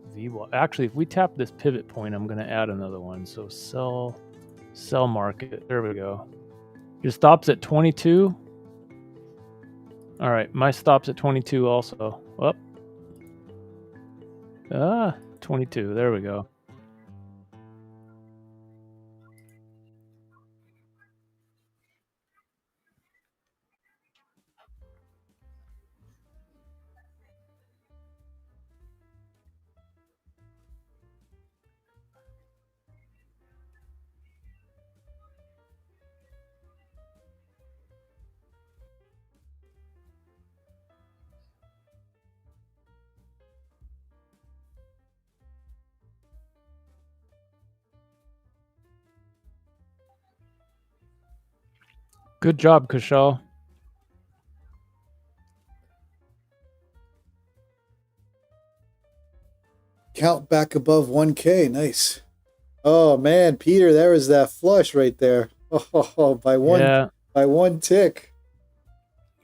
actually if we tap this pivot point, I'm gonna add another one. So sell market. There we go. Your stop's at 22. All right, my stop's at 22 also. Up. 22. There we go. Good job, Kushal. Count back above 1K. Nice. Oh man, Peter, there was that flush right there. Oh, by one tick.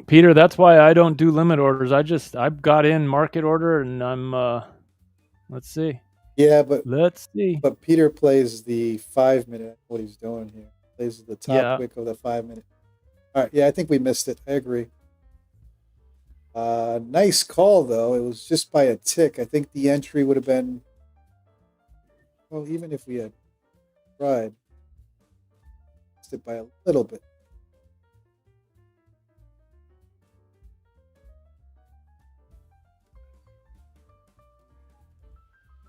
Peter, that's why I don't do limit orders. I've got in market order, and I'm let's see. Yeah, but let's see. But Peter plays the 5 minute. What he's doing here, plays the top wick of the 5 minute. All right, yeah, I think we missed it. I agree. Nice call though. It was just by a tick. I think the entry would have been, well, even if we had tried, missed it by a little bit.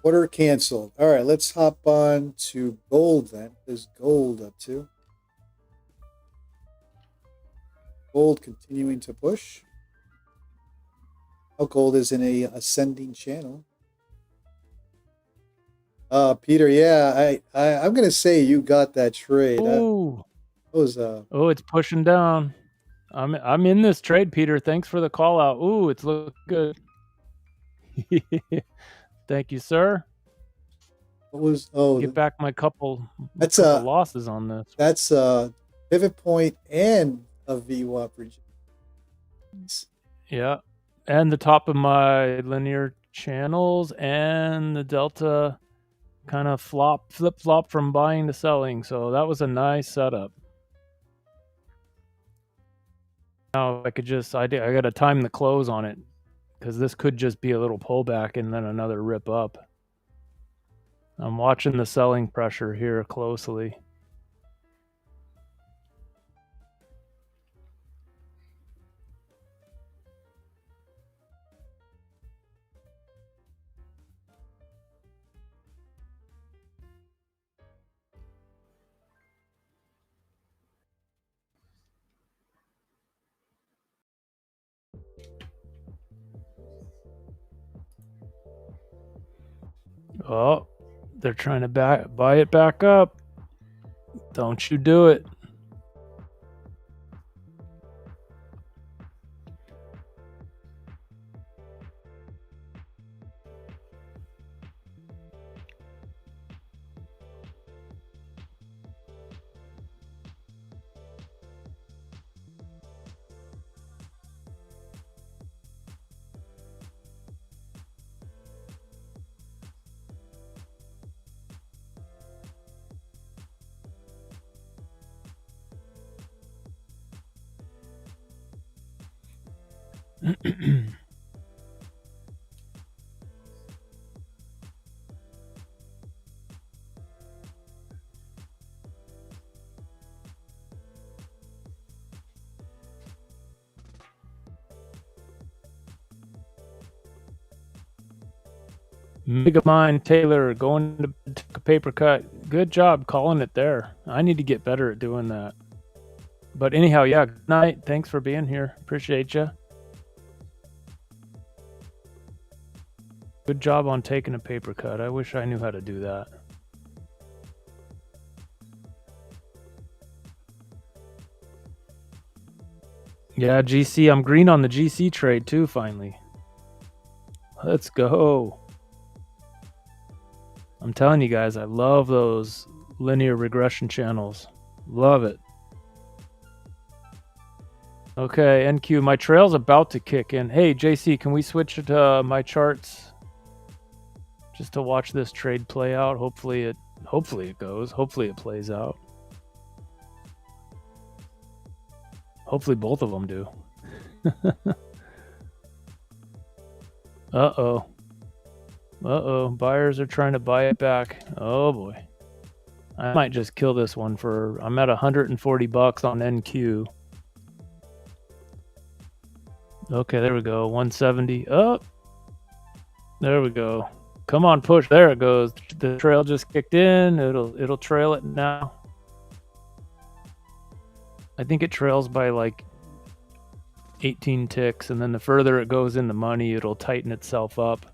Order canceled. All right, let's hop on to gold then. What is gold up to? Gold continuing to push. Oh, gold is in a ascending channel. Peter, yeah, I'm gonna say you got that trade. Ooh. That was Oh, it's pushing down. I'm in this trade, Peter. Thanks for the call out. Ooh, it's looking good. Thank you, sir. what was Get back my couple that's losses on this. That's a pivot point and a VWAP region. Yeah. And the top of my linear channels and the delta kind of flip flop from buying to selling. So that was a nice setup. Now I could just I got to time the close on it because this could just be a little pullback and then another rip up. I'm watching the selling pressure here closely. Oh, they're trying to buy it back up. Don't you do it. Megamind Taylor going to take a paper cut. Good job calling it there. I need to get better at doing that. But anyhow, yeah, good night. Thanks for being here. Appreciate you. Good job on taking a paper cut. I wish I knew how to do that. Yeah, GC. I'm green on the GC trade too, finally. Let's go. I'm telling you guys, I love those linear regression channels. Love it. Okay, NQ, my trail's about to kick in. Hey, JC, can we switch to my charts just to watch this trade play out? Hopefully it goes. Hopefully it plays out. Hopefully both of them do. Uh-oh. Uh-oh, buyers are trying to buy it back. Oh boy. I might just kill this one for, I'm at 140 bucks on NQ. Okay, there we go. 170. Oh, there we go. Come on, push. There it goes. The trail just kicked in. It'll trail it now. I think it trails by like 18 ticks, and then the further it goes in the money, it'll tighten itself up.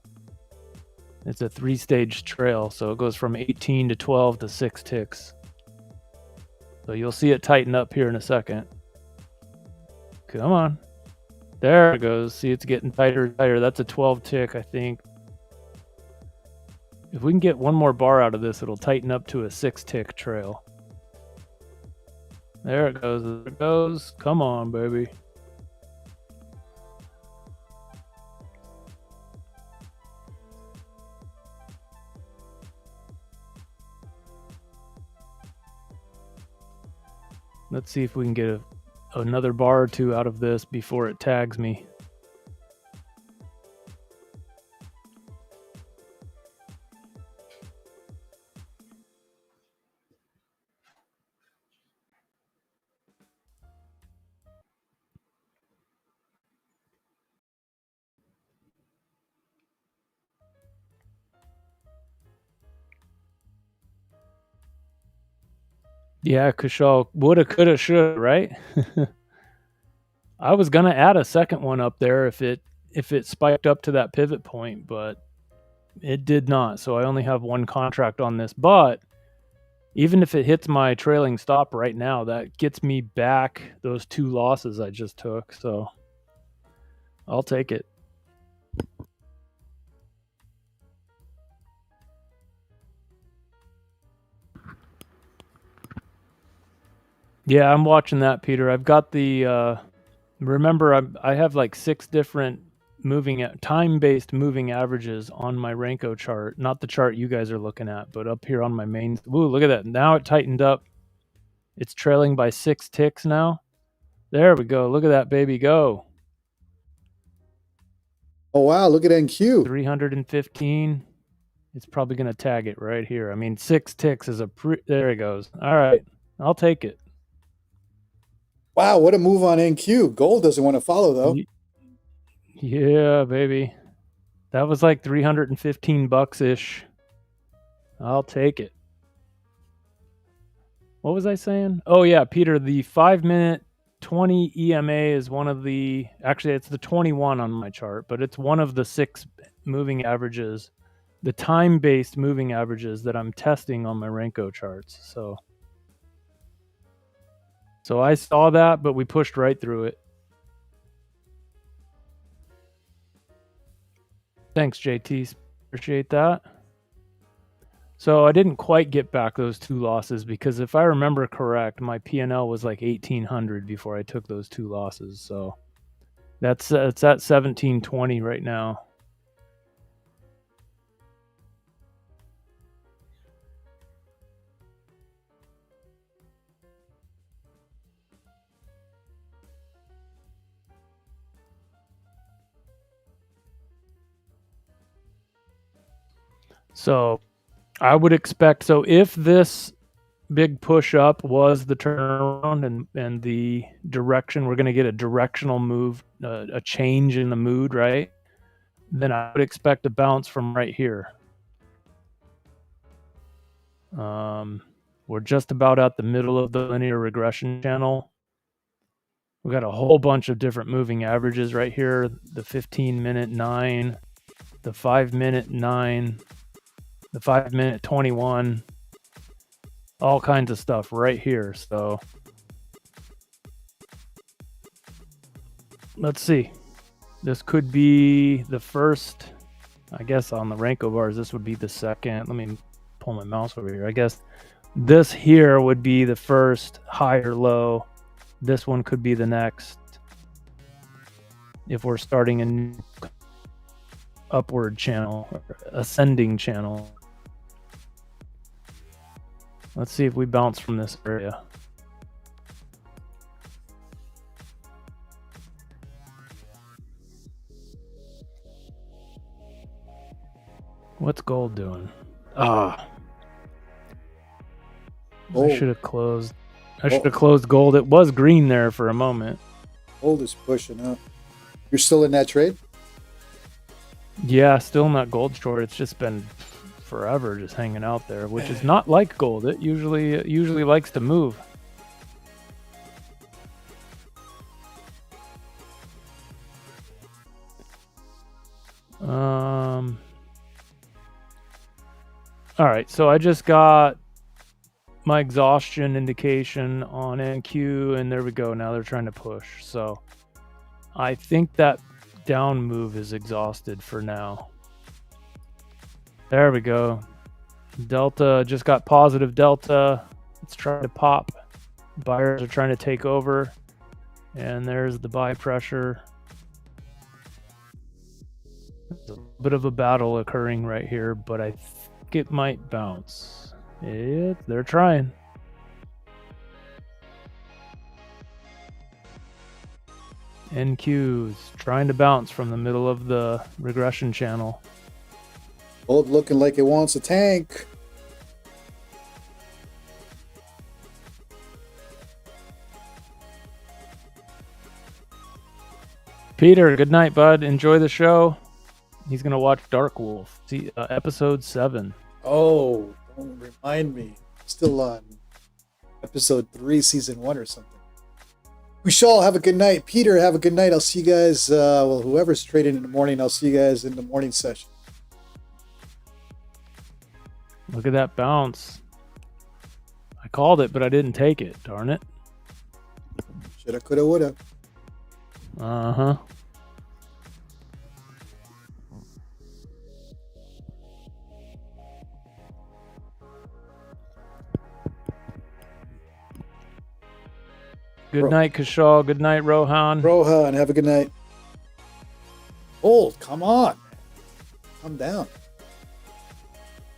It's a 3-stage trail, so it goes from 18 to 12 to 6 ticks. So you'll see it tighten up here in a second. Come on. There it goes. See, it's getting tighter and tighter. That's a 12 tick, I think. If we can get one more bar out of this, it'll tighten up to a 6 tick trail. There it goes. There it goes. Come on, baby. Let's see if we can get another bar or two out of this before it tags me. Yeah, Kushal. Woulda, coulda, shoulda, right? I was gonna add a second one up there if it spiked up to that pivot point, but it did not. So I only have one contract on this. But even if it hits my trailing stop right now, that gets me back those 2 losses I just took. So I'll take it. Yeah, I'm watching that, Peter. I've got the remember I have like 6 different time-based moving averages on my Renko chart, not the chart you guys are looking at, but up here on my main. Ooh, look at that. Now it tightened up. It's trailing by 6 ticks now. There we go. Look at that baby go. Oh, wow. Look at NQ. 315. It's probably going to tag it right here. I mean, 6 ticks is there it goes. All right. I'll take it. Wow, what a move on NQ. Gold doesn't want to follow, though. Yeah, baby. That was like $315-ish. I'll take it. What was I saying? Oh, yeah, Peter, the 5-minute 20 EMA is one of the... Actually, it's the 21 on my chart, but it's one of the 6 moving averages, the time-based moving averages that I'm testing on my Renko charts. So I saw that, but we pushed right through it. Thanks, JT. Appreciate that. So I didn't quite get back those 2 losses because if I remember correct, my P&L was like 1,800 before I took those 2 losses. So it's at 1720 right now. So I would expect, so if this big push up was the turnaround and the direction, we're going to get a directional move, a change in the mood, right? Then I would expect a bounce from right here. We're just about at the middle of the linear regression channel. We've got a whole bunch of different moving averages right here. The 15-minute 9, the 5-minute 9, the 5-minute 21, all kinds of stuff right here. So let's see. This could be the first, I guess on the Renko bars, this would be the second. Let me pull my mouse over here. I guess this here would be the first high or low. This one could be the next. If we're starting an upward channel, or ascending channel. Let's see if we bounce from this area. What's gold doing? I should have closed. I should have closed gold. It was green there for a moment. Gold is pushing up. You're still in that trade? Yeah, still not gold short. It's just been forever just hanging out there, which is not like gold. It usually likes to move. All right, so I just got my exhaustion indication on NQ, and there we go. Now they're trying to push. So I think that down move is exhausted for now. There we go. Delta just got positive delta. It's trying to pop. Buyers are trying to take over. And there's the buy pressure. There's a bit of a battle occurring right here, but I think it might bounce. They're trying. NQ's trying to bounce from the middle of the regression channel. Gold looking like it wants a tank. Peter, good night, bud. Enjoy the show. He's going to watch Dark Wolf, episode 7. Oh, don't remind me. Still on episode 3, season 1 or something. Kushal, have a good night. Peter, have a good night. I'll see you guys. Well, whoever's trading in the morning, I'll see you guys in the morning session. Look at that bounce. I called it, but I didn't take it. Darn it. Shoulda, coulda, woulda. Uh-huh. Good night, Kishal. Good night, Rohan. Rohan, have a good night. Gold, come on. Come down.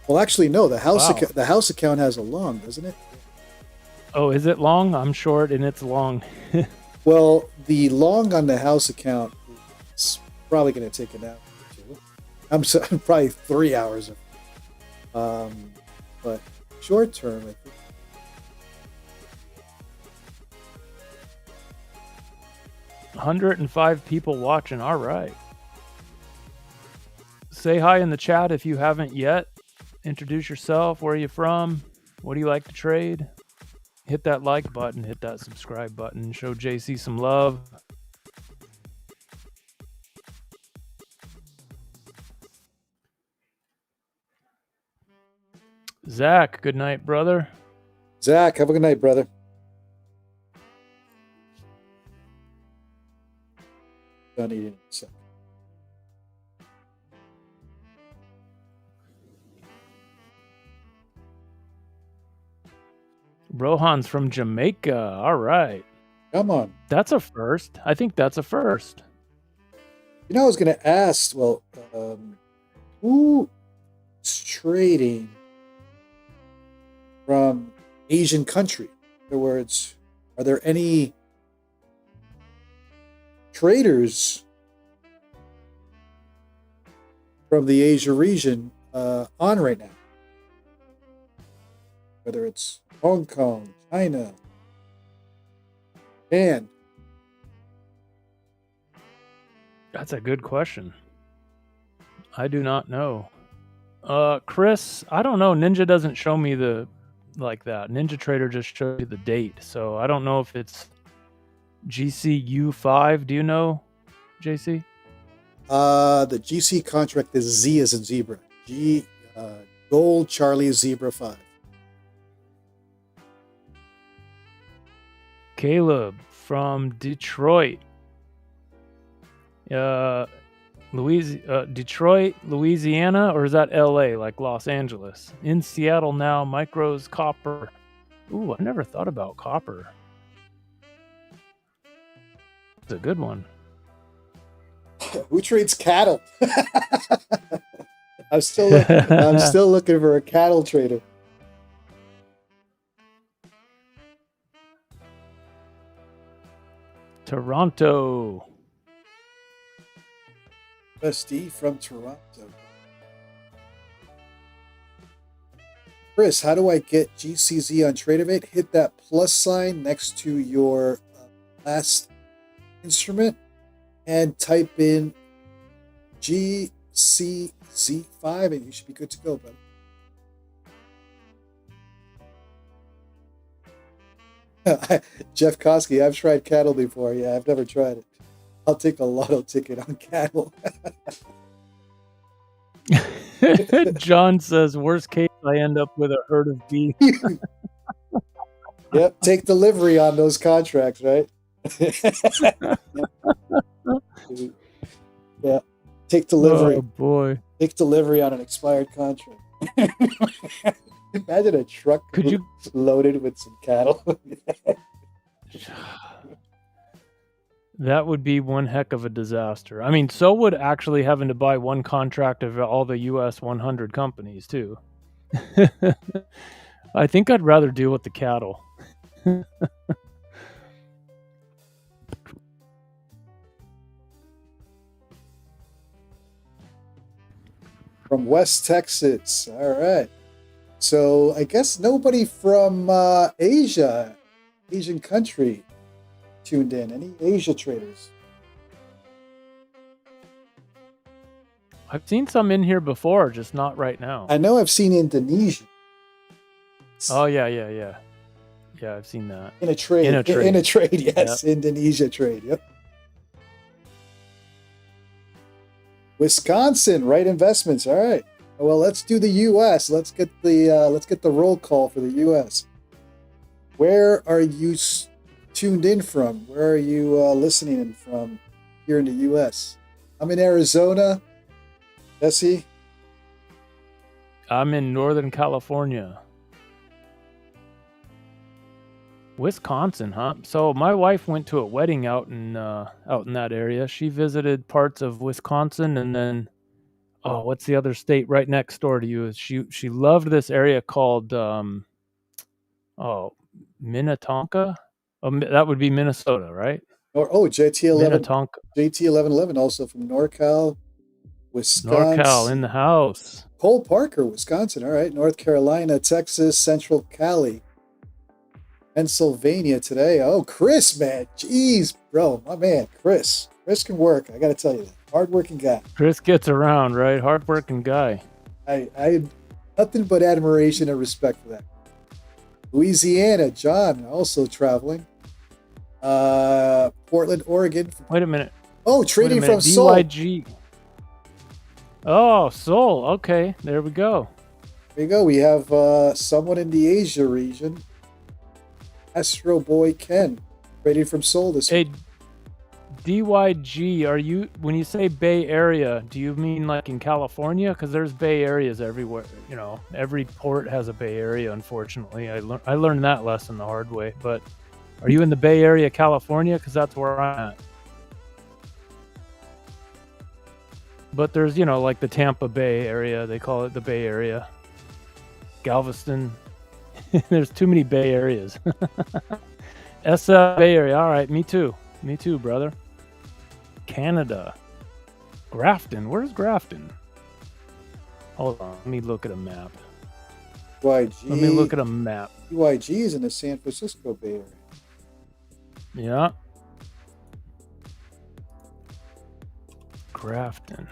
Well, actually, no. The house account has a long, doesn't it? Oh, is it long? I'm short, and it's long. Well, the long on the house account is probably going to take an hour or two. I'm probably 3 hours. But short term, I think. $105 people watching. All right. Say hi in the chat if you haven't yet. Introduce yourself. Where are you from? What do you like to trade? Hit that like button. Hit that subscribe button. Show JC some love. Zach, good night, brother. Zach, have a good night, brother. Done eating in a second. Rohan's from Jamaica. All right. Come on. That's a first. I think that's a first. You know, I was going to ask, well, who's trading from Asian country? In other words, are there any traders from the Asia region on right now? Whether it's Hong Kong, China, and that's a good question. I do not know. Chris, I don't know. Ninja doesn't show me the like that. Ninja Trader just shows you the date. So I don't know if it's GCU5. Do you know, JC? The GC contract is Z as in zebra. Gold Charlie Zebra 5. Caleb from Detroit. Detroit, Louisiana, or is that LA, like Los Angeles? In Seattle now, micros, copper. Ooh, I never thought about copper. It's a good one. Who trades cattle? I'm still looking for a cattle trader. Toronto. Bestie from Toronto. Chris, how do I get GCZ on Tradeify? Hit that plus sign next to your last instrument and type in GCZ5 and you should be good to go, buddy. Jeff Koski, I've tried cattle before. Yeah, I've never tried it. I'll take a lotto ticket on cattle. John says, worst case, I end up with a herd of beef. Yep, take delivery on those contracts, right? Yeah, take delivery. Oh, boy. Take delivery on an expired contract. Imagine a truck loaded with some cattle. That would be one heck of a disaster. I mean, so would actually having to buy one contract of all the US 100 companies, too. I think I'd rather deal with the cattle. From West Texas. All right. So I guess nobody from Asian country tuned in. Any Asia traders? I've seen some in here before, just not right now. I know I've seen Indonesia. Oh, yeah. Yeah, I've seen that. In a trade. In a trade. In a trade, yes. Yep. Indonesia trade. Yep. Wisconsin, right investments. All right. Well, let's do the U.S. Let's get the roll call for the U.S. Where are you tuned in from? Where are you listening in from here in the U.S.? I'm in Arizona. Jesse? I'm in Northern California. Wisconsin, huh? So my wife went to a wedding out in that area. She visited parts of Wisconsin, and then what's the other state right next door to you? She loved this area called Minnetonka. That would be Minnesota, right? JT11 JT1111 also from NorCal, Wisconsin. NorCal in the house. Cole Parker, Wisconsin. All right. North Carolina, Texas, Central Cali, Pennsylvania today. Oh, Chris, man. Jeez, bro. My man, Chris. Chris can work. I got to tell you that. Hardworking guy. Chris gets around, right? Hardworking guy. I had nothing but admiration and respect for that. Louisiana, John, also traveling. Portland, Oregon. Wait a minute. Oh, trading from Seoul. DYG. Oh, Seoul. Okay, there we go. There you go. We have someone in the Asia region. Astro Boy Ken, trading from Seoul this week. DYG, when you say Bay Area, do you mean like in California? Because there's Bay Areas everywhere. You know, every port has a Bay Area, unfortunately. I learned that lesson the hard way. But are you in the Bay Area, California? Because that's where I'm at. But there's, like the Tampa Bay area. They call it the Bay Area. Galveston. There's too many Bay Areas. SF Bay Area. All right, me too. Me too, brother. Canada. Grafton. Where's Grafton? Hold on. Let me look at a map. YG. Let me look at a map. YG is in the San Francisco Bay Area. Yeah. Grafton.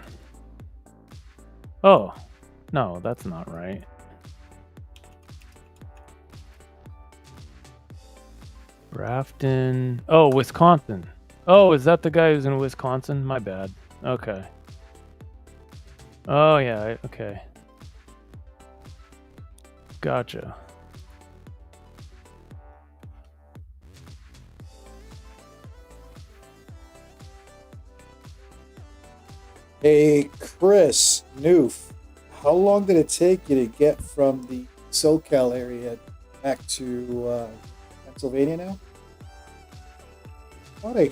Oh, no, that's not right. Grafton. Oh, Wisconsin. Oh, is that the guy who's in Wisconsin? My bad. Okay. Oh, yeah, okay. Gotcha. Hey, Chris Noof, how long did it take you to get from the SoCal area back to Pennsylvania now? I thought I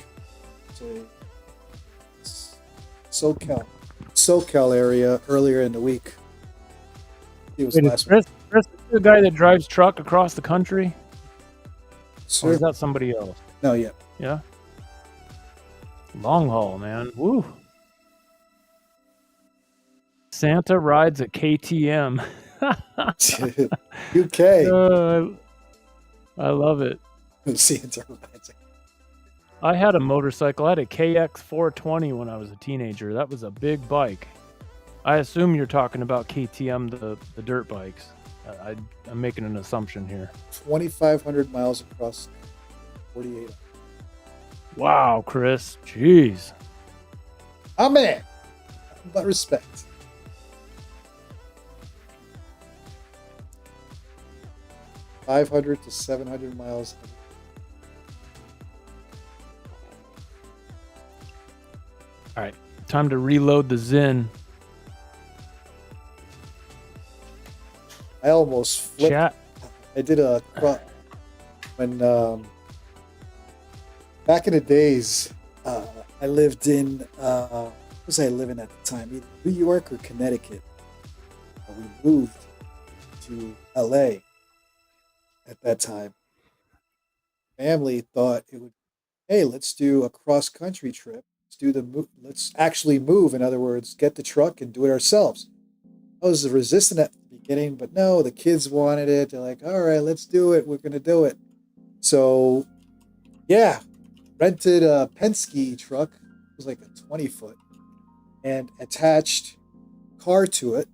SoCal area earlier in the week. It was last week. Chris is the guy that drives truck across the country? Sir? Or is that somebody else? No, yeah. Yeah? Long haul, man. Woo. Santa rides a KTM. UK. I love it. Santa rides. I had a motorcycle. I had a KX 420 when I was a teenager. That was a big bike. I assume you're talking about KTM, the dirt bikes. I'm making an assumption here. 2,500 miles across 48. Wow, Chris. Jeez. Oh, man. But respect. 500 to 700 miles. All right, time to reload the Zen. I almost flipped. Chat. I did when back in the days. I lived in what was I living at the time? Either New York or Connecticut. We moved to LA at that time. Family thought it would. Hey, let's do a cross country trip. Let's actually move. In other words, get the truck and do it ourselves. I was resistant at the beginning, but no, the kids wanted it. They're like, all right, let's do it. We're going to do it. So, yeah, rented a Penske truck. It was like a 20-foot and attached car to it,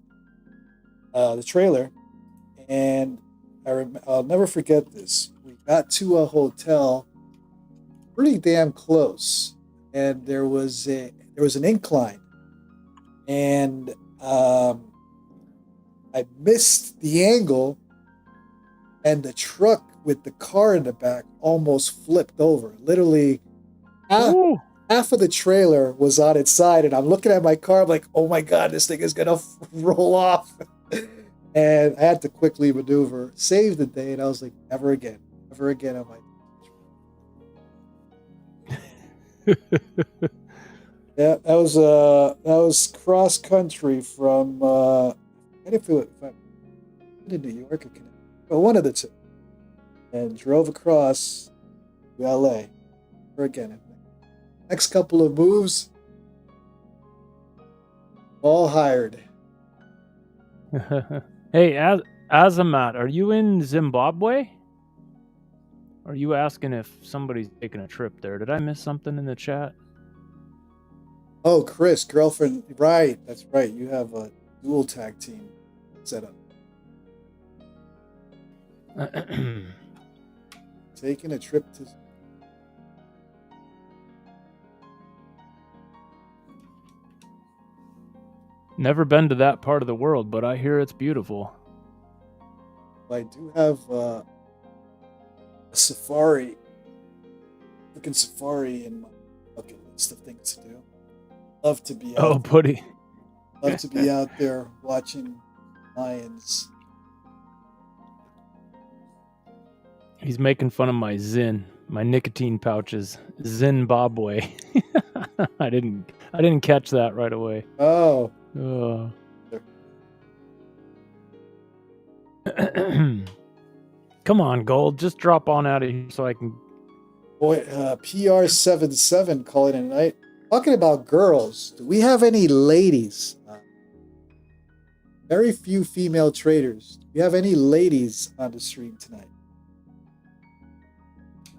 the trailer. And I'll never forget this. We got to a hotel pretty damn close, and there was an incline, and I missed the angle, and the truck with the car in the back almost flipped over. Literally, half, Ooh. half of the trailer was on its side, and I'm looking at my car. I'm like, "Oh my god, this thing is gonna roll off!" And I had to quickly maneuver, save the day, and I was like, "Never again, never again am I." Yeah, that was cross country from I forget if I in New York or Connecticut, well, one of the two, and drove across to LA. Never again. Next couple of moves, all hired. Hey, Azamat, are you in Zimbabwe? Are you asking if somebody's taking a trip there? Did I miss something in the chat? Oh, Chris, girlfriend, right? That's right. You have a dual tag team set up. Taking a trip to. Never been to that part of the world, but I hear it's beautiful. I do have a safari, looking safari in my bucket list of things to do. Love to be out. Oh, buddy. Love to be out there watching lions. He's making fun of my Zin, my nicotine pouches. Zimbabwe. I didn't catch that right away. Oh. Come on, Gold. Just drop on out of here so I can. Boy, PR77 calling it a night. Talking about girls, do we have any ladies? Very few female traders. Do we have any ladies on the stream tonight?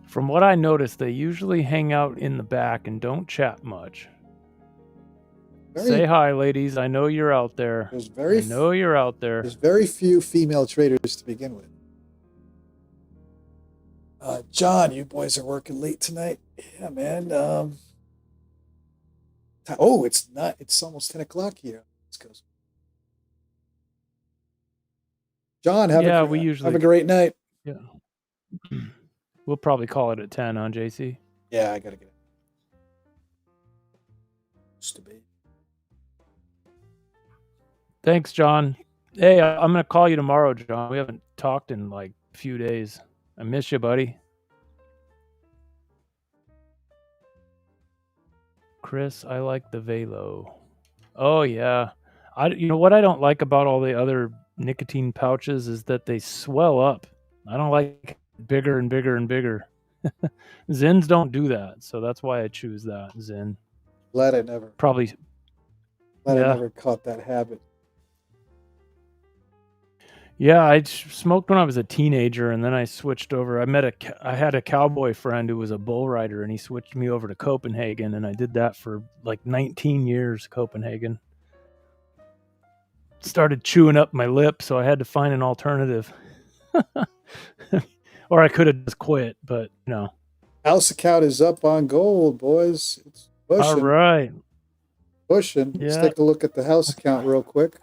From what I noticed, they usually hang out in the back and don't chat much. Say hi, ladies. I know you're out there. I know you're out there. There's very few female traders to begin with. John, you boys are working late tonight. Yeah, man. Oh, it's not. It's almost 10 o'clock here. Let's go. John, have a great night. Yeah. We'll probably call it at 10 on JC. Yeah, I gotta get it. Used to be. Thanks, John. Hey, I'm gonna call you tomorrow, John. We haven't talked in like a few days. I miss you, buddy. Chris, I like the Velo. Oh yeah. You know what I don't like about all the other nicotine pouches is that they swell up. I don't like bigger and bigger and bigger. Zins don't do that, so that's why I choose that Zin. Glad I never caught that habit. Yeah, I smoked when I was a teenager, and then I switched over. I had a cowboy friend who was a bull rider, and he switched me over to Copenhagen, and I did that for like 19 years, Copenhagen. Started chewing up my lip, so I had to find an alternative. Or I could have just quit, but no. House account is up on gold, boys. It's pushing. All right. Pushing. Yeah. Let's take a look at the house account real quick.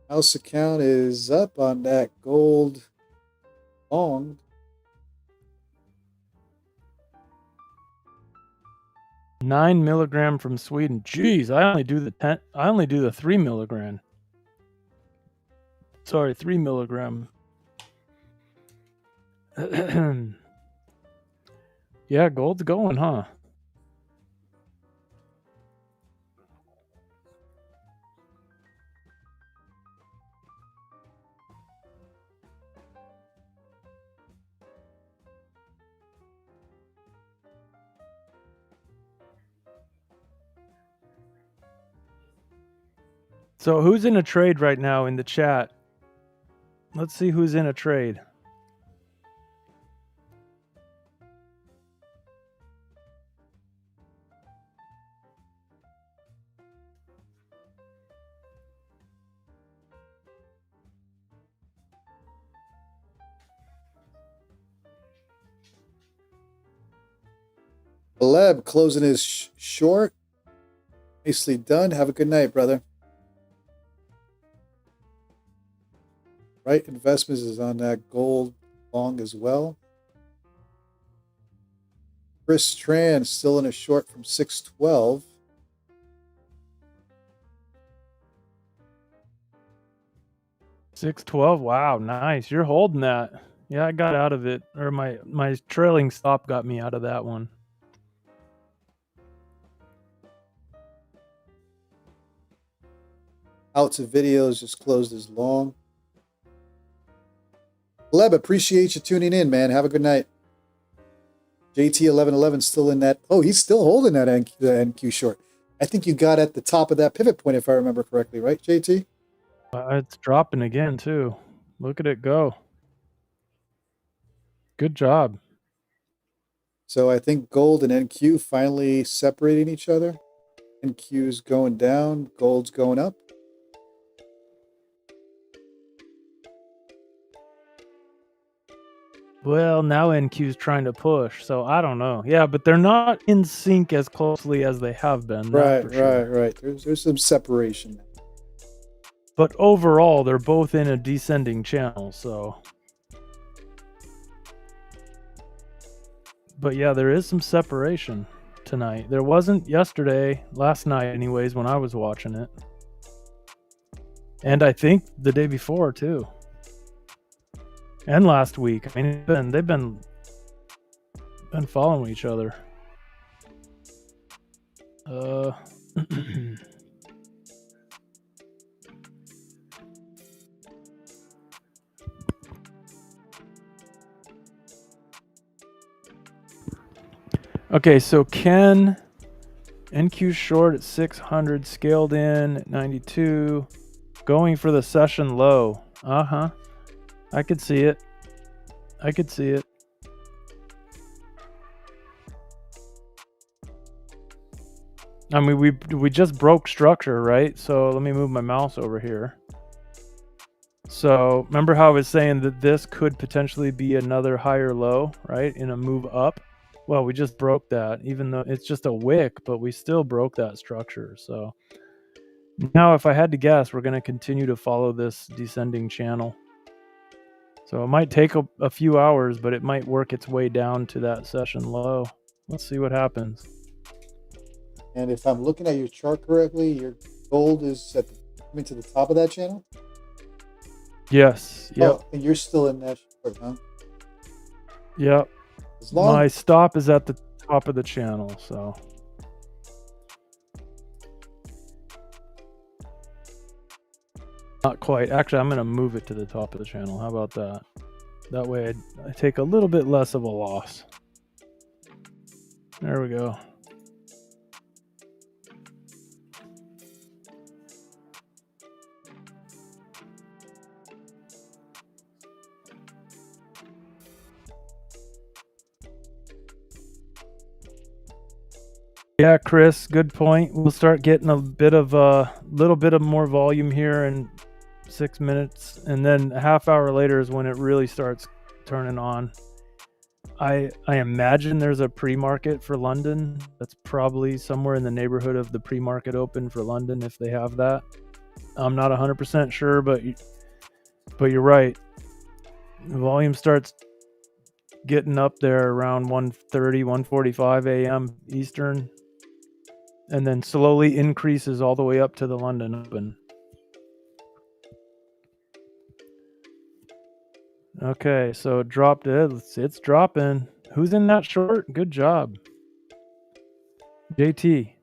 House account is up on that gold long. $9 milligram from Sweden. Jeez, I only do the 3 milligram. Sorry, 3 milligram. Yeah, gold's going, huh? So who's in a trade right now in the chat? Let's see who's in a trade. Gleb closing his short. Nicely done. Have a good night, brother. Right Investments is on that gold long as well. Chris Tran still in a short from 612. $6.12. Wow, nice. You're holding that. Yeah, I got out of it, or my trailing stop got me out of that one. Out to videos just closed as long. Gleb, appreciate you tuning in, man. Have a good night. JT1111 still in that. Oh, he's still holding that NQ short. I think you got at the top of that pivot point, if I remember correctly, right, JT? It's dropping again, too. Look at it go. Good job. So I think gold and NQ finally separating each other. NQ's going down, gold's going up. Well, now NQ's trying to push, so I don't know. Yeah, but they're not in sync as closely as they have been. Right. There's some separation. But overall, they're both in a descending channel, so. But yeah, there is some separation tonight. There wasn't yesterday, last night anyways, when I was watching it. And I think the day before, too. And last week. I mean, they've been following each other. Okay, so Ken, NQ short at 600, scaled in at 92, going for the session low. I could see it. I mean, we just broke structure, right? So let me move my mouse over here. So remember how I was saying that this could potentially be another higher low, right? In a move up. Well, we just broke that, even though it's just a wick, but we still broke that structure. So now if I had to guess, we're going to continue to follow this descending channel. So it might take a few hours, but it might work its way down to that session low. Let's see what happens. And if I'm looking at your chart correctly, your gold is coming to the top of that channel? Yes. Yep. Oh, and you're still in that short, huh? Yep. My stop is at the top of the channel, so. Not quite. Actually, I'm going to move it to the top of the channel. How about that? That way I take a little bit less of a loss. There we go. Yeah, Chris, good point. We'll start getting a little bit of more volume here in 6 minutes, and then a half hour later is when it really starts turning on. I imagine there's a pre-market for London. That's probably somewhere in the neighborhood of the pre-market open for London if they have that. I'm not 100% sure, but you're right. The volume starts getting up there around 1:30, 1:45 a.m. Eastern, and then slowly increases all the way up to the London Open. Okay, so it dropped it. It's dropping. Who's in that short? Good job. JT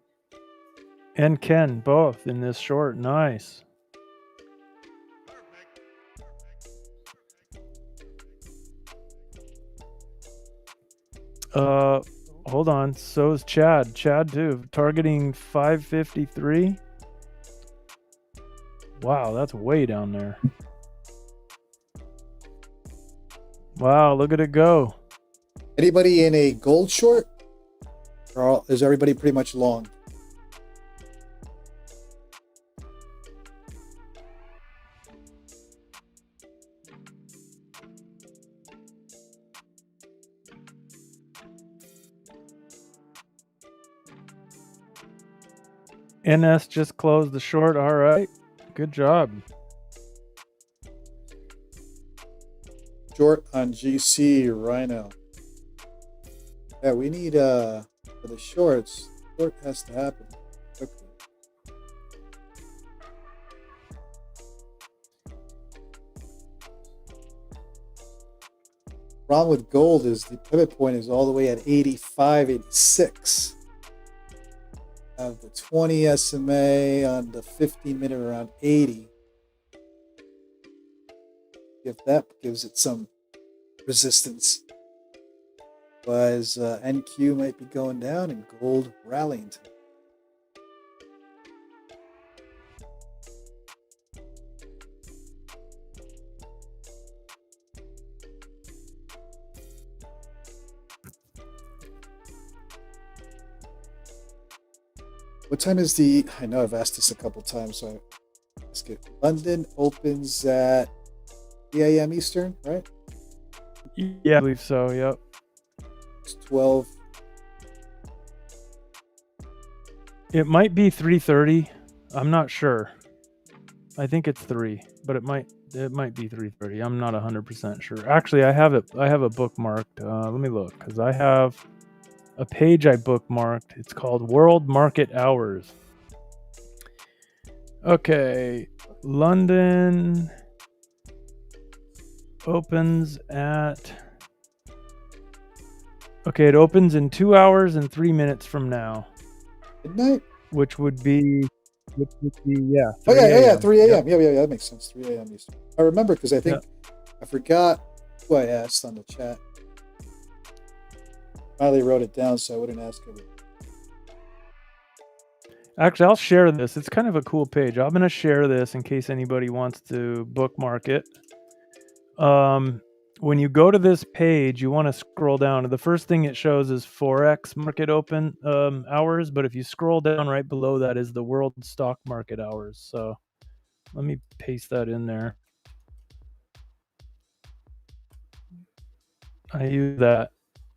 and Ken both in this short. Nice. Hold on. So is Chad. Chad too. Targeting 553. Wow, that's way down there. Wow, look at it go. Anybody in a gold short? Or is everybody pretty much long? NS just closed the short. All right. Good job. Short on GC Rhino. Yeah, we need for the shorts. Short has to happen quickly. Problem with gold is the pivot point is all the way at 85, 86. Have the 20 SMA on the 15-minute around 80. If that gives it some resistance. Otherwise, NQ might be going down and gold rallying. What time is the... I know I've asked this a couple times, so let's get... London opens at 3 a.m. Eastern, right? Yeah, I believe so, yep. It's 12. It might be 3:30. I'm not sure. I think it's 3, but it might be 3:30. I'm not 100% sure. Actually, I have it bookmarked. Let me look, because I have a page I bookmarked. It's called World Market Hours. Okay, London opens at... Okay, it opens in 2 hours and 3 minutes from now. Midnight? Which would be yeah. Oh yeah, 3 a.m. Yep. Yeah, that makes sense. 3 a.m. Eastern. I remember because I think I forgot who I asked on the chat. Finally wrote it down so I wouldn't ask everyone. Actually, I'll share this. It's kind of a cool page. I'm going to share this in case anybody wants to bookmark it. When you go to this page, you want to scroll down. The first thing it shows is Forex market open hours, but if you scroll down, right below that is the world stock market hours. So let me paste that in there. I use that.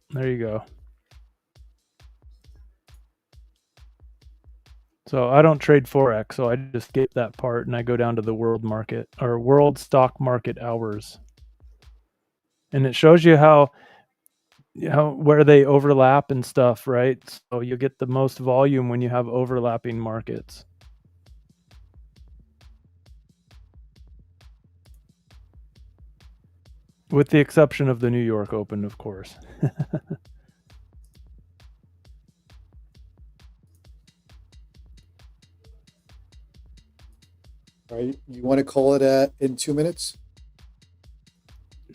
There you go. So I don't trade Forex, so I just skip that part and I go down to the world market or world stock market hours. And it shows you how where they overlap and stuff, right? So you get the most volume when you have overlapping markets. With the exception of the New York Open, of course. All right, you want to call it in 2 minutes?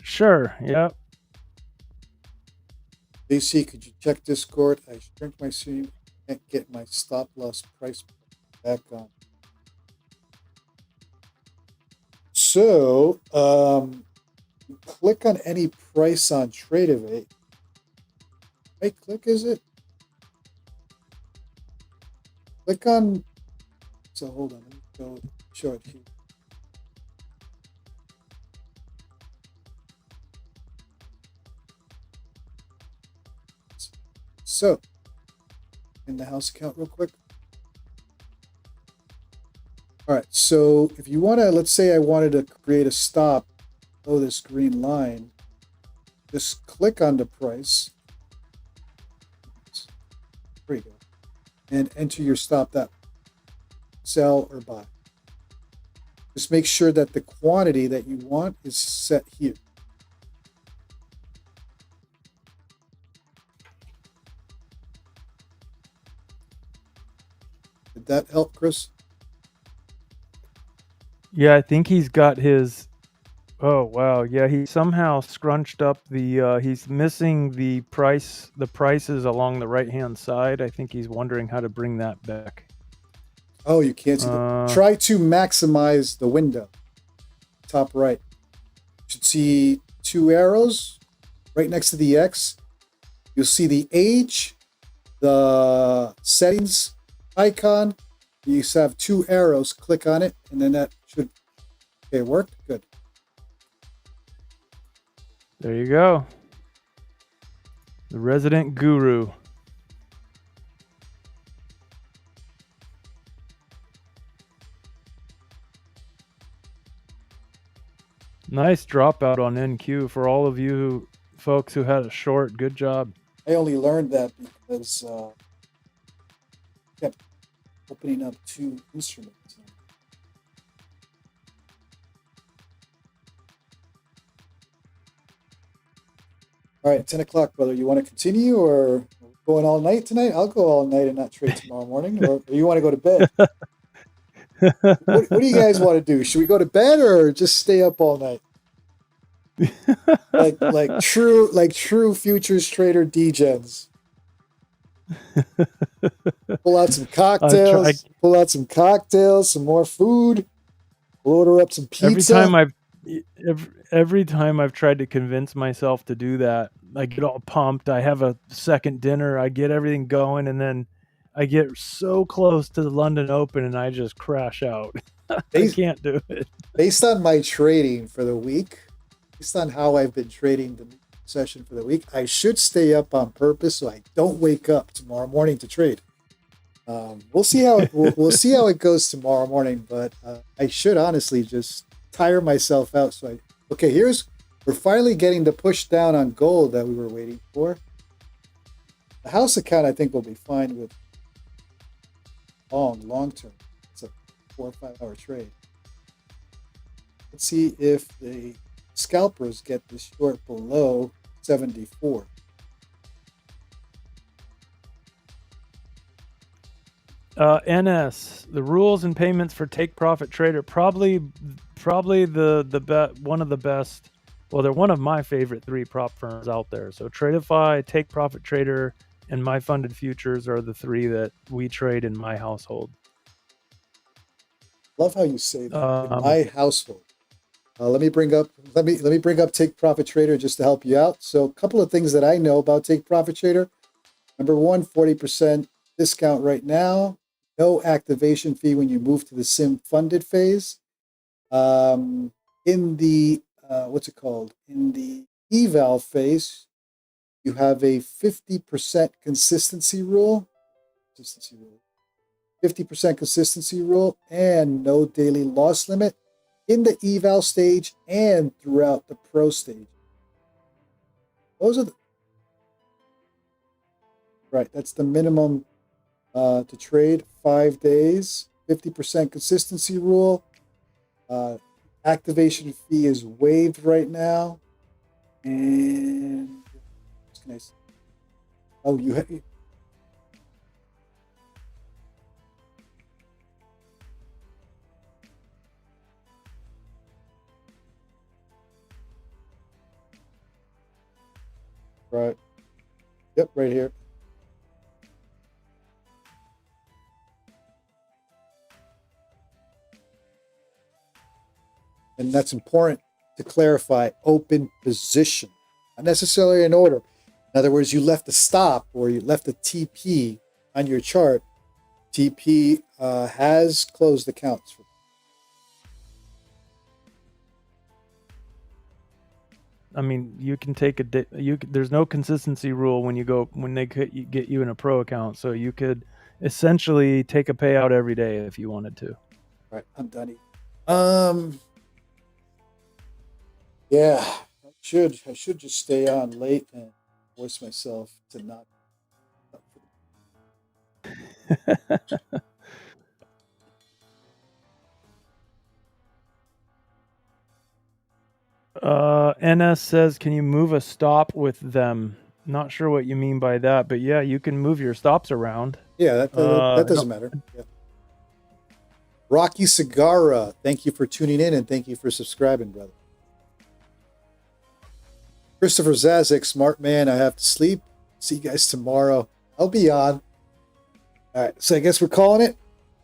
Sure, yeah. JC, could you check Discord? I shrink my stream. Can't get my stop loss price back on. So, click on any price on Tradeify. Right click, is it? Click on... So, hold on. Let me go show it here. So, in the house account real quick. All right, so if you want to, let's say I wanted to create a stop below this green line, just click on the price. There you go. And enter your stop that sell or buy. Just make sure that the quantity that you want is set here. Did that help, Chris? Yeah, I think he's got his... Oh, wow. Yeah, he somehow scrunched up the... he's missing the prices along the right-hand side. I think he's wondering how to bring that back. Oh, you can't see Try to maximize the window. Top right. You should see 2 arrows right next to the X. You'll see the age, the settings icon. You have 2 arrows. Click on it, and then that should... Okay, it worked? Good. There you go. The resident guru. Nice dropout on NQ for all of you folks who had a short. Good job. I only learned that because I kept opening up 2 instruments. All right, 10 o'clock, brother. You want to continue or going all night tonight? I'll go all night and not trade tomorrow morning. Or you want to go to bed? What do you guys want to do? Should we go to bed or just stay up all night? like true futures trader degens. Pull out some cocktails, some more food. We'll order up some pizza. Every time I've tried to convince myself to do that, I get all pumped. I have a second dinner. I get everything going, and then I get so close to the London Open, and I just crash out. I can't do it. Based on my trading for the week, based on how I've been trading the session for the week, I should stay up on purpose so I don't wake up tomorrow morning to trade. We'll see how it goes tomorrow morning, but I should honestly just tire myself out. So we're finally getting the push down on gold that we were waiting for. The house account I think will be fine with long term. It's a 4 or 5 hour trade. Let's see if the scalpers get this short below 74. NS, the rules and payments for Take Profit Trader, probably one of the best. Well, they're one of my favorite 3 prop firms out there. So Tradeify, Take Profit Trader, and My Funded Futures are the 3 that we trade in my household. Love how you say that. In my household. Let me bring up Take Profit Trader just to help you out. So a couple of things that I know about Take Profit Trader. Number 1, 40% discount right now. No activation fee when you move to the SIM funded phase. In the in the eval phase, you have a 50% consistency rule. 50% consistency rule and no daily loss limit in the eval stage and throughout the pro stage. Those are right. That's the minimum to trade, 5 days, 50% consistency rule. Activation fee is waived right now. And what can I say? Oh, you have. Right. Yep, right here. And that's important to clarify, open position, not necessarily in order. In other words, you left a stop or you left a TP on your chart. TP has closed accounts. I mean, you can take there's no consistency rule when they get you in a pro account, so you could essentially take a payout every day if you wanted to. Right, I'm done. Yeah, I should just stay on late and force myself to not. NS says, can you move a stop with them? Not sure what you mean by that, but yeah, you can move your stops around. Yeah, that doesn't matter. Yeah. Rocky Sagara, thank you for tuning in and thank you for subscribing, brother. Christopher Zazik, smart man, I have to sleep. See you guys tomorrow. I'll be on. All right, so I guess we're calling it.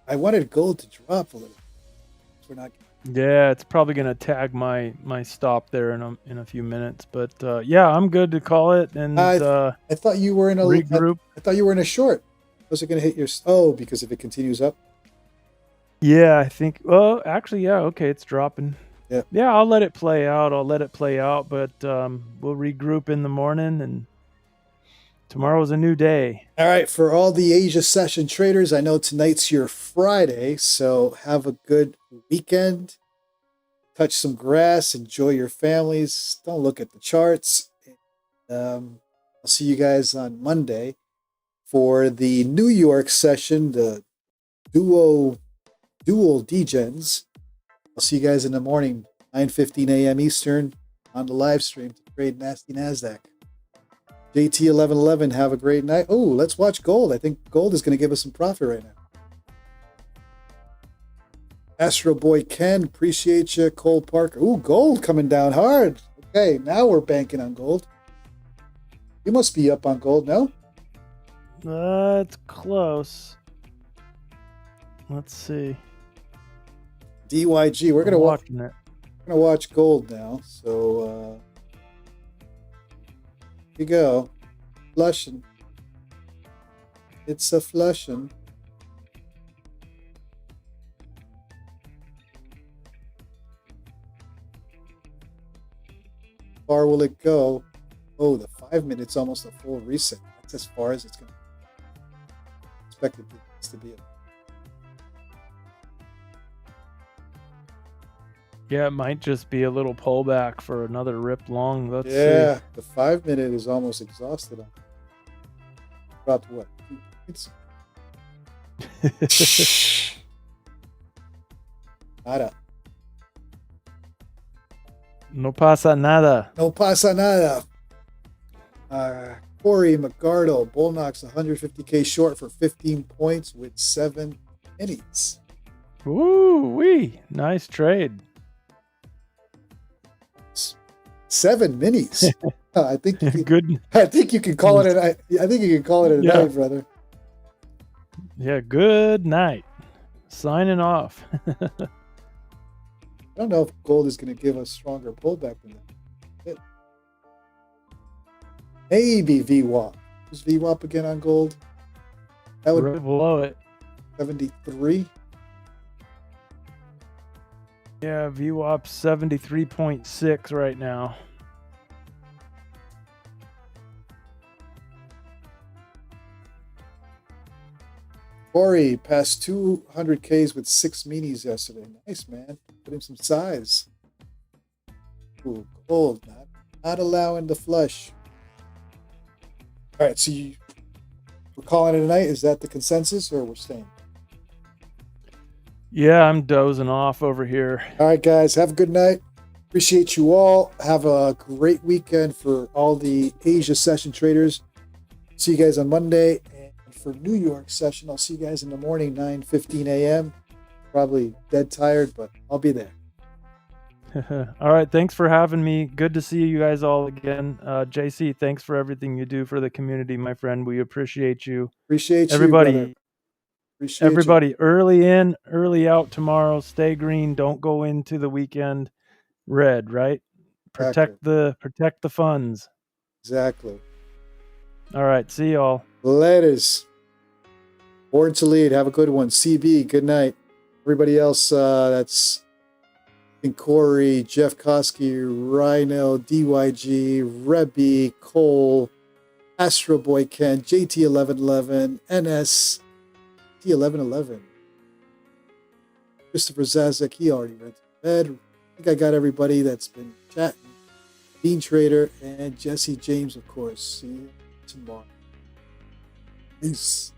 I wanted gold to drop a little. We're not. Yeah, it's probably gonna tag my stop there in a few minutes, but yeah, I'm good to call it. And I thought you were in a regroup. I thought you were in a short. Was it gonna hit your? Oh, because if it continues up. Yeah, I think. Well, actually, yeah. Okay, it's dropping. Yeah. Yeah, I'll let it play out. But we'll regroup in the morning, and tomorrow's a new day. All right, for all the Asia session traders, I know tonight's your Friday, so have a good weekend. touch some grass, enjoy your families. Don't look at the charts. I'll see you guys on Monday for the New York session, the dual degens. I'll see you guys in the morning, 9:15 a.m. Eastern, on the live stream to trade nasty NASDAQ. JT 1111, have a great night. Oh, let's watch gold. I think gold is going to give us some profit right now. Astro Boy Ken, appreciate you. Cole Parker. Ooh, gold coming down hard. Okay, now we're banking on gold. You must be up on gold, no? It's close. Let's see. DYG, we're I'm watching it. We're gonna watch gold now. So here you go. Flushing. It's a flushing. How far will it go? Oh, the 5 minutes almost a full reset. That's as far as it's going to be. Expected this to be it. Yeah, it might just be a little pullback for another rip long. Let's see. Yeah, the 5 minute is almost exhausted. On dropped what? 2 points? Nada. No pasa nada. No pasa nada. Corey McGardo, Bulenox 150K short for 15 points with 7 pennies. Woo-wee. Nice trade. 7 minis. I think you can, Good. I think you can call it I think you can call it a Yeah. night, brother. Yeah, good night. Signing off. I don't know if gold is going to give us stronger pullback than that. Maybe VWAP. Is VWAP again on gold? That would Right below it. 73. Yeah, VWAP 73.6 right now. Corey passed 200Ks with 6 minis yesterday. Nice, man. Put him some size. Ooh, gold. Not allowing the flush. All right, so we're calling it a night. Is that the consensus, or we're staying? Yeah, I'm dozing off over here. All right, guys. Have a good night. Appreciate you all. Have a great weekend for all the Asia session traders. See you guys on Monday. And for New York session, I'll see you guys in the morning, 9:15 a.m. Probably dead tired, but I'll be there. All right, thanks for having me. Good to see you guys all again. JC, thanks for everything you do for the community, my friend. We appreciate you. Appreciate Everybody, you, brother. Appreciate everybody, early in, early out tomorrow. Stay green. Don't go into the weekend red, right? Protect the funds. Exactly. All right, see y'all. Laters. Born to lead. Have a good one. CB, good night. Everybody else, that's Corey, Jeff Koski, Rhino, DYG, Rebby, Cole, Astro Boy Ken, JT1111, NS, T1111. Christopher Zazek, he already went to bed. I think I got everybody that's been chatting. Bean Trader and Jesse James, of course. See you tomorrow. Peace.